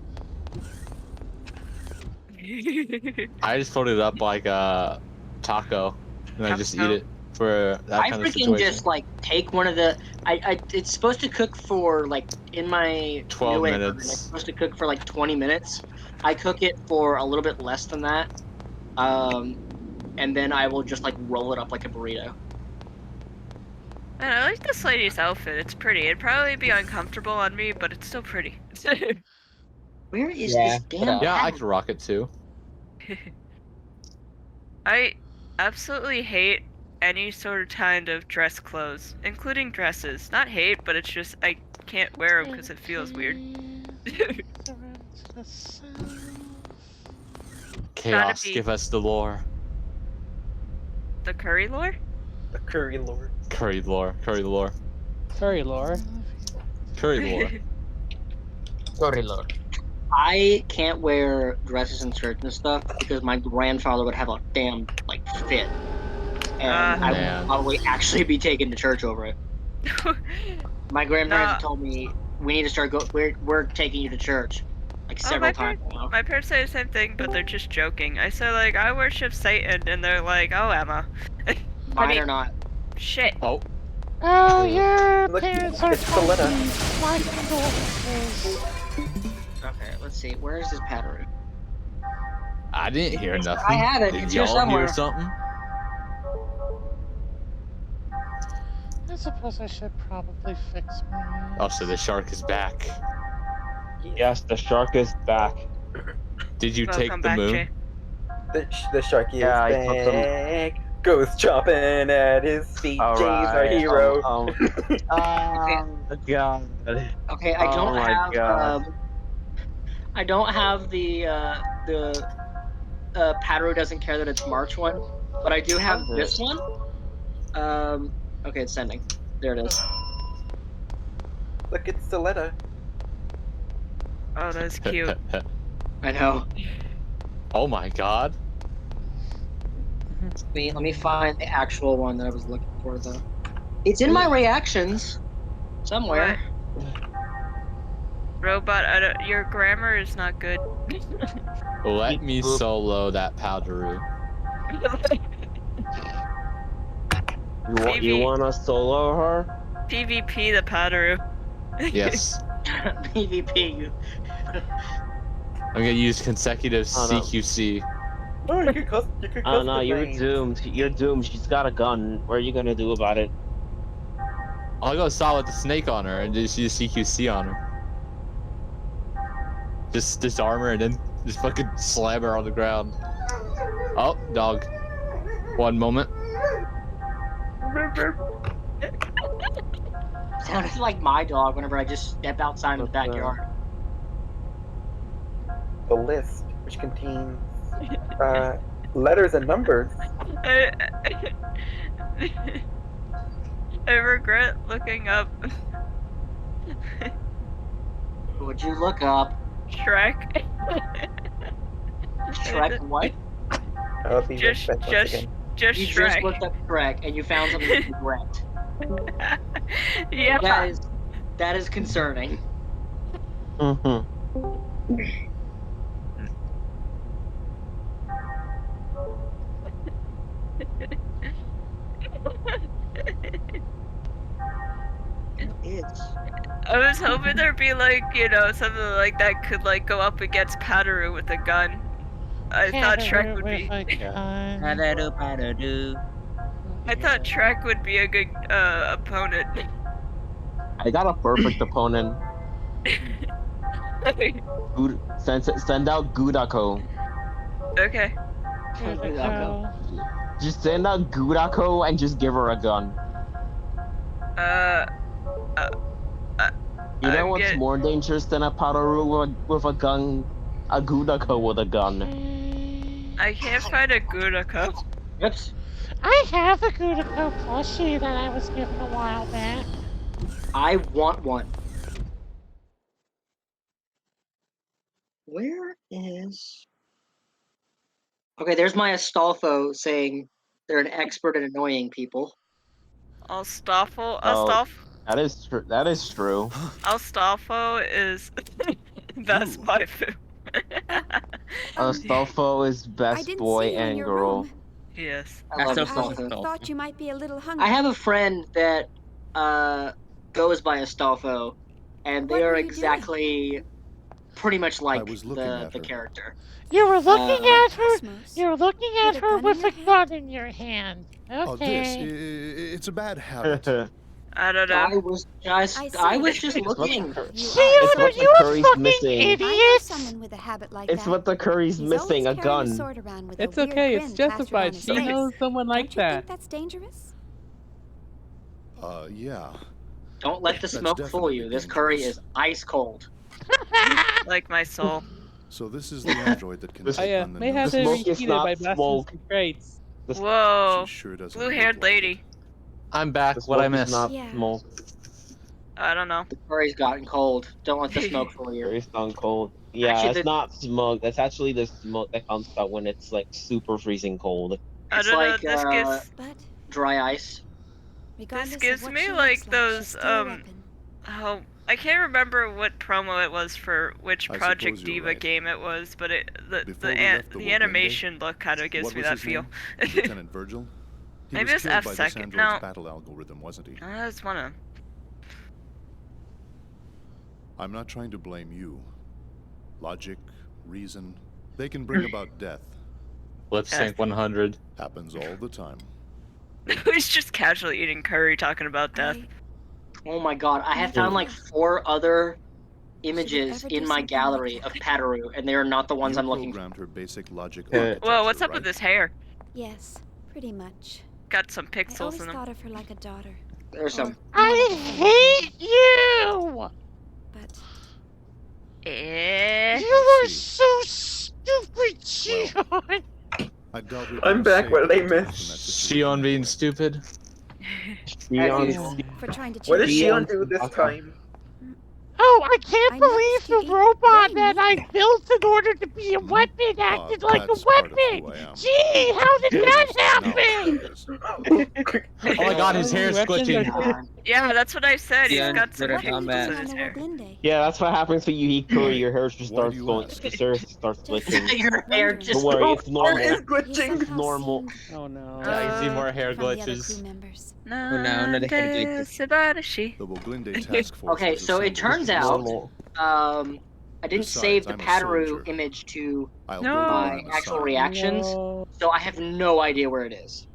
I just fold it up like a taco, and I just eat Taco. it for that I kind of freaking situation. just like take one of the. It's supposed to cook for like in my 12 new oven, minutes. it's supposed to cook for like 20 minutes. I cook it for a little bit less than that, and then I will just like roll it up like a burrito. Man, I like this lady's outfit. It's pretty. It'd probably be uncomfortable on me, but it's still pretty. Where is Yeah, this damn? Yeah, I hat? could rock it too. I absolutely hate any sort of kind of dress clothes, including dresses. Not hate, but it's just I can't wear them because it feels weird. Chaos, be- give us the lore. The curry lore? The curry lord. Curry lore. Curry lore. Curry lore. Curry lore. Sorry, Lord. I can't wear dresses and skirts and stuff because my grandfather would have a damn like fit, and I Man. would probably actually be taken to church over it. My grandparents have told me we need to start we're taking you to church like several times now. My parents say the same thing, but they're just joking. I say like I worship Satan, and they're like, "Oh, Emma." Mine are not. Shit. Oh. Oh, your Look, parents are it's Coletta. funky. My condolences. Okay, let's see. Where is this pattern? I didn't hear nothing. I had it. Did It's here y'all somewhere. hear something? I suppose I should probably fix my. Oh, so the shark is back. Yes, the shark is back. Did you Welcome take the back, moon? Jay. The shark is Yeah, I took them. back. Goes chopping at his feet. All Jay's our right, hero. Oh God. Okay, I don't Oh my have God. I don't have the Pataru doesn't care that it's March one, but I do have this one. Okay, it's sending. There it is. Look, it's Soletta. Oh, that's cute. I know. Oh my God. Wait, let me find the actual one that I was looking for though. It's in my reactions somewhere. Robot, your grammar is not good. Let me solo that Powderoo. You want to solo her? PvP the Pataru. Yes. PvP. I'm gonna use consecutive Oh, no. CQC. Oh, you could Oh no, you're doomed. You're doomed. She's got a gun. What are you gonna do about it? I'll go solid the snake on her and just use CQC on her. Just disarm her and then just fucking slam her on the ground. Oh, dog. One moment. Sounded like my dog whenever I just step outside in the backyard. The list, which contains letters and numbers. I regret looking up Would you look up Shrek. Shrek what? I'll be Just you Shrek. just looked up Shrek and you found something you regret. Yeah. That is concerning. Mm-hmm. I was hoping there'd be like, something like that could like go up against Pataru with a gun. I thought Shrek would be. I thought Shrek would be a good opponent. I got a perfect opponent. Send out Gudako. Okay. Just send out Gudako and just give her a gun. You know what's more dangerous than a Pataru with a gun? A Gudaka with a gun. I can't find a Gudaka. Oops. I have a Gudako plushie that I was given a while back. I want one. Where is... Okay, there's my Astolfo saying they're an expert at annoying people. Astolfo That is true. That is true. Astolfo is best waifu. Astolfo is best boy and girl. Yes. I love I Astolfo. thought you might be a little hungry. I have a friend that goes by Astolfo, and they What are were you exactly pretty much like looking the at her. character. You were looking at her. Cosmos. You were looking at her with a gun in your hand. Oh, this, Okay. it's a bad habit. I don't know. I was just looking. It's what the curry's missing. I know someone with a habit like It's that. what the curry's He's missing, a always carrying gun. sword around with It's a weird okay, grin it's plastered justified. on his She face. knows someone like Don't you that. think that's dangerous? Yeah. Don't let the That's smoke fool you. This curry is ice cold. Like my soul. So this is the android that can Oh take yeah, on the may have to smoke reheat is it not by blasting smoke. some crates. Whoa. She sure doesn't Blue-haired look like lady. I'm back. The What I smoke is missed? not Yeah. smoke. I don't know. The curry's gotten cold. Don't let the smoke fool you. Curry's gone cold. Yeah, Actually, it's not smoke. That's actually the smoke that comes out when it's like super freezing cold. I It's don't like know. This gives But dry ice. regardless this gives of what me she like looks those she's still a weapon. oh, I can't remember what promo it was for which I Project suppose you're Diva right. game it was, but Before we left the the Woodland animation look kind of gives What me was that his feel. name? Lieutenant Virgil? He Maybe was it's killed by this F2nd. android's No. battle algorithm, wasn't he? I just wanna. I'm not trying to blame you. Logic, reason, they can bring about death. Lip sync 100. Happens all the time. He's just casually eating curry, talking about death. Oh my god, I have found like 4 other images ever do in my something gallery like of Pataru, and they are not the ones You I'm looking for. programmed her basic logic Whoa, architecture, What's up with right? this hair? Yes, pretty much. Got some I pixels always in them. thought of her like a daughter. There's some. I hate you. But You are so stupid, Shion. I doubt we I'm can back. save What did I the miss? from that situation. Shion being stupid. for trying to What did change Shion do this time? Oh, I can't I believe noticed you the eat robot very that I built in order to be a weapon acted like a that's part of weapon. who I am. Gee, how did that Now happen? it is. Oh my god, his hair's Weapons are glitching. Yeah, that's what I said. He's Yeah, got some better pixels combat. in his hair. Yeah, that's what happens when you eat curry. Your hair just Why do starts you going. ask? Your hair starts glitching. Your hair Don't just. worry, it's Hair normal. is glitching. It's normal. Oh no. Yeah, you see more hair from the other crew glitches. members. Oh no, another head glitch. The Woglinde task force Okay, was so it assembled turns to out, Normal. I didn't Besides, save the I'm a Pataru soldier. image to I'll No. go my where I'm actual assigned. reactions, No. so I have no idea where it is.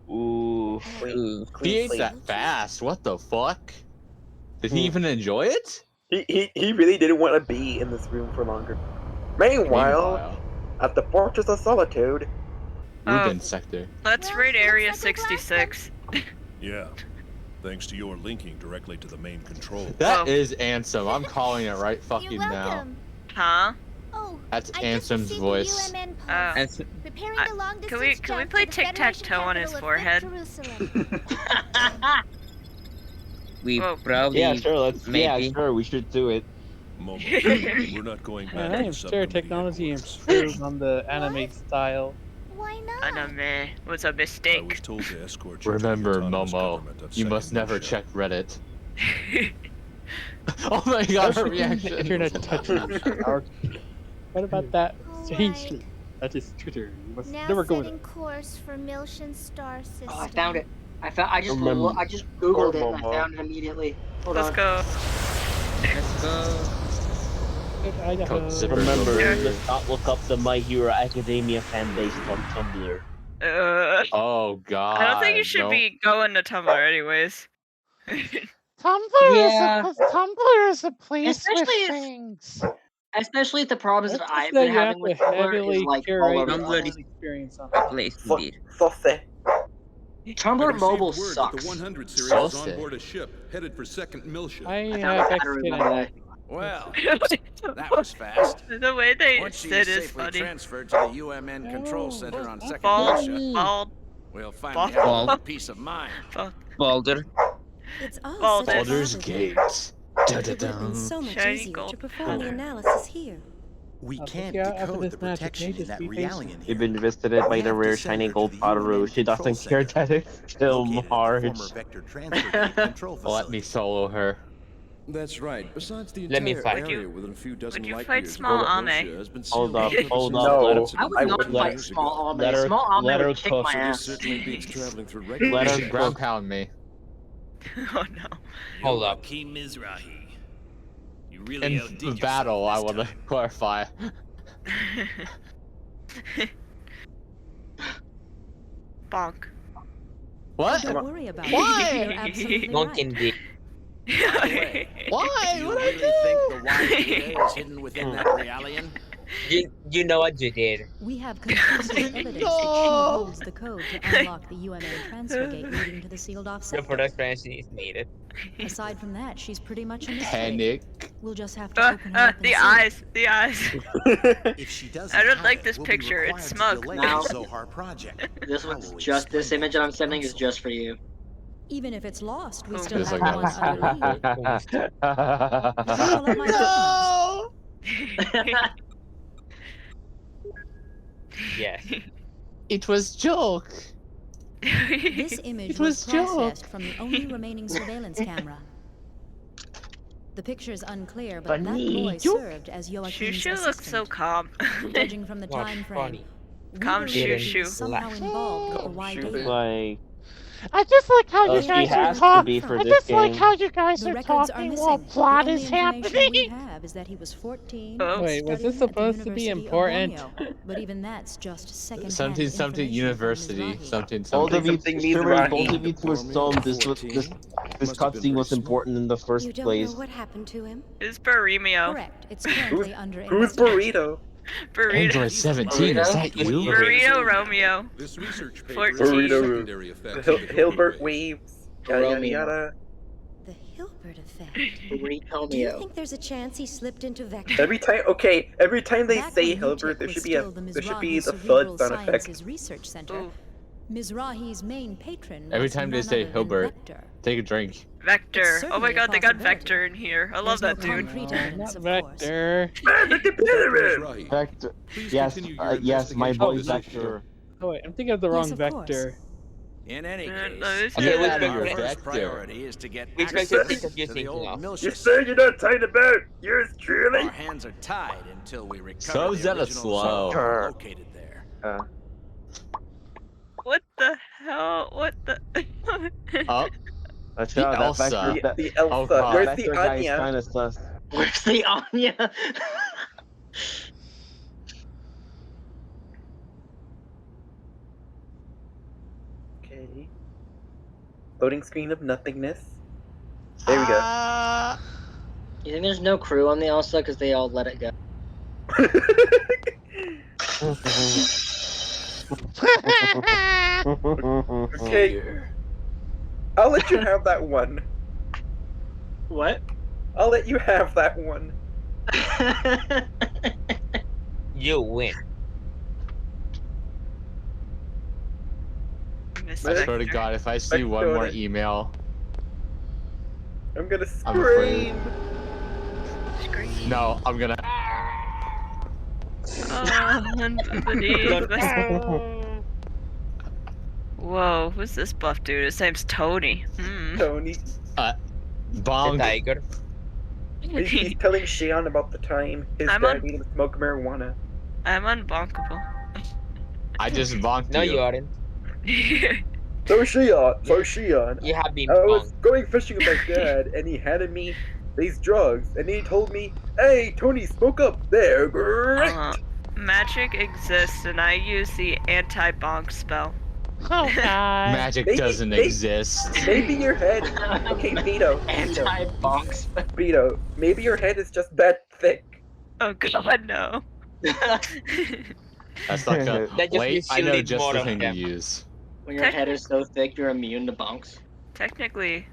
Ooh. Ooh. He ate that fast. What the fuck? Did he even enjoy it? He really didn't want to be in this room for longer. Meanwhile, at the Fortress of Solitude, Rubin sector. Let's raid Area 66. Yeah. Thanks to your linking directly to the main control. That is Ansem. I'm calling it right fucking now. Huh? Oh, That's I just Ansem's received voice. the UMN Uh, pulse. Preparing the long Can distance we jump play to the tic-tac-toe Federation on his capital of forehead? Jerusalem. We Oh. probably Yeah, sure. Let's. maybe. Yeah, sure. We should do it. Momo, we're not going back Man, to I the am sure subcommittee technology headquarters. improved on the anime style. Why not? Anime was a I mistake. was told to escort you Remember, to the autonomous Momo, government of you must Second never Russia. check Reddit. Oh my god, her Especially when the reaction. internet touches our... What about that? Alright. Strangely, that is Twitter. You must Now never go setting there. course for Milshan star system. Oh, I found it. I just Or googled it and I Momo. found it immediately. Hold Let's on. go. Let's go. Good Idaho. Code zipper. Remember, Yeah. let's not look up the My Hero Academia fan base on Tumblr. Oh god. I don't think you should be going to Tumblr anyways. Tumblr is a place Especially with if- things. Especially if the problems Let's that just I've say been you have having with to Tumblr heavily is like all curate over your the Tumblr place. is- online experience on A place indeed. Sauce. Tumblr mobile Received word that sucks. the 100 series So is on sick. board a ship headed for Second Milsha. I I found have the Pataru, by the way. Well, that was fast. The way they Once she sit is is safely funny. transferred to the UMN control center on second Bald, militia, bald, we'll finally have a Bald. little peace of mind. Balder. It's all Baldus. such a Baldur's bother. Gate. It would have been so much Shiny easier gold to perform the powder. analysis here. We can't decode the protection in that reality. You've been visited by the rare shiny gold Padaru. She doesn't care that it's still Marge. Let me solo her. That's right. Besides the Let me entire fight. area within a few dozen Would you light fight years of small militia Ame? has been Hold sealed up, off hold since up. No, Let her, I would I not wouldn't. fight small Ame. let her- Small Ame let her would kick cook. my So this ass. certainly beats traveling through Let regular her space. ground pound me. Oh no. Hold up. Hakeem Mizrahi. You really In outdid the yourself battle, I this want to time. clarify. Bonk. What? Don't worry about Why? it. You're absolutely Bonk right. indeed. By the way, Why? do you What really did I think the wide Buddha is hidden within that realian? You know what you did. We have conclusive evidence that she holds the code to unlock the UMN transfer gate leading to the sealed off Your sector. product explanation is needed. Aside from that, she's pretty much a mystery. Panic. We'll just have to open her up and The see. eyes, the eyes. If she doesn't I don't have like it, this we'll picture. Be It's required to smug. delay Now- the Zohar project. This image that I'm sending is just for you. Even if it's lost, we Oh, still It's have like one other lead. No! Yes. It was joke. This image It was was joke. processed from the only remaining surveillance camera. The picture's unclear, but that boy served as Joachim's Shushu looks so assistant. calm. Judging from the What time frame, funny. we Calm believe he Shushu. was somehow involved with the Calm Y Shushu. data. Like, I just like how oh, you she guys are has to talking. be for I this just like game. how you guys The are records are talking missing. while plot the only is information we happening. have is that he was 14. Oh. and Wait, was this studying at the supposed to be University of important? Borneo. But even that's just second-hand Something information university. from Mizrahi. Something Both of you, Something Shuri, Mizrahi. both of you to assume this Must have been cutscene was pretty smart. important in the first You don't place. know what happened to him? It's Burrito. Correct. It's currently under Who's investigation. Burrito? Burrito. Android 17, is that you? Burrito Romeo. This research paper 14. has Burrito. secondary effects. Hilbert Waves. Yada yada Romeo. yada. The Hilbert effect. Do you Romeo. think there's a chance he slipped into Vector? Every time they Back say when Hilbert, UTIC there was should be still the Cerebral thud sound effect. Sciences Research Center, Mizrahi's main patron Every was time they none say other than Hilbert, Vector. take a drink. Vector. It's Oh my certainly god, a they got possibility. Vector in here. I love There's that no dude. concrete No, evidence, not of Vector. Mizrahi, Vector. please Yes, continue your yes, my investigation boy of this issue. Vector. Oh wait, I'm thinking of the wrong Yes, of course. Vector. In any no, case, this Get is- out of our your first Vector. priority is to get We expect access you to think of to you the thinking old of. mill You're system. saying you're not talking about yours truly? Our hands are tied until we recover So the that is original slow. Zohar located there. What the hell? What the? Up. Watch The out, that Elsa. Vector, The Elsa. Oh, God. Where's that the Vector guy is Anya? kind of sus. Where's the Anya? Okay. Loading screen of nothingness. There we go. You think there's no crew on the Elsa because they all let it go? Okay. I'll let you have that one. What? I'll let you have that one. You win. I swear to God, if I see one more email, I'm gonna I'm afraid. Scream. No, I'm gonna. Whoa, who's this buff dude? His name's Tony. Tony. Bong. The tiger. He's telling Shion about the time his I'm dad on- made him smoke marijuana. I'm unbonkable. I just bonked No, you. you aren't. So Shion. You have been I was bonked. going fishing with my dad, and he handed me these drugs, and he told me, "Hey, Tony, smoke up there, great." Magic exists, and I use the anti-bonk spell. Oh god. Magic doesn't exist. Maybe your head. Okay, Vito. Anti-bonks. Vito. Maybe your head is just that thick. Oh god, no. That's like a. That just Wait, means I you know need just more the of thing to them. use. When your head is so thick, you're immune to bonks. Technically,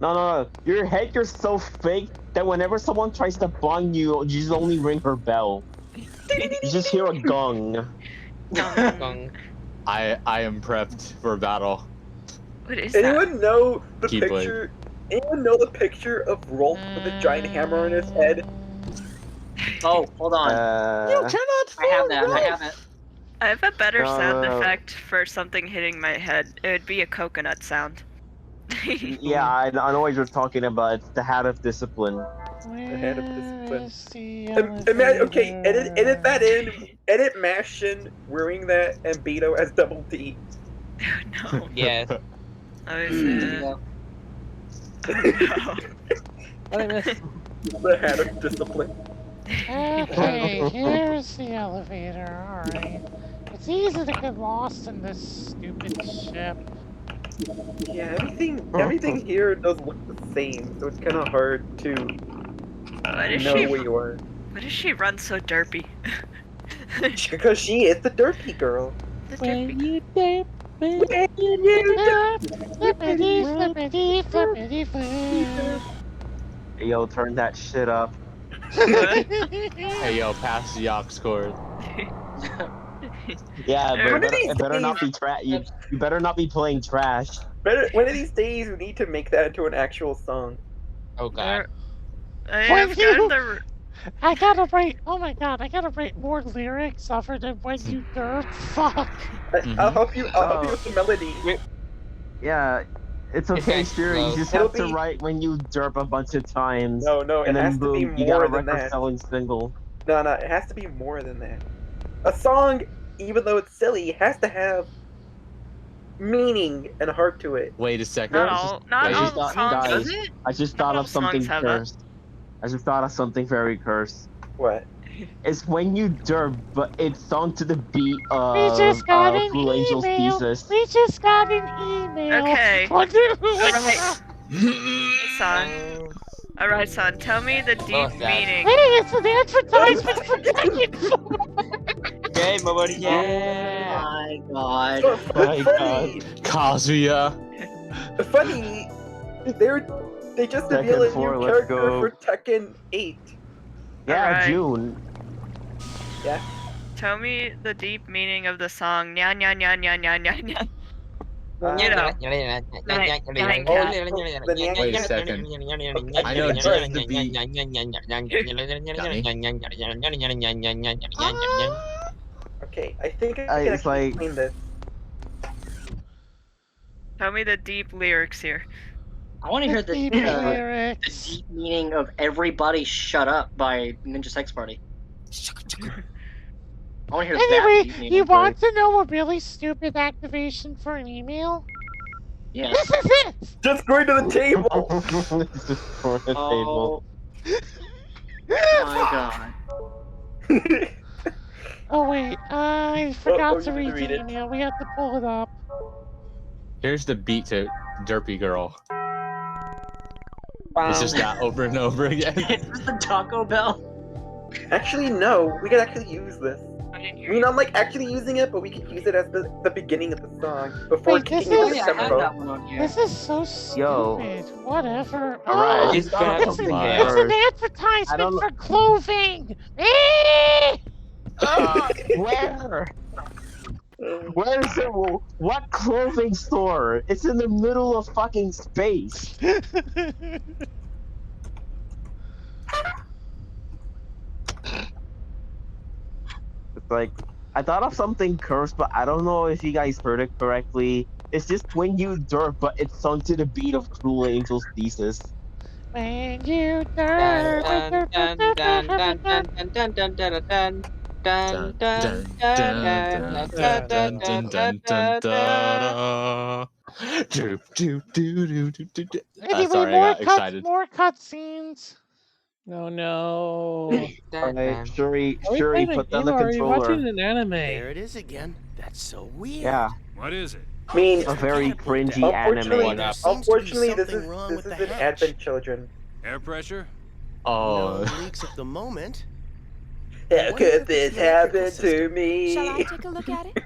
No. Your headgear's so fake that whenever someone tries to bong you, you just only ring her bell. You just hear a gong. Gong. I am prepped for battle. What is Anyone know the Keep picture? Anyone know the picture of Rolf with a giant hammer on his head? Oh, hold on. You cannot. I have that. I have it. I have a better sound No. effect for something hitting my head. It would be a coconut sound. Yeah, I know what you're talking about. It's the hat of discipline. The head of discipline. Okay, edit that in. Edit Mashin wearing that and Beto as Double D. No. Yes. Yeah. The hat of discipline. Okay, here's the elevator. Alright. It's easy to get lost in this stupid ship. Yeah, everything here does look the same, so it's kind of hard to know where you are. Why does she run so derpy? Because she is the derpy girl. The derpy you derp, flippity, flippity, flippity, flip. Hey, yo, turn that shit up. Hey yo, pass the aux cord. Yeah, One but of these it better not be days- you better not be playing trash. One of these days, we need to make that into an actual song. Oh god. I have gotten the. I gotta write. Oh my god! I gotta write more lyrics other than when you derp. Fuck. I'll help you. I'll help you with the melody. Yeah, it's okay, It's sure. You close. just It'll have to be- write when you derp a bunch of times. No, it and then has to boom, be you got more a than that. record-selling single. No, it has to be more than that. A song, even though it's silly, has to have meaning and heart to it. Wait a second. Not all songs guys, does it? I just Not thought all of something songs have that. cursed. I just thought of something very cursed. What? It's when you derp, but it's sung to the beat We of just got an Cruel Angel's email. Thesis. We just got an email. Okay. Wonder who it Alright. Son. Alright, son. Tell me the deep meaning. Hey, it's an advertisement for Tekken 4. Game over Oh my god. My god. Kazuya. Funny, they just Tekken revealed a 4, new let's character go. for Tekken 8. Yeah, Alright. June. Yeah. Tell me the deep meaning of the song Nya Nya Nya Nya Nya Nya Nya. You know. Wait a second. I know just the beat. Okay, I think I can It's actually like- explain this. Tell me the deep lyrics here. I want to hear the Deep deep meaning of "Everybody Shut Up" by Ninja Sex Party. I want to hear that Anyway, deep meaning. you want to know a really stupid activation for an email? Yeah. This is it! Just going to the table! This is for the table. My god. Oh wait, I forgot oh, to you read didn't read the it. email. We have to pull it up. Here's the beat to Derpy Girl. It's just that over and over again. Is this the Taco Bell? Actually, no. We could actually use this. I mean, I'm like actually using it, but we could use it as the beginning of the song before Wait, this kicking into is- the I have tempo. that one on here. This is so stupid. Yo. Whatever. Alright, Oh, it's it's gotta an, be it's first. an I advertisement don't- for clothing. Eh! Where? Where is it? What clothing store? It's in the middle of fucking space. It's like, I thought of something cursed, but I don't know if you guys heard it correctly. It's just when you derp, but it's sung to the beat of Cruel Angel's Thesis. When you Anyway, Sorry, I more got excited. more cutscenes. Oh no. Alright, Shuri, Are we Shuri, playing a put down game the or are you watching controller. an anime? There it is again. That's so weird. Yeah, What is it? I mean, a very cringy unfortunately, anime. There seems to be unfortunately, this something is wrong with this is the an hatch. Advent Children. Air pressure? Oh. No leaks at the moment. How What could if this it's the electrical happen to system? me? Shall I take a look at it?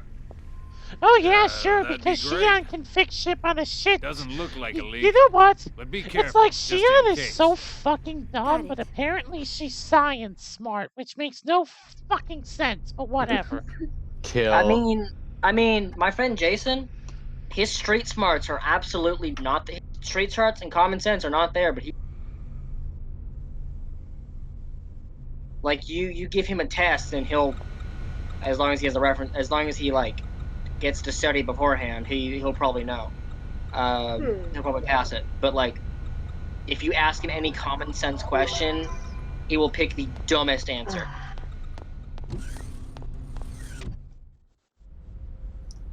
Oh yeah, sure, that'd because be great. Xion can fix ship on a shit. Doesn't look like a You leak. know what? But be It's careful, like just Xion in is case. so fucking dumb, but apparently she's science smart, which makes no fucking sense, but whatever. Kill. I mean, my friend Jason, his street smarts are absolutely not the street smarts and common sense are not there, but he like you give him a test and he'll, as long as he has a reference, as long as he like gets to study beforehand, he'll probably know. He'll probably pass it. But like, if you ask him any common sense question, he will pick the dumbest answer.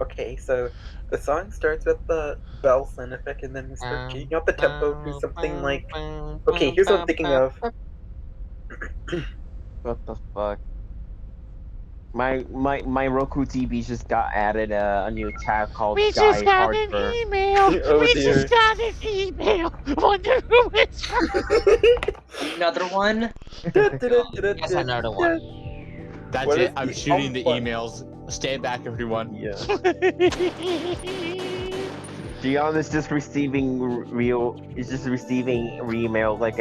Okay, so the song starts with the bell sound effect, and then we start changing up the tempo to something like. Okay, here's what I'm thinking of. What the fuck? My Roku TV just got added a new tab called We Die just got Hard an for. email. Oh, we dear. just got an email. Wonder who it's from. Another one? Yes, another one. That's What it. is I'm the shooting the button? emails. Stand back, everyone. Yeah. Dion is just receiving email like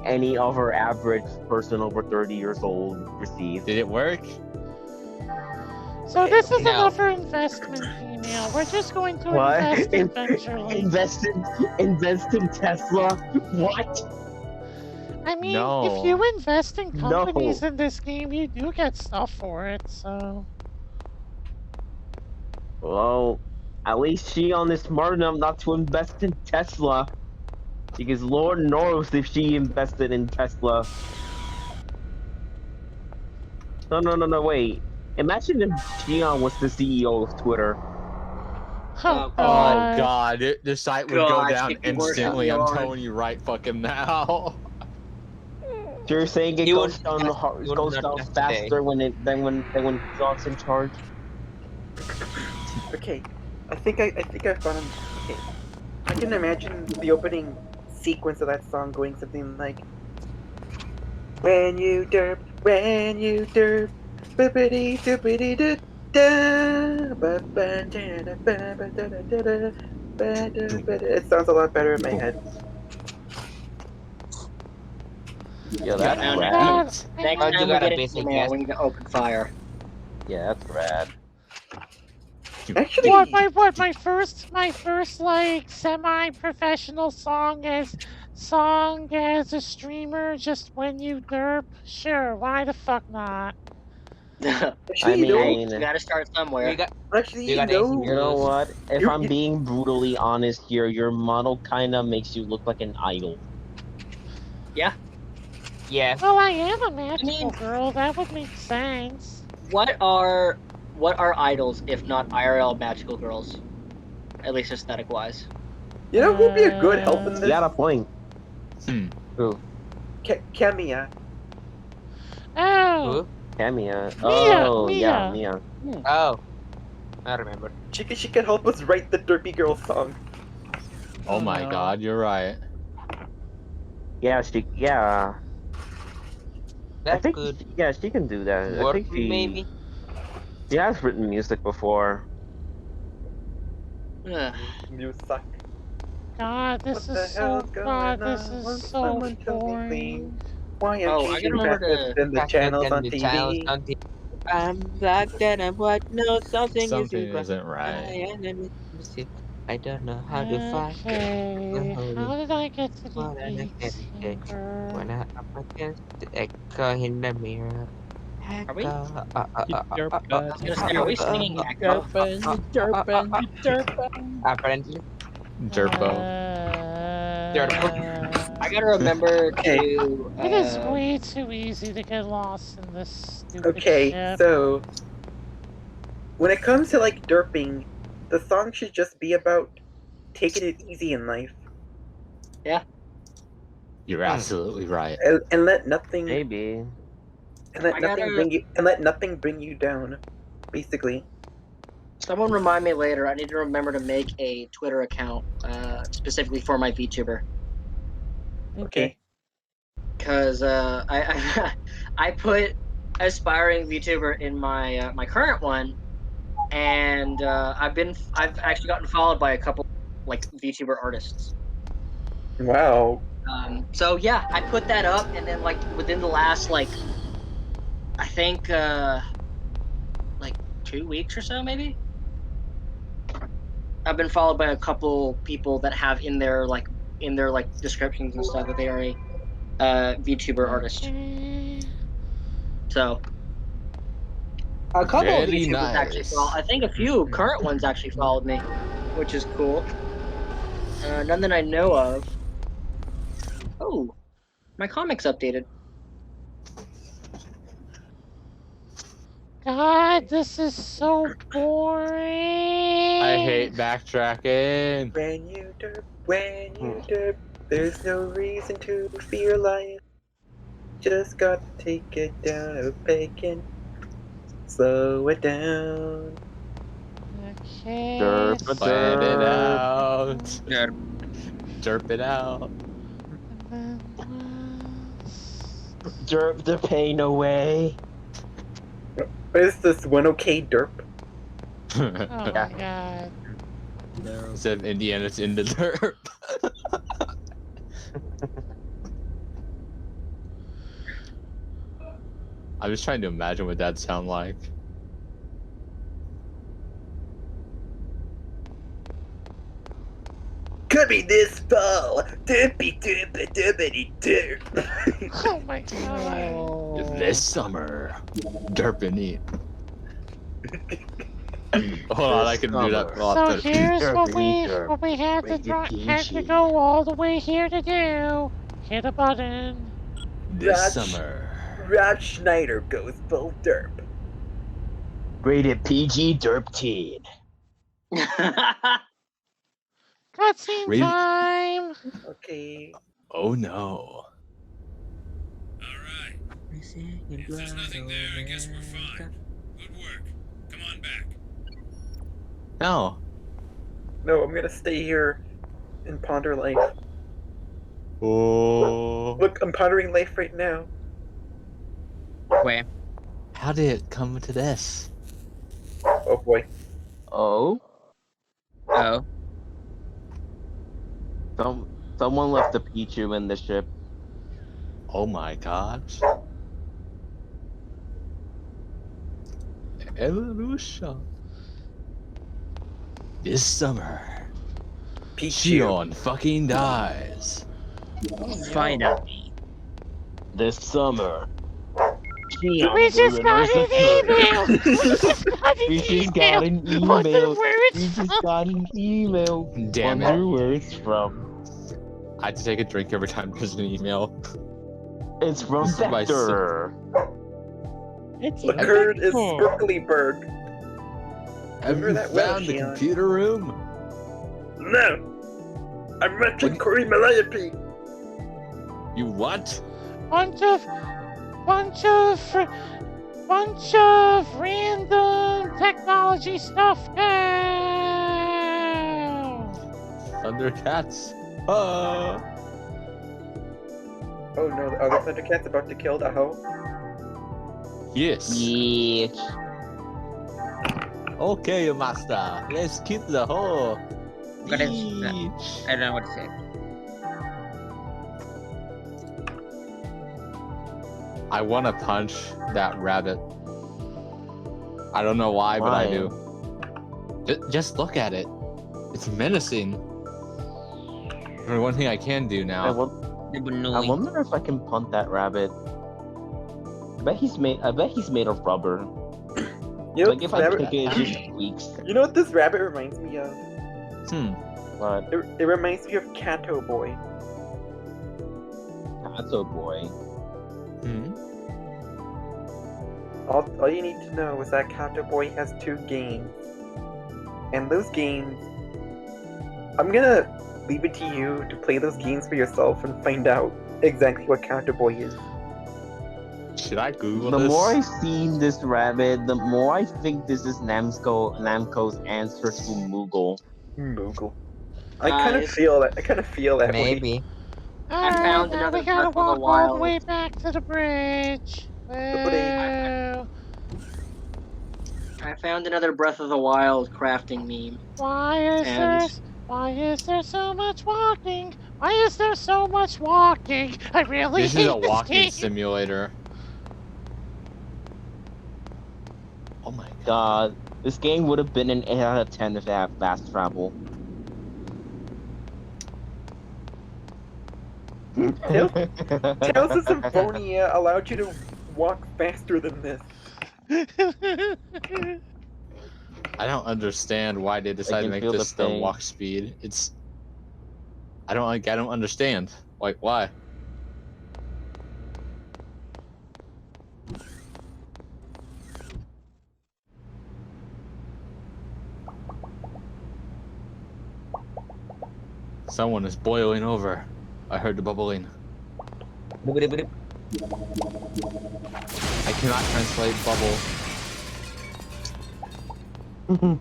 any other average person over 30 years old receives. Did it work? So this is No. another investment email. We're just going to What? invest eventually. Invest in Tesla? What? I mean, No. if you invest in companies No. in this game, you do get stuff for it, so... Well, at least Xion is smart enough not to invest in Tesla. Because Lord knows if she invested in Tesla. No, wait. Imagine if Xion was the CEO of Twitter. Oh, Oh god, the site would go down she'd be worse than instantly. I'm Bjorn. telling you right fucking now. So you're saying it You goes would- down you would goes not down last today. faster when Xion's in charge? Okay, I think I found. Okay, I can imagine the opening sequence of that song going something like, "When you derp, bippity doopity doo da, ba ba da da ba ba da da da da, ba da ba da." It sounds a lot better in my head. Yeah, that's Now, rad. next Oh, you time we got a get an basic email, guess. we need to open fire. Yeah, that's rad. Actually, My first like semi-professional song as a streamer, just when you derp. Sure, why the fuck not? actually, you You gotta start somewhere. You got, Actually, you got anything You to know lose? what? If You- I'm you- being brutally honest here, your model kinda makes you look like an idol. Yeah. Yes. Well, I am a magical girl. That would make sense. What are idols if not IRL magical girls? At least aesthetic wise. You know who'd be a good help in You this? got a point. Who? Kamiya. Oh. Kamiya. Mia, Oh, Mia. yeah, Mia. Oh, I remember. She could help us write the Derpy Girl song. Oh my no. god, you're right. Yeah, That I think, could she can do that. I work, think maybe. she has written music before. You suck. God, this What the is so. hell's going God, on? this is Won't so someone tell me, boring. please? Why I'm Oh, I changing gotta remember faster than the Faster channels than on the TV. channels on TV. I'm black and I'm white. No, something Something isn't isn't right. right. I don't know how to fight. Okay, how did I get to the More than I beat can take. singer? When I'm up against the echo in the mirror. Are we? Echo. I was gonna say, are we singing Echo? Apparently. Jerpo. I gotta remember Okay. to. It is way too easy to get lost in this stupid Okay, ship. so when it comes to like derping, the song should just be about taking it easy in life. Yeah. You're absolutely right. And let nothing Maybe. and let I nothing bring you down. Basically. Someone remind me later. I need to remember to make a Twitter account specifically for my VTuber. Okay. Because I put aspiring VTuber in my my current one, and I've actually gotten followed by a couple like VTuber artists. Wow. So yeah, I put that up, and then like within the last like I think like 2 weeks or so, maybe. I've been followed by a couple people that have in their descriptions and stuff that they are a VTuber artist. So a couple of Very VTubers actually followed. nice. I think a few current ones actually followed me, which is cool. None that I know of. Oh, my comics updated. God, this is so boring. I hate backtracking. When you derp, there's no reason to fear life. Just gotta take it down a peg and slow it down. Okay. Let it out. Derp it out. Derp the pain away. What is this 1OK derp? Oh my god. Instead of Indiana, it's in the derp. I'm just trying to imagine what that'd sound like. Could be this fall. Derpy derp derpity derp. Oh my god. This summer, derping it. Hold on, I can do that. So here's what we have to go all the way here to do. Hit a button. This summer. Rod Schneider goes full derp. Rated PG derp teen. Cutscene time. Okay. Oh no. Alright. If there's nothing there, I guess we're fine. Good work. Come on back. No. No, I'm gonna stay here and ponder life. Oh. Look, I'm pondering life right now. Where? How did it come to this? Oh boy. Oh? Oh. Someone left the Pichu in the ship. Oh my gosh. Evolution. This summer, Shion fucking dies. Finally. This summer. We just got an email. We just got an email. Where it's We just got an email. Damn Wonder it. where it's from. I had to take a drink every time there's an email. It's from This is my Vector. Lackard is Sparklyberg. Have Remember you that well, found the Shion. computer room? No! I'm watching Corey Calliope. You what? bunch of random technology stuff now. Thundercats. Oh no, the other Thundercat's about to kill the hoe. Yes. Yes. Okay, master. Let's keep the hole. I don't know what to say. I want to punch that rabbit. I don't know why, but I do. Just look at it. It's menacing. Or one thing I can do now. I wonder if I can punt that rabbit. I bet he's made of rubber. You know, Like if I pick it, it just squeaks. You know what this rabbit reminds me of? What? It reminds me of Kanto Boy. Kanto Boy. All you need to know is that Kanto Boy has 2 games. And those games... I'm gonna leave it to you to play those games for yourself and find out exactly what Kanto Boy is. Should I Google The this? more I've seen this rabbit, the more I think this is Namco's answer to Moogle. Moogle. I kind of feel that. Maybe. I found now another we gotta Breath of the walk all the Wild. way back to the bridge. Woo. I found another Breath of the Wild crafting meme. Why is there so much walking? Why is there so much walking? I really This hate is a this walking game. simulator. Oh my god. This game would have been an 8 out of 10 if it had fast travel. Tales of Symphonia allowed you to walk faster than this. I don't understand why they decided to can make feel the this the pain. walk speed. I don't understand. Like, why? Someone is boiling over. I heard the bubbling. I cannot translate bubble. Look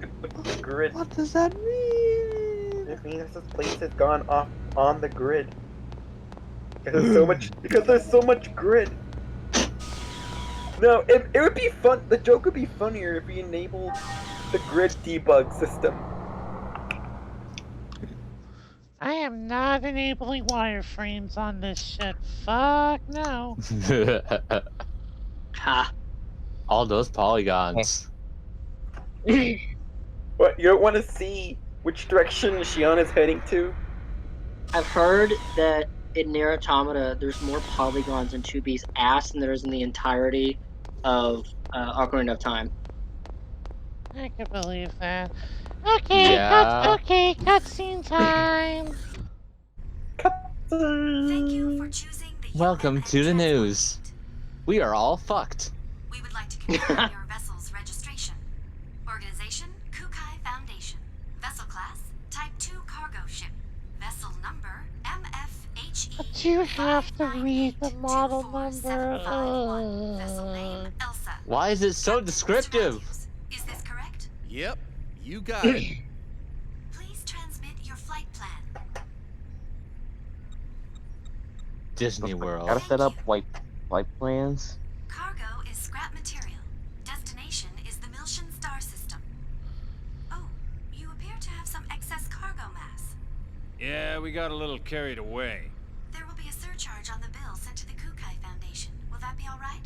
at the grid. What does that mean? It means this place has gone off on the grid. Because there's so much grid. No, it would be fun. The joke would be funnier if we enabled the grid debug system. I am not enabling wireframes on this shit. Fuck no. Ha. All those polygons. What, you don't want to see which direction Shion is heading to? I've heard that in Nier Automata, there's more polygons in 2B's ass than there is in the entirety of Ocarina of Time. I can believe that. Okay, Yeah. cutscene time. Thank you for choosing the Welcome to the news. We are all fucked. We would like to confirm your vessel's registration. Organization, Kukai Foundation. Vessel class, Type 2 cargo ship. Vessel number, MFHE. But you have to read the model number. Vessel name, Elsa. Why is it so descriptive? Is this correct? Yep, you got it. Please transmit your flight plan. Disney World. Gotta set up flight plans. Cargo is scrap material. Destination is the Milshan star system. Oh, you appear to have some excess cargo mass. Yeah, we got a little carried away. There will be a surcharge on the bill sent to the Kukai Foundation. Will that be all right?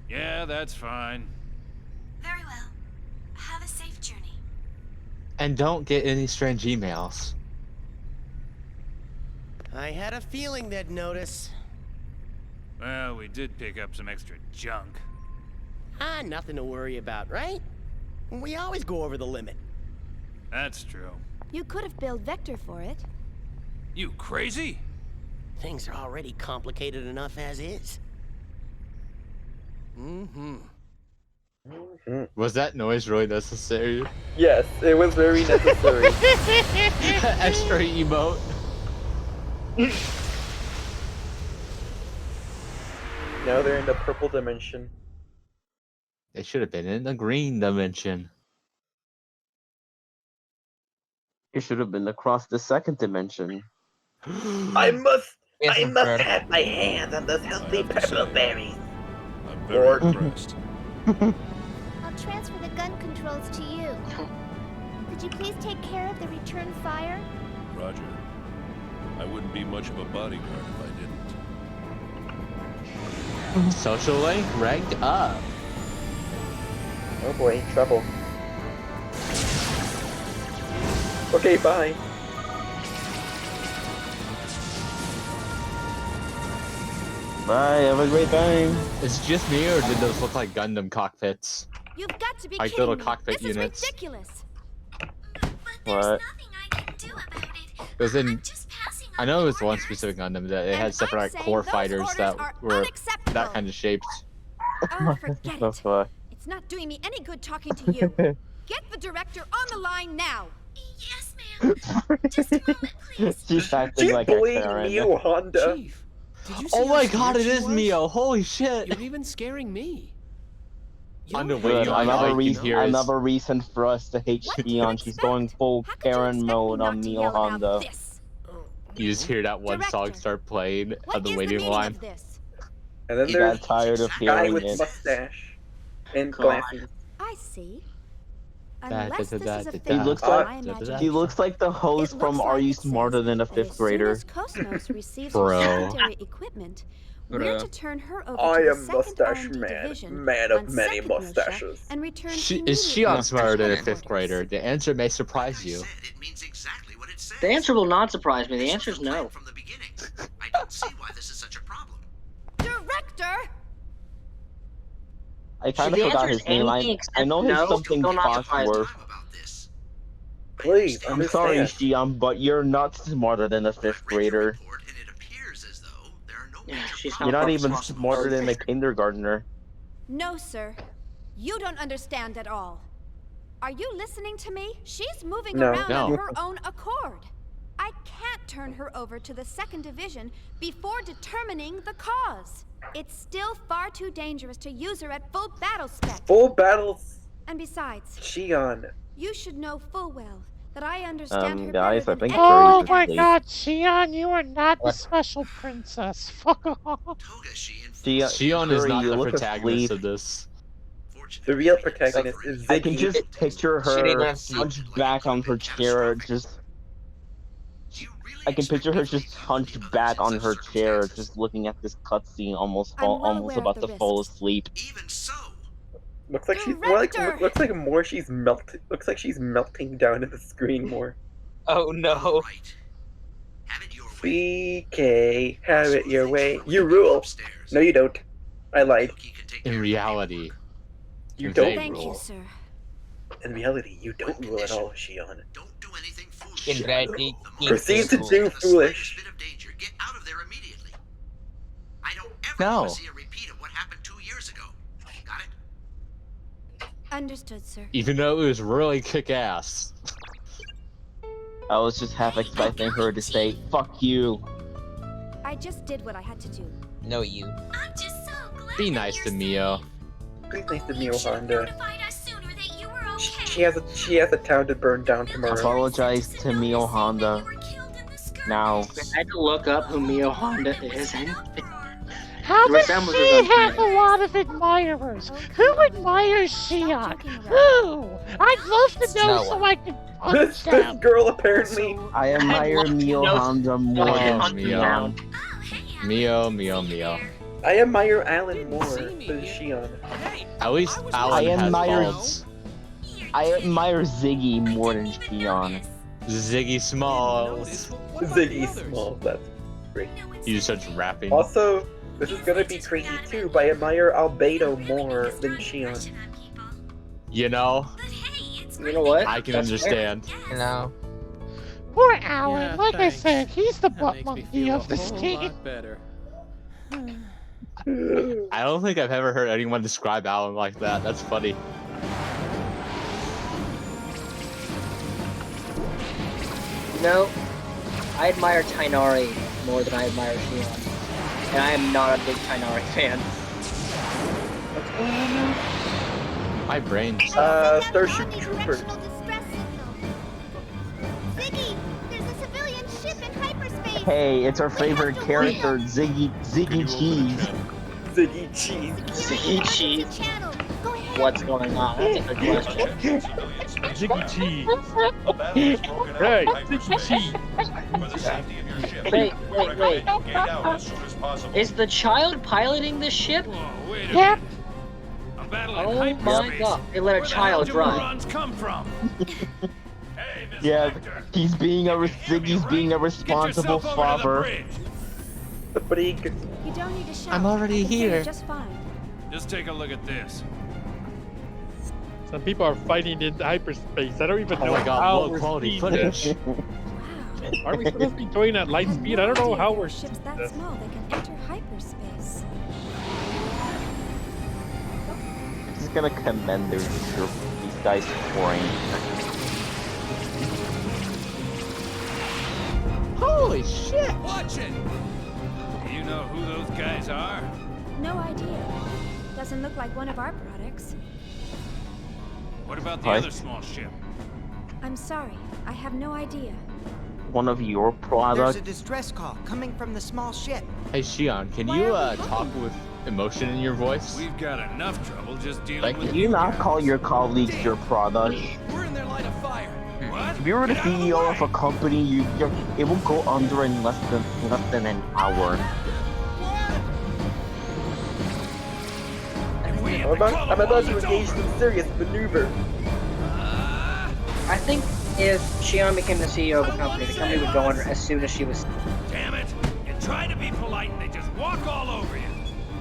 Yeah, that's fine. Very well. Have a safe journey. And don't get any strange emails. I had a feeling they'd notice. Well, we did pick up some extra junk. Ah, nothing to worry about, right? We always go over the limit. That's true. You could have billed Vector for it. You crazy? Things are already complicated enough as is. Mm-hmm. Was that noise really necessary? Yes, it was very necessary. Extra emote. Now they're in the purple dimension. They should have been in the green dimension. It should have been across the second dimension. I must have my hands on those healthy purple berries. I'm very impressed. I'll transfer the gun controls to you. Could you please take care of the return fire? Roger. I wouldn't be much of a bodyguard if I didn't. Social link ranked up. Oh boy, trouble. Okay, bye. Bye, have a great time. Is it just me, or did those look like Gundam cockpits? You've got to be Like kidding little me. cockpit This units. is ridiculous. What? Because in, I know it was one specific Gundam that it had separate saying core those fighters orders that are were unacceptable. that kind of shaped. Oh, forget That's it. why. It's not doing me any good talking to you. Get the director on the line now. Yes, ma'am. Just a moment, please. She's acting She's like a bullying Karen. Mio Honda. Chief, did you see Oh how my scared god, it she is was? Mio! Holy shit! You're even scaring me. On the Good, way, another reason for us to hate Shion. She's going full Karen mode on Mio Honda. You just hear that one song start playing on the waiting line. And then He there's got tired of guy hearing with it. mustache and God. glasses. I see. Da, Unless da, this da, is a da, figment He looks of like my da, da, da. imagination. he looks like the host It from looks Are like You it Smarter says Than a that Fifth as soon Grader? as Cosmos receives Bro. her secondary equipment, we're Bro. to turn her over I to the am second Mustache R&D Man, division man on of many second Nosha mustaches. and return Is immediately she on to smarter than a headquarters. fifth grader? The answer may surprise you. It means exactly what it says. The answer will not surprise me. The answer is no. From the beginning. I don't see why this is such a problem. Director! I kind of the forgot answer is his name. anything I except know his no, something still not surprised. Foxworth. Please, I'm sorry, understand. Xion, but you're not smarter than a fifth grader. Yeah, she's You're not not fucking even smart. smarter than a kindergartner. No, sir. You don't understand at all. Are you listening to me? She's moving No. around No. on her own accord. I can't turn her over to the second division before determining the cause. It's still far too dangerous to use her at full battle spec. Full battles. And besides, Xion. you should know full well that I understand her Guys, better I than think anyone Oh Cherry's my asleep. god, Xion, you are not the special princess. Fuck off. Shion is Cherry, not you the look protagonist asleep. of this. The real protagonist is I can Ziggy. just picture She didn't her have sleep. hunched back on her chair, I can picture her just hunched back on her chair, just looking at this cutscene, almost I'm well almost aware of about the to fall risks. asleep. Looks like she's Director! looks like more she's melting. Looks like she's melting down to the screen more. Oh no. BK, have it your way. You rule. No, you don't. I lied. In reality, You they don't Thank you, rule. sir. In reality, you don't rule at all, Xion. In reality, Proceed to do foolish. No. Understood, sir. Even though it was really kick-ass. I was just half expecting her to say, "Fuck you." I just did what I had to do. No, you. I'm just so glad Be that nice you're to Mio. Please nice to Mio You should have Honda. notified us sooner that you were okay. She has a town to burn down tomorrow. Apologize to Mio Honda. Now. I had to look up who Mio Honda is. How The does resemblance she is have uncanny. a lot of admirers? Who admires Xion? Who? I'd love to know No so one. I can punch This them. girl apparently. I admire Mio Honda more than Oh, Mio. Xion. Mio. I admire Alan more than Xion. At least I Alan has admire faults. I admire Ziggy more than Xion. Ziggy Smalls. Ziggy Smalls, that's great. He just starts rapping. Also, this is gonna be tricky too, but I admire Albedo more than Xion. You know, You know what? I can That's understand. You know. Poor Alan. Yeah, like thanks. I said, he's the That butt makes me monkey feel of a this whole team. lot better. I don't think I've ever heard anyone describe Alan like that. That's funny. No, I admire Tainari more than I admire Xion. And I am not a big Tainari fan. What's going on now? My brain. Starship Trooper. Ziggy, there's a civilian ship in hyperspace. Hey, it's our favorite character, Ziggy Cheese. Ziggy Cheese. Ziggy Cheese. Channel. Go ahead. What's going on? That's a good question. Jiggy cheese. Right, Jiggy cheese. Wait. Is the child piloting this ship? Yep. I'm battling Oh my hyperspace. god. They let a Where the child hell do drive. morons come from? Yeah, Ziggy's being a responsible Yourself over to the father. bridge. The brig. You don't need to shout. I'm already I can hear you here. just fine. Just take a look at this. Some people are fighting in hyperspace. I don't even Oh know my how god, low we're quality seeing footage. this. Wow. Are we supposed to be going at light speed? I don't know how we're Ships seeing that this. small, they can enter hyperspace. I'm just gonna commend these guys' brain. Holy shit! Watch it! Do you know who those guys are? No idea. Doesn't look like one of our products. What about the Hi. other small ship? I'm sorry. I have no idea. One of your There's products. a distress call coming from the small ship. Hey Shion, can Why you are we talk home? with emotion in your voice. We've got enough trouble just dealing with Do you not call your colleagues your product? We're in their line of fire. What? If you were the CEO of a company, it will go under in less than an hour. I'm about to engage in serious maneuver. I think if Shion became the CEO of a company, the company would go under as soon as she was. Damn it! You try to be polite and they just walk all over you.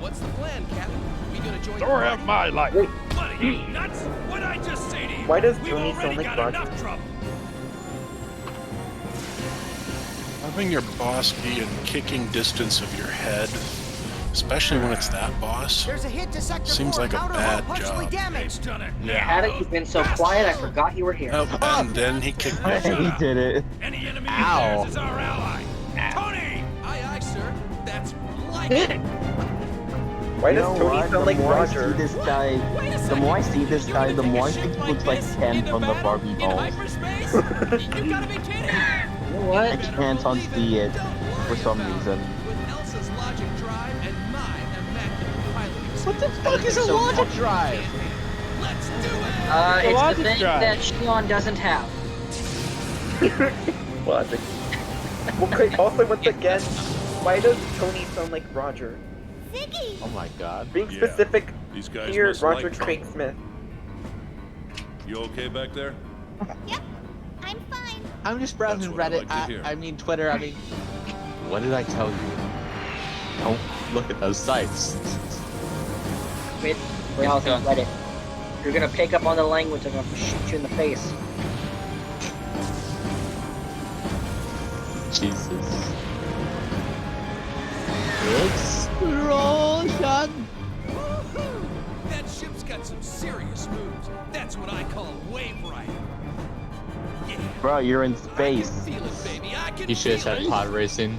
What's the plan, Captain? We gonna join Story of my life. Wait. What are you nuts? What'd I just say to you? Why does We've Tony already sound like got Roger? enough trouble. Having your boss be in kicking distance of your head, especially when it's that boss, There's a hit to sector seems 4, like a outer bad hull partially job. damaged. Hadn't you been so quiet, I forgot you were here. Oh, and then he kicked me. He did it. Any enemy Ow. of theirs is our ally. Tony! Aye, aye, sir. That's like it. Why does Tony sound like Roger? The more I see this guy, the more I think he looks like Ken from the Barbie dolls. You gotta be kidding. You know what? I can't unsee it for some reason. With Elsa's logic drive and my immaculate piloting. What the fuck is a logic drive? Let's do it. It's the logic thing drive. that Shion doesn't have. Logic. Okay, also once again, why does Tony sound like Roger? Ziggy! Oh my god. Being Yeah, specific, these guys here, must Roger like Craig trouble. Smith. You okay back there? Yep, I'm fine. I'm just browsing That's what I Reddit. like to hear. I mean Twitter. I mean, what did I tell you? Don't look at those sites. Wait, else on Reddit. You're gonna pick up on the language, I'm gonna shoot you in the face. Jesus. Explosion! Woohoo! That ship's got some serious moves. That's what I call wave riding. Yeah. Bro, you're in space. Feel it, baby. I can You should have feel said it. pod racing.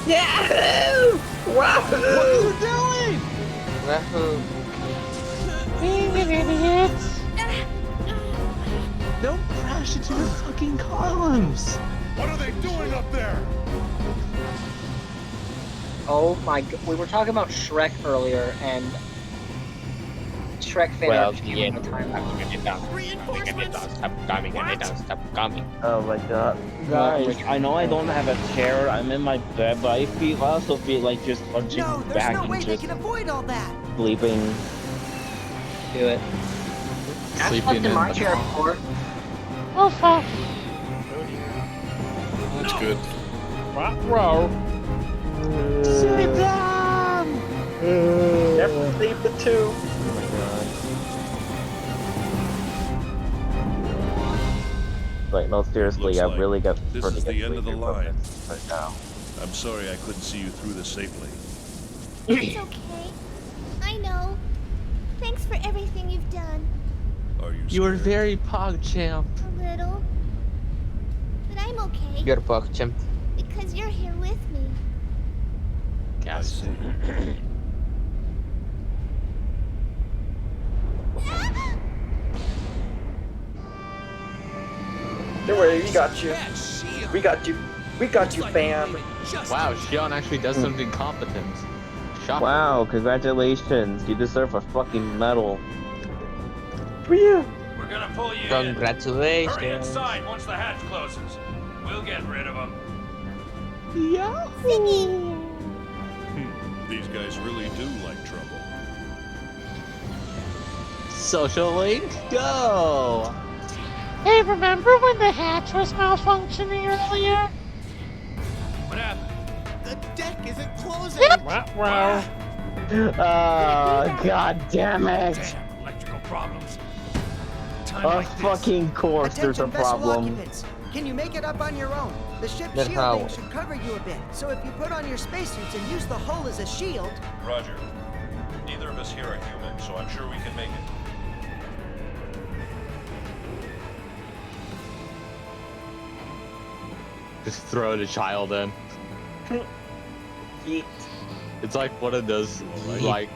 Yahoo! Wahoo! What are you doing? Wahoo. Being an idiot. Don't crash into the fucking columns. What are they doing up there? Oh my god, we were talking about Shrek earlier, and Shrek fan Well, art came yeah, on the timeline. Stop coming. Oh my god. Guys, I know I don't have a chair, I'm in my bed, but I also feel like just punching No, there's back no and way they just can avoid all that. sleeping. Do it. I've Sleeping slept in in my the chair before. Oh fuck. That's good. Wow. Sit down! Yep, save the two. Oh my god. Like, no, seriously, Looks I like really got this pretty is good the end of the sleep from line. this right now. I'm sorry I couldn't see you through this safely. It's okay. I know. Thanks for everything you've done. Are you You were scared? very PogChamp. A little. But I'm okay. You're PogChamp. Because you're here with me. I see. Don't worry, we got you. We got you. We got you, fam. Wow, Shion actually does something competent. Shocking. Wow, congratulations. You deserve a fucking medal. Whew. We're gonna pull you in. Congratulations. Hurry inside once the hatch closes. We'll get rid of them. Ziggy! These guys really do like trouble. Social link, go! Hey, remember when the hatch was malfunctioning earlier? What happened? The deck isn't closing. Wow. Oh, god damn it! Damn, electrical problems. Time Of like this. fucking course, there's a Attention vessel problem. occupants. Can you make it up on your own? The ship's Then shielding how? should cover you a bit, so if you put on your spacesuits and use the hull as a shield... Roger. Neither of us here are human, so I'm sure we can make it. Just throw the child in. Yeet. It's like one of those, like,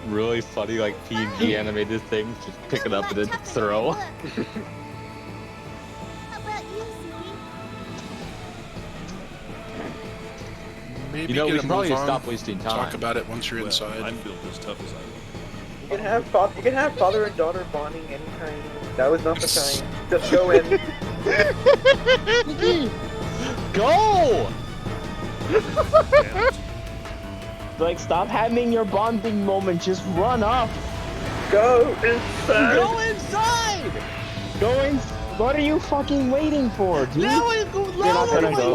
really funny, like, PG animated things. Just pick it up and then throw. How about you, Ziggy? Maybe You know, we get a should probably move on, stop wasting time. Talk about it once you're inside. I'm built as tough as I am. You can have father and daughter bonding anytime. That was not the time. Just go in. Go! Like, stop having your bonding moment. Just run up. Go inside. Go inside. Go in. What are you fucking waiting for, dude? Now You're not gonna go.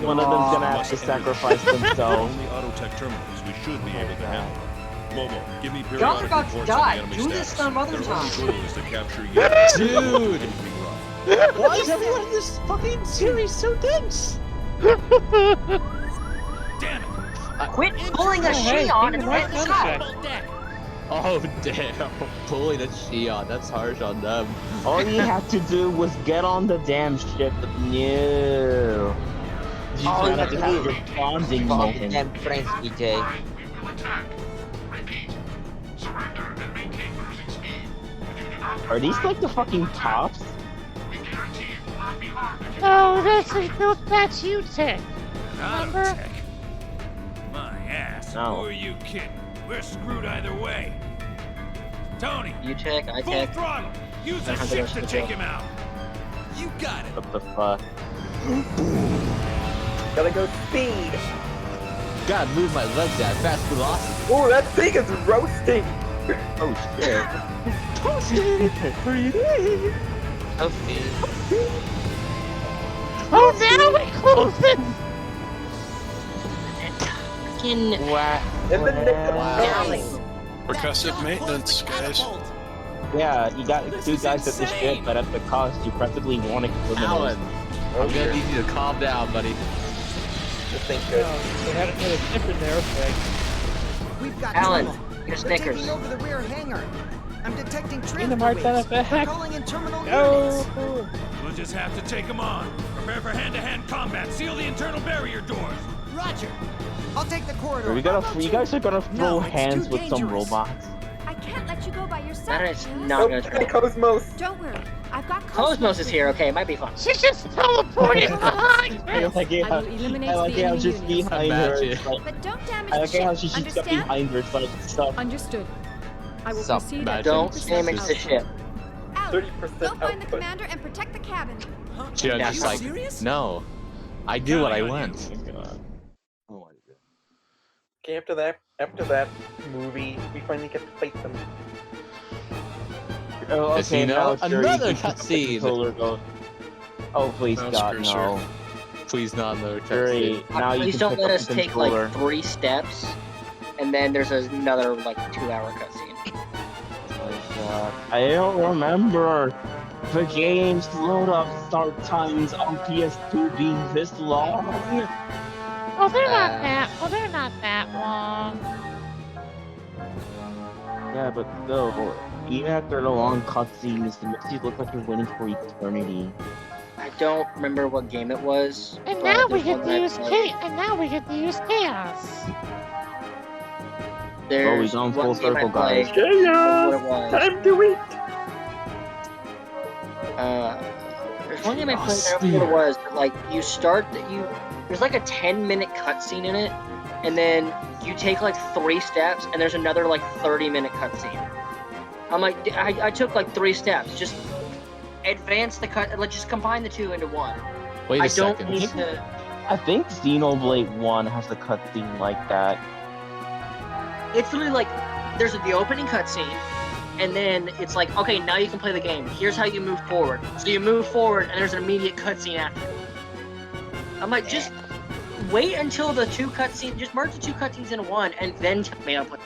One of them's gonna have to sacrifice themselves. Only auto tech terminals we should be able to handle. Momo, give me Y'all are periodic about to reports die. on the enemy Do this status. some other Their time. only goal is to capture you. Dude! Anything rough. Why is everyone in this fucking series so dense? Damn it! Quit pulling a Shion and get inside. Oh damn! Pulling a Shion, that's harsh on them. All you had to do was get on the damn ship. No. You All you have to have your bonding Call the moment. damn friends, BJ. Are these like the fucking tops? Oh, that's you, Tech. Remember? My ass. No. Who are you kidding? We're screwed either way. Tony. You tech, I Full tech. throttle. Use the I have ship to to go. take him out. You got it. What the fuck? Gotta go speed. Gotta move my legs at fast velocity. Oh, that thing is roasting. Oh shit. Okay. Oh, now we close it. What? In the nick of Wow. Percussive maintenance, guys. Yeah, you got two guys at the ship, but at the cost you practically want to kill them. Alan, I'm gonna need you to calm down, buddy. This thing's good. They had a dip in there, okay. We've got Alan, trouble. your They're Snickers. taking over the rear hangar. I'm detecting Kingdom transfer Hearts waves. NFX. Calling in terminal No. units. We'll just have to take him on. Prepare for hand-to-hand combat. Seal the internal barrier doors. Roger. I'll take the corridor. You guys are gonna throw No, it's hands too with some dangerous. robots. I can't let you go by yourself. That is Janice. not gonna Hey, try. Cosmos. Don't worry, I've got Cosmos is here, okay, it might be fun. She just teleported behind I me. like it how, she's behind her. It's like, But don't damage I the like it how ship. she's just got Understand? behind her. It's like, stop. Understood. I will Sup, proceed magic. at Don't 30% damage the ship. Alan, 30% go find the output. commander and protect the cabin. She was Yeah, just are like, you serious? no. I do what I Counting on want. Okay, after that movie, we finally get to fight them. Oh, okay, Casino? now sure, Another you can pick up the cutscene. controller, go. Oh, please, Mouse God, cursor. no. Please not another Great. cutscene. Now you Please can don't pick let up us the take controller. like 3 steps, and then there's another like 2-hour cutscene. I don't remember the game's load-up start times on PS2 being this long. Oh, they're not that. Oh, they're not that long. Yeah, but still, even after the long cutscenes, it makes you look like you're waiting for eternity. I don't remember what game it was. And but now we there's get one to use that's, chaos. And now we get to use chaos. Oh, we There's gone one full game I circle, played, guys. what it Chaos! was. Time to eat! There's one game I played, I don't remember what it was, but like you start that there's like a 10-minute cutscene in it, and then you take like 3 steps, and there's another like 30-minute cutscene. I'm like, I took like 3 steps, just advance the let's just combine the 2 into 1. Wait a I don't second. need to. I think Xenoblade 1 has a cutscene like that. It's literally like there's the opening cutscene, and then it's like, okay, now you can play the game. Here's how you move forward. So you move forward, and there's an immediate cutscene after. I'm like, just wait until the 2 cutscenes, just merge the 2 cutscenes into 1, and then tell me I'll play.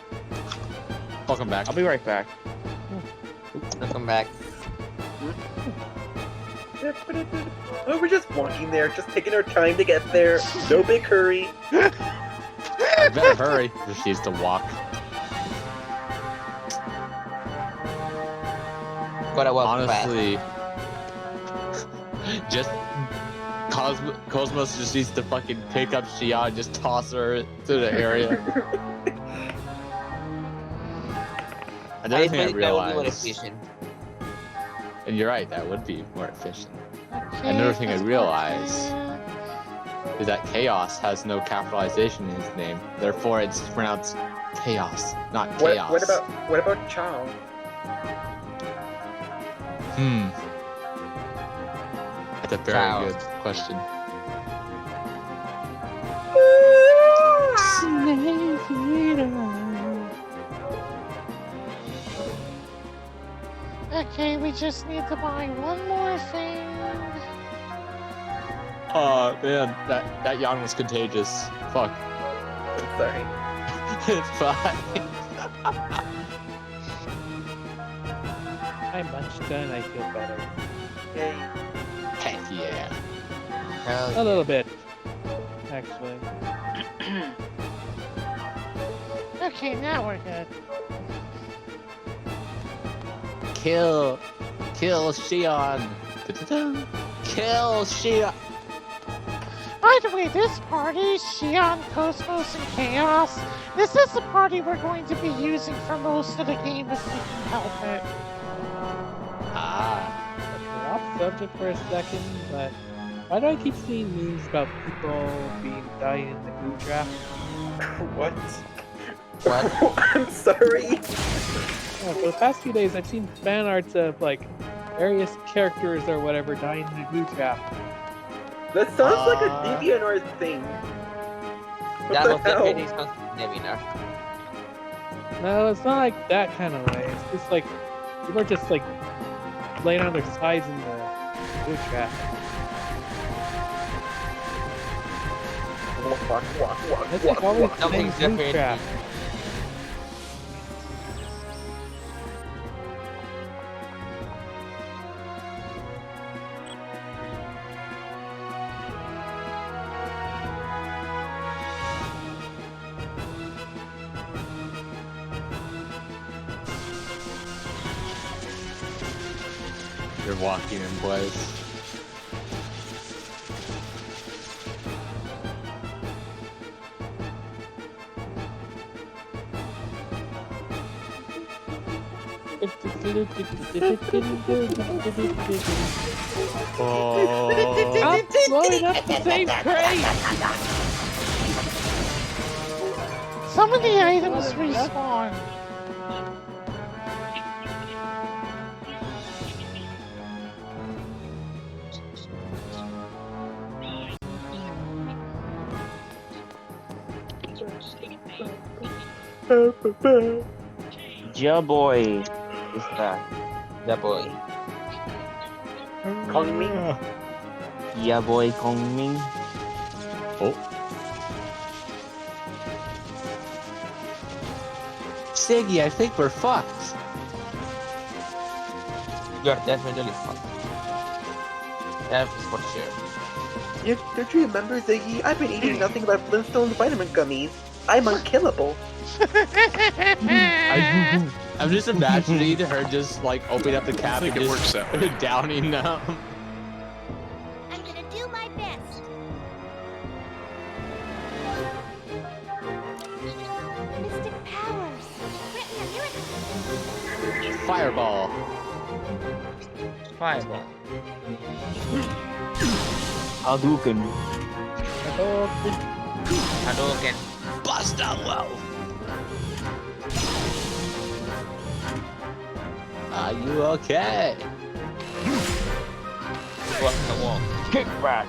Welcome back. I'll be right back. Welcome back. Oh, we're just walking there, just taking our time to get there. No big hurry. I better hurry. Just needs to walk. Gotta walk Honestly, just Cosmos just needs to fucking pick up Shia and just toss her to the area. Another thing I think that would be more realized, efficient. and you're right, that would be more efficient. Another thing I realized is that Chaos has no capitalization in his name. Therefore, it's pronounced Chaos, not Chaos. What about Chow? That's a very good question. Okay, we just need to buy one more thing. Oh man, that yawn was contagious. Fuck. I'm sorry. It's fine. I munched and I feel better. Yay. Heck yeah. A little bit, actually. Okay, now we're good. Kill Xion. Kill Xion. By the way, this party, Xion, Cosmos, and Chaos, this is the party we're going to be using for most of the game if we can help it. Off subject for a second, but why do I keep seeing memes about people dying in the glue trap? What? I'm sorry. Oh, for the past few days, I've seen fan arts of like various characters or whatever dying in the glue trap. That sounds like a DeviantArt thing. That was definitely DeviantArt. No, it's not like that kind of way. It's just like people are just like laying on their sides in the glue trap. That's like always Something saying glue trap. You're walking in place. Oh. I'm blowing up the same crate! Some of the items respawn. Ja boy is back. Yeah, boy. Kongming? Yeah boy, Kongming. Oh. Ziggy, I think we're fucked. You're definitely fucked. That is for sure. Don't you remember, Ziggy? I've been eating nothing but Flintstones vitamin gummies. I'm unkillable. I'm just imagining her just like opening up the cap and it just works that way. downing them. I'm gonna do my best. Mystic powers. Brittany, I'm doing Fireball. Fireball. Hadouken. Hadouken. Bust that well. Are you okay? Walk the wall. Kick back.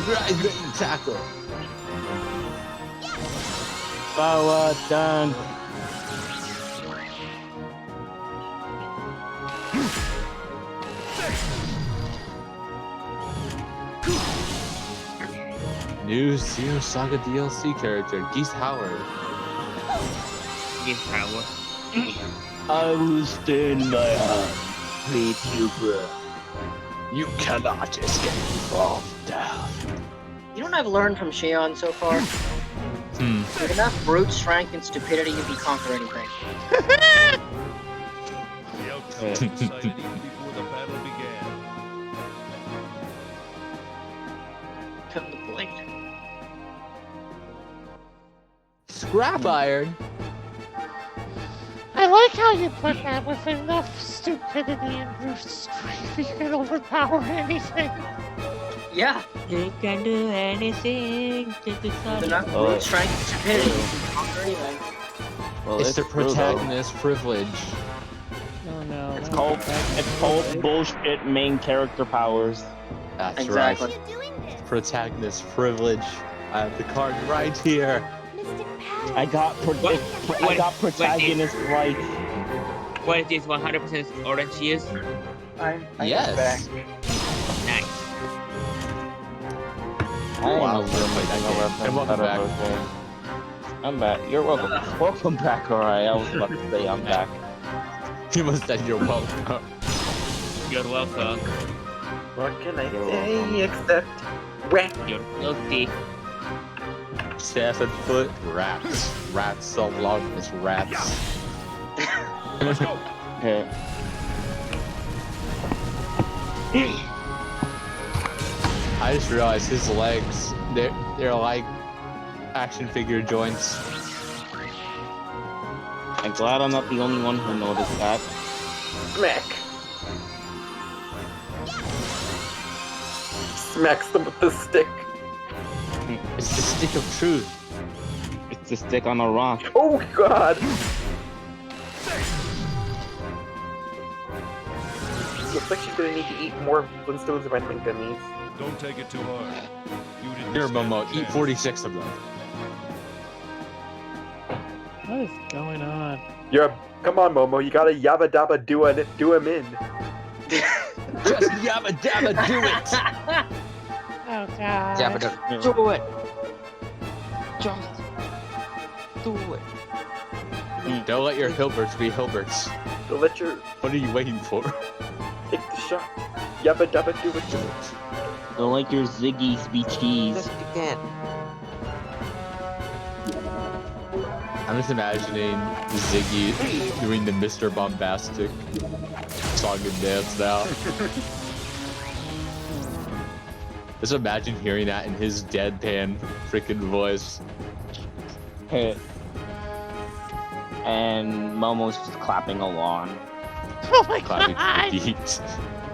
Rising tackle. Power dunk. New Zero Saga DLC character, Geese Howard. Give power. I will stay in my hand. Please, you, bro. You cannot escape from death. You know what I've learned from Xion so far? With enough brute strength and stupidity, you can conquer anything. The outcome was decided even before the battle began. Come to point. Scrap iron. I like how you put that. With enough stupidity and brute strength, you can overpower anything. Yeah. You can do anything. They're not brute strength and stupidity. You can conquer anything. Well, It's the true, though. protagonist privilege. Oh no. It's called bullshit main character powers. That's Exactly. right. Protagonist privilege. I have the card right here. I got protagonist right. What is this 100% orange cheese? I'm Yes. back. Nice. Wow, and welcome back. I'm back. You're welcome. Welcome back, alright. I was about to say I'm back. You must said you're welcome. You're welcome. What can I say except whack? You're guilty. 7 foot rats. Rats so long as rats. Let's go. Okay. I just realized his legs, they're like action figure joints. I'm glad I'm not the only one who noticed that. Smack. Smacks them with the stick. It's the stick of truth. It's the stick on a rock. Oh god! Looks like she's gonna need to eat more Flintstones Rendling gummies. Don't take it too hard. You didn't Here, stand Momo, a eat chance. 46 of them. What is going on? Come on, Momo, you gotta yabba dabba do him in. Just yabba dabba do it! Oh god. Yabba dabba do it! Just do it. Don't let your Hilberts be Hilberts. Don't let your... What are you waiting for? Take the shot. Yabba dabba do it. Don't like your Ziggies be cheese. Just again. I'm just imagining Ziggy doing the Mr. Bombastic song and dance now. Just imagine hearing that in his deadpan freaking voice. Hey. And Momo's just clapping along. Oh my Clapping god! to the beat.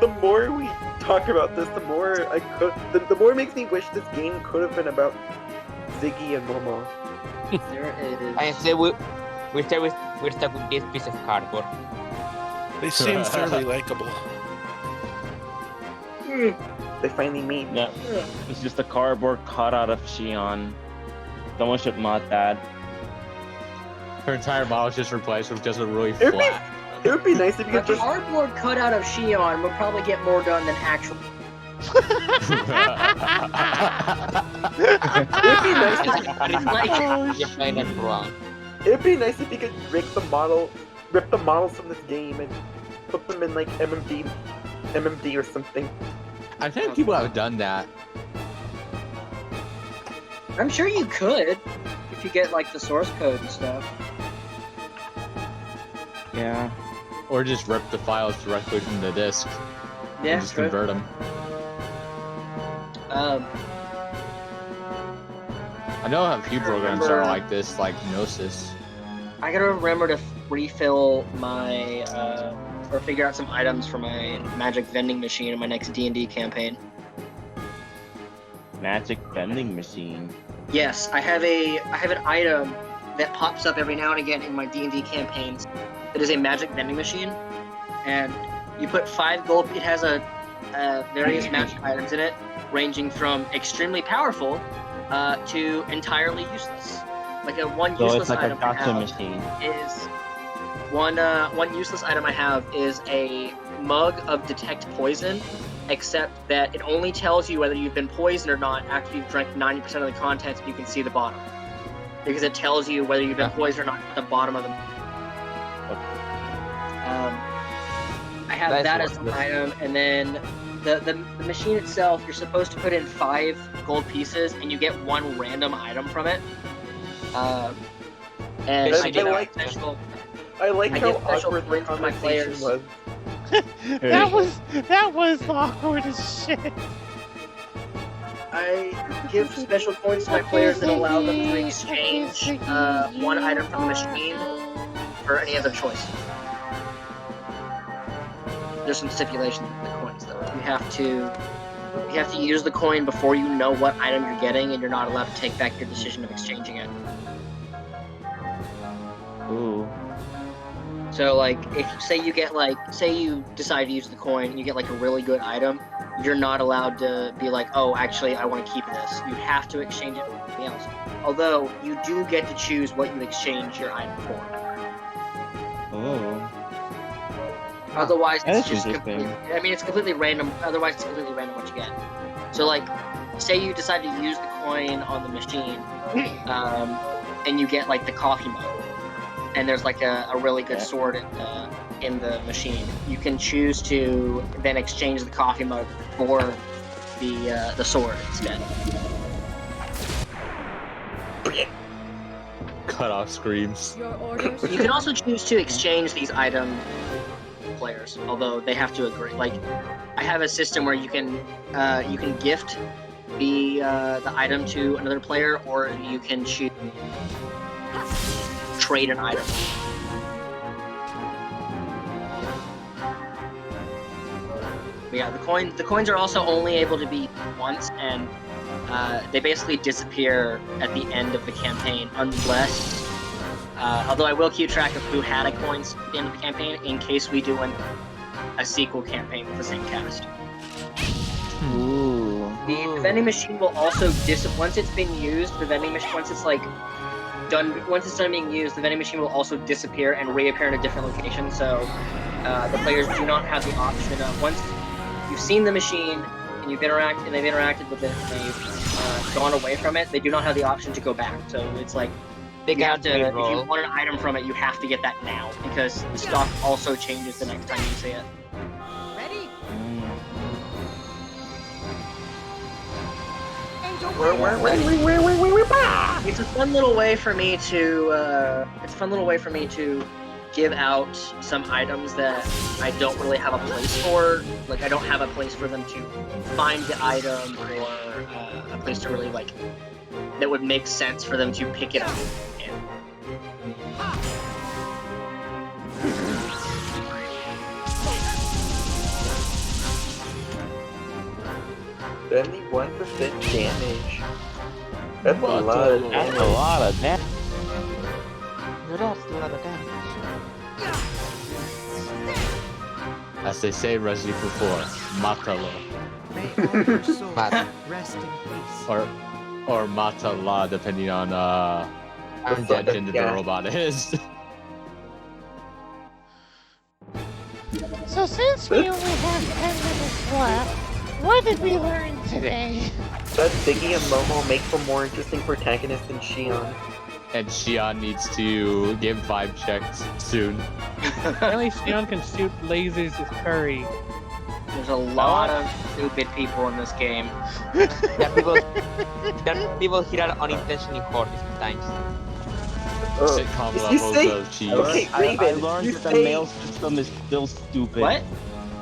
The more we talk about this, the more the more it makes me wish this game could have been about Ziggy and Momo. There it is. I say we're stuck with this piece of cardboard. They seem fairly likable. They finally meet. Yeah. It's just a cardboard cutout of Shion. Someone should mod that. Her entire model is just replaced with just a really It flat. would be nice if you A could just... cardboard cutout of Shion would probably get more done than actual. It would be nice if You're playing it wrong. It'd be nice if you could rip the models from this game and put them in like MMD or something. I think people have done that. I'm sure you could if you get like the source code and stuff. Yeah. Or just rip the files directly from the disk. Yeah, And just true. convert them. I know a few programs are like this, like Gnosis. I gotta remember to refill my or figure out some items for my magic vending machine in my next D&D campaign. Magic vending machine. Yes, I have an item that pops up every now and again in my D&D campaigns. It is a magic vending machine, and you put 5 gold. It has various magic items in it, ranging from extremely powerful to entirely useless. Like one So useless it's like item a gotcha I have machine. is one useless item I have is a mug of detect poison, except that it only tells you whether you've been poisoned or not after you've drank 90% of the contents and you can see the bottom. Because it tells you whether you've been poisoned or not at the bottom of the I have that as an item, and then the machine itself, you're supposed to put in 5 gold pieces and you get 1 random item from it. And I get special. I like how special awkward the points to my conversation players. was. that was awkward as shit. I give special points to my players that allow them to exchange 1 item from the machine for any other choice. there's some stipulations with the coins though. You have to use the coin before you know what item you're getting, and you're not allowed to take back your decision of exchanging it. Ooh. So like, if say you decide to use the coin and you get like a really good item, you're not allowed to be like, oh, actually, I want to keep this. You have to exchange it for something else. Although you do get to choose what you exchange your item for. Oh. Otherwise, That's it's just interesting. it's completely random. Otherwise, it's completely random what you get. So like, say you decide to use the coin on the machine, and you get like the coffee mug. And there's like a really good sword in the machine. You can choose to then exchange the coffee mug for the sword instead. Cut off screams. Your orders. You can also choose to exchange these items players, although they have to agree. Like, I have a system where you can gift the item to another player, or you can choose trade an item. But yeah, the coins are also only able to be once, and they basically disappear at the end of the campaign, unless. Although I will keep track of who had a coin at the end of the campaign in case we do a sequel campaign with the same cast. Ooh. The vending machine will also once it's been used. The vending machine once it's done being used, the vending machine will also disappear and reappear in a different location. So the players do not have the option of, once you've seen the machine and they've interacted with it and they've gone away from it, they do not have the option to go back. So it's like if you want an item from it, you have to get that now, because the stock also changes the next time you see it. Ready? It's a fun little way for me to give out some items that I don't really have a place for. Like, I don't have a place for them to find the item, or a place to really like that would make sense for them to pick it up. Only 1% damage. That's a lot of damage. That's a lot of damage. That's a lot of damage. As they say in Resident Evil 4, matalo. May all your souls rest in peace. Or matala, depending on what gender the robot is. So since we only have 10 minutes left, what did we learn today? That Ziggy and Momo make for more interesting protagonists than Shion. And Shion needs to give vibe checks soon. Apparently Shion can shoot lasers with curry. There's a lot of stupid people in this game. There are people here are unintentionally hurt sometimes. Sitcom levels of cheese. Okay, Raven, I learned you that the say... mail system is still stupid. What?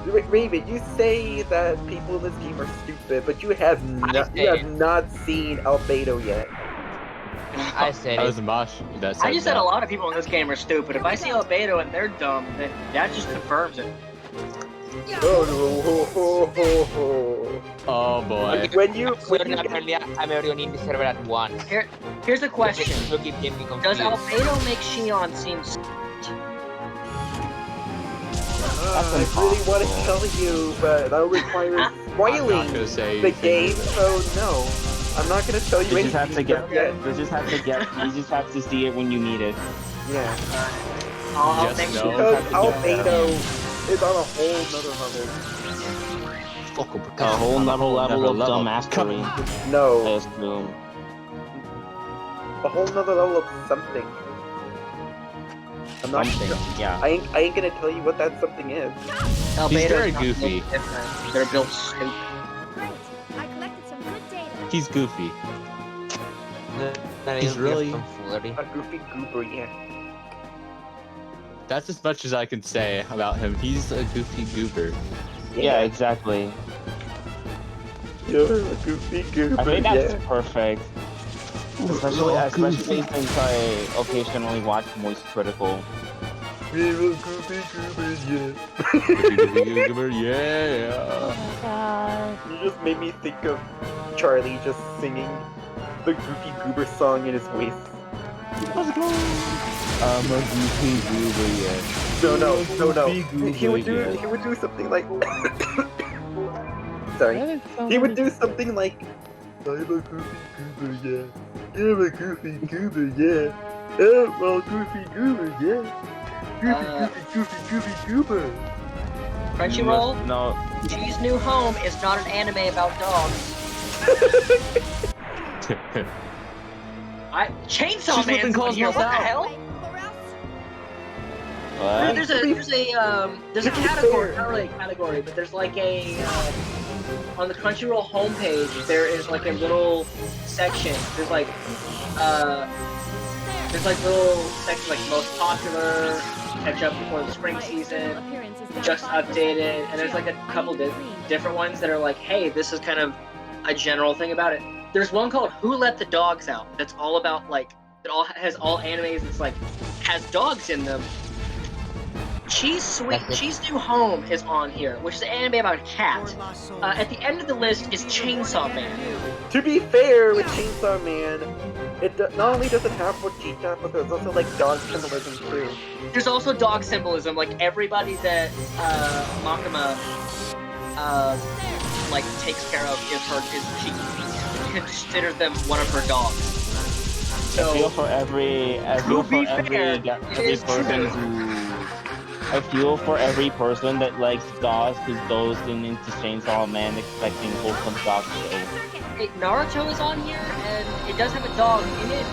Raven, you say that people in this game are stupid, but you have not seen Albedo yet. I said that was Mosh that said I just said a lot of people in this game are stupid. If I see Albedo and they're dumb, then that just confirms it. Oh boy. I'm already in the server at once. Here's the question. Does Albedo make Shion seem I really want to tell you, but that would require spoiling the game, so no. I'm not gonna tell you You anything. just have to see it when you need it. Yeah. I'll make sure. Because Albedo is on a whole nother level. A whole nother level of dumbassery. No. I assume. A whole nother level of something. I'm not sure. Yeah. I ain't gonna tell you what that something is. He's very goofy. They're built stupid. I collected some good data. He's goofy. He's really a goofy goober, yeah. That's as much as I can say about him. He's a goofy goober. Yeah, exactly. You're a goofy goober. I think that's perfect. Especially since I occasionally watch Moist Critical. Little Goofy Goober, yeah. Yeah. Oh my god. You just made me think of Charlie just singing the Goofy Goober song in his voice. Let's go. I'm a goofy goober, yeah. No. Goofy He would do something like. Sorry. He would do something like. I'm a Goofy Goober, yeah. I'm a Goofy Goober, yeah. I'm a Goofy Goober, yeah. Goofy Goober. Crunchyroll. No. G's New Home is not an anime about dogs. Chainsaw She's Man's flipping on here. What the Cosmos out. hell? What? There's a category, not really a category, but there's like a on the Crunchyroll homepage. There is like a little section. There's like little sections like most popular, catch up before the spring season, just updated, and there's like a couple different ones that are like, hey, this is kind of a general thing about it. There's one called Who Let the Dogs Out that's all about like has all animes that's like has dogs in them. Cheese New Home is on here, which is an anime about a cat. At the end of the list is Chainsaw Man. To be fair, with Chainsaw Man, not only does it have Vegeta, but there's also like dog symbolism too. There's also dog symbolism, like everybody that Makima like takes care of she considers them one of her dogs. So I feel for every person that likes dogs who goes into Chainsaw Man expecting wholesome dog show. Naruto is on here, and it does have a dog in it,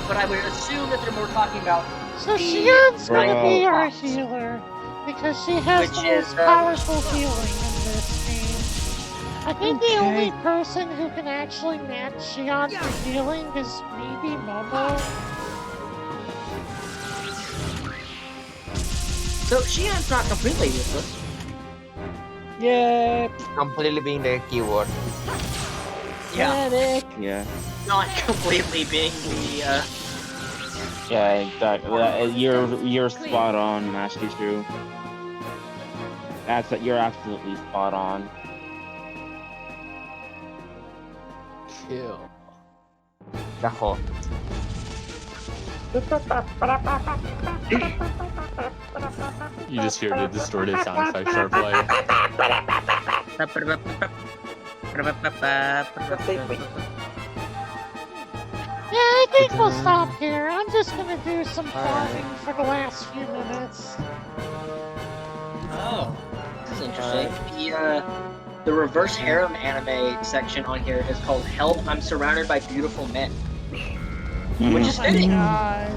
but I would assume that they're more talking about. So Shion's gonna be our healer because she has the most powerful healing in this game. I think the only person who can actually match Shion for healing is maybe Momo. So Shion's not completely useless. Yeah. Completely being the keyword. Yeah. Yeah. Not completely being the. Yeah, exactly. You're spot on, Master True. You're absolutely spot on. Kill. Daho. You just hear the distorted sound effects are playing. Yeah, I think we'll stop here. I'm just gonna do some farming for the last few minutes. Oh, this is interesting. The reverse harem anime section on here is called "Help! I'm Surrounded by Beautiful Men," which is fitting. I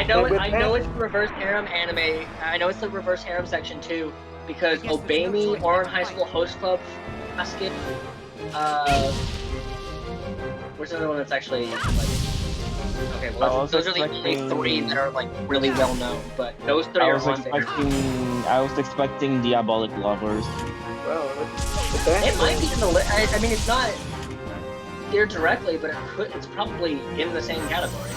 know it's the reverse harem anime. I know it's the reverse harem section too, because Obey Me, Oran High School Host Club, Basket. Where's the other one that's actually like? Okay, well those are the only three that are like really well known. But those three are on there. I was expecting Diabolic Lovers. Well, it might be in the list. I mean, it's not here directly, but it's probably in the same category.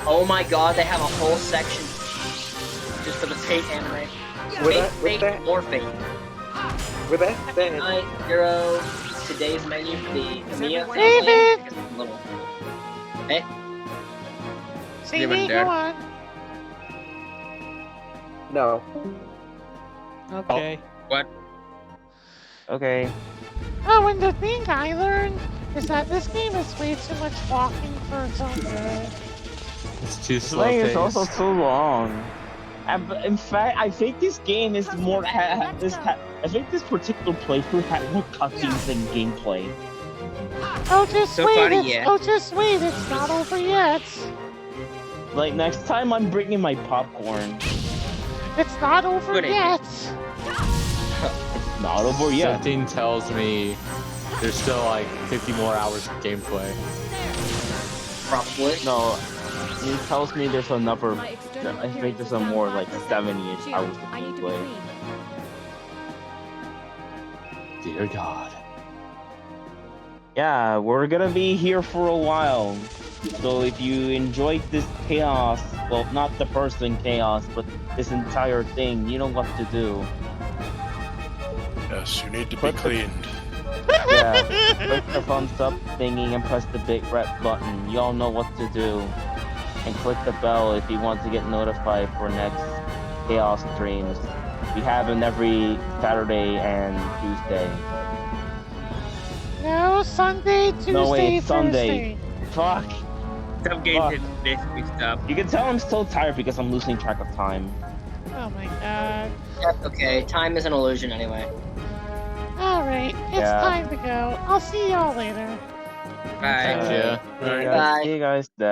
Oh my god, they have a whole section just for the Fate anime. Fate, more Fate. With that said, Night, Hero, today's menu for the Kamiya David! family. Hey? CD, go on. No. Okay. What? Okay. Oh, and the thing I learned is that this game is way too much walking for its own good. It's too slow Playing paced. is also too long. In fact, I think this game is more. I think this particular playthrough had more cutscenes than gameplay. Oh, just So wait! far, It's, yeah. Oh, just wait! It's not over yet. Like next time, I'm bringing my popcorn. It's not over Good idea. yet. It's not over yet. Something tells me there's still like 50 more hours of gameplay. Probably. No, it tells me there's another. I think there's some more like 70-ish hours of gameplay. Dear God. Yeah, we're gonna be here for a while. So if you enjoyed this chaos, well, not the person chaos, but this entire thing, you know what to do. Yes, you need to be Click the- cleaned. Yeah, click the thumbs up thingy and press the big red button. Y'all know what to do. And click the bell if you want to get notified for next chaos streams. We have them every Saturday and Tuesday. No, Sunday, Tuesday, No, wait, it's Thursday. Sunday. Fuck. Some games hit this mixed up. You can tell I'm so tired because I'm losing track of time. Oh my god. That's okay. Time is an illusion anyway. Alright, it's time to go. I'll see y'all later. Bye. See you guys then.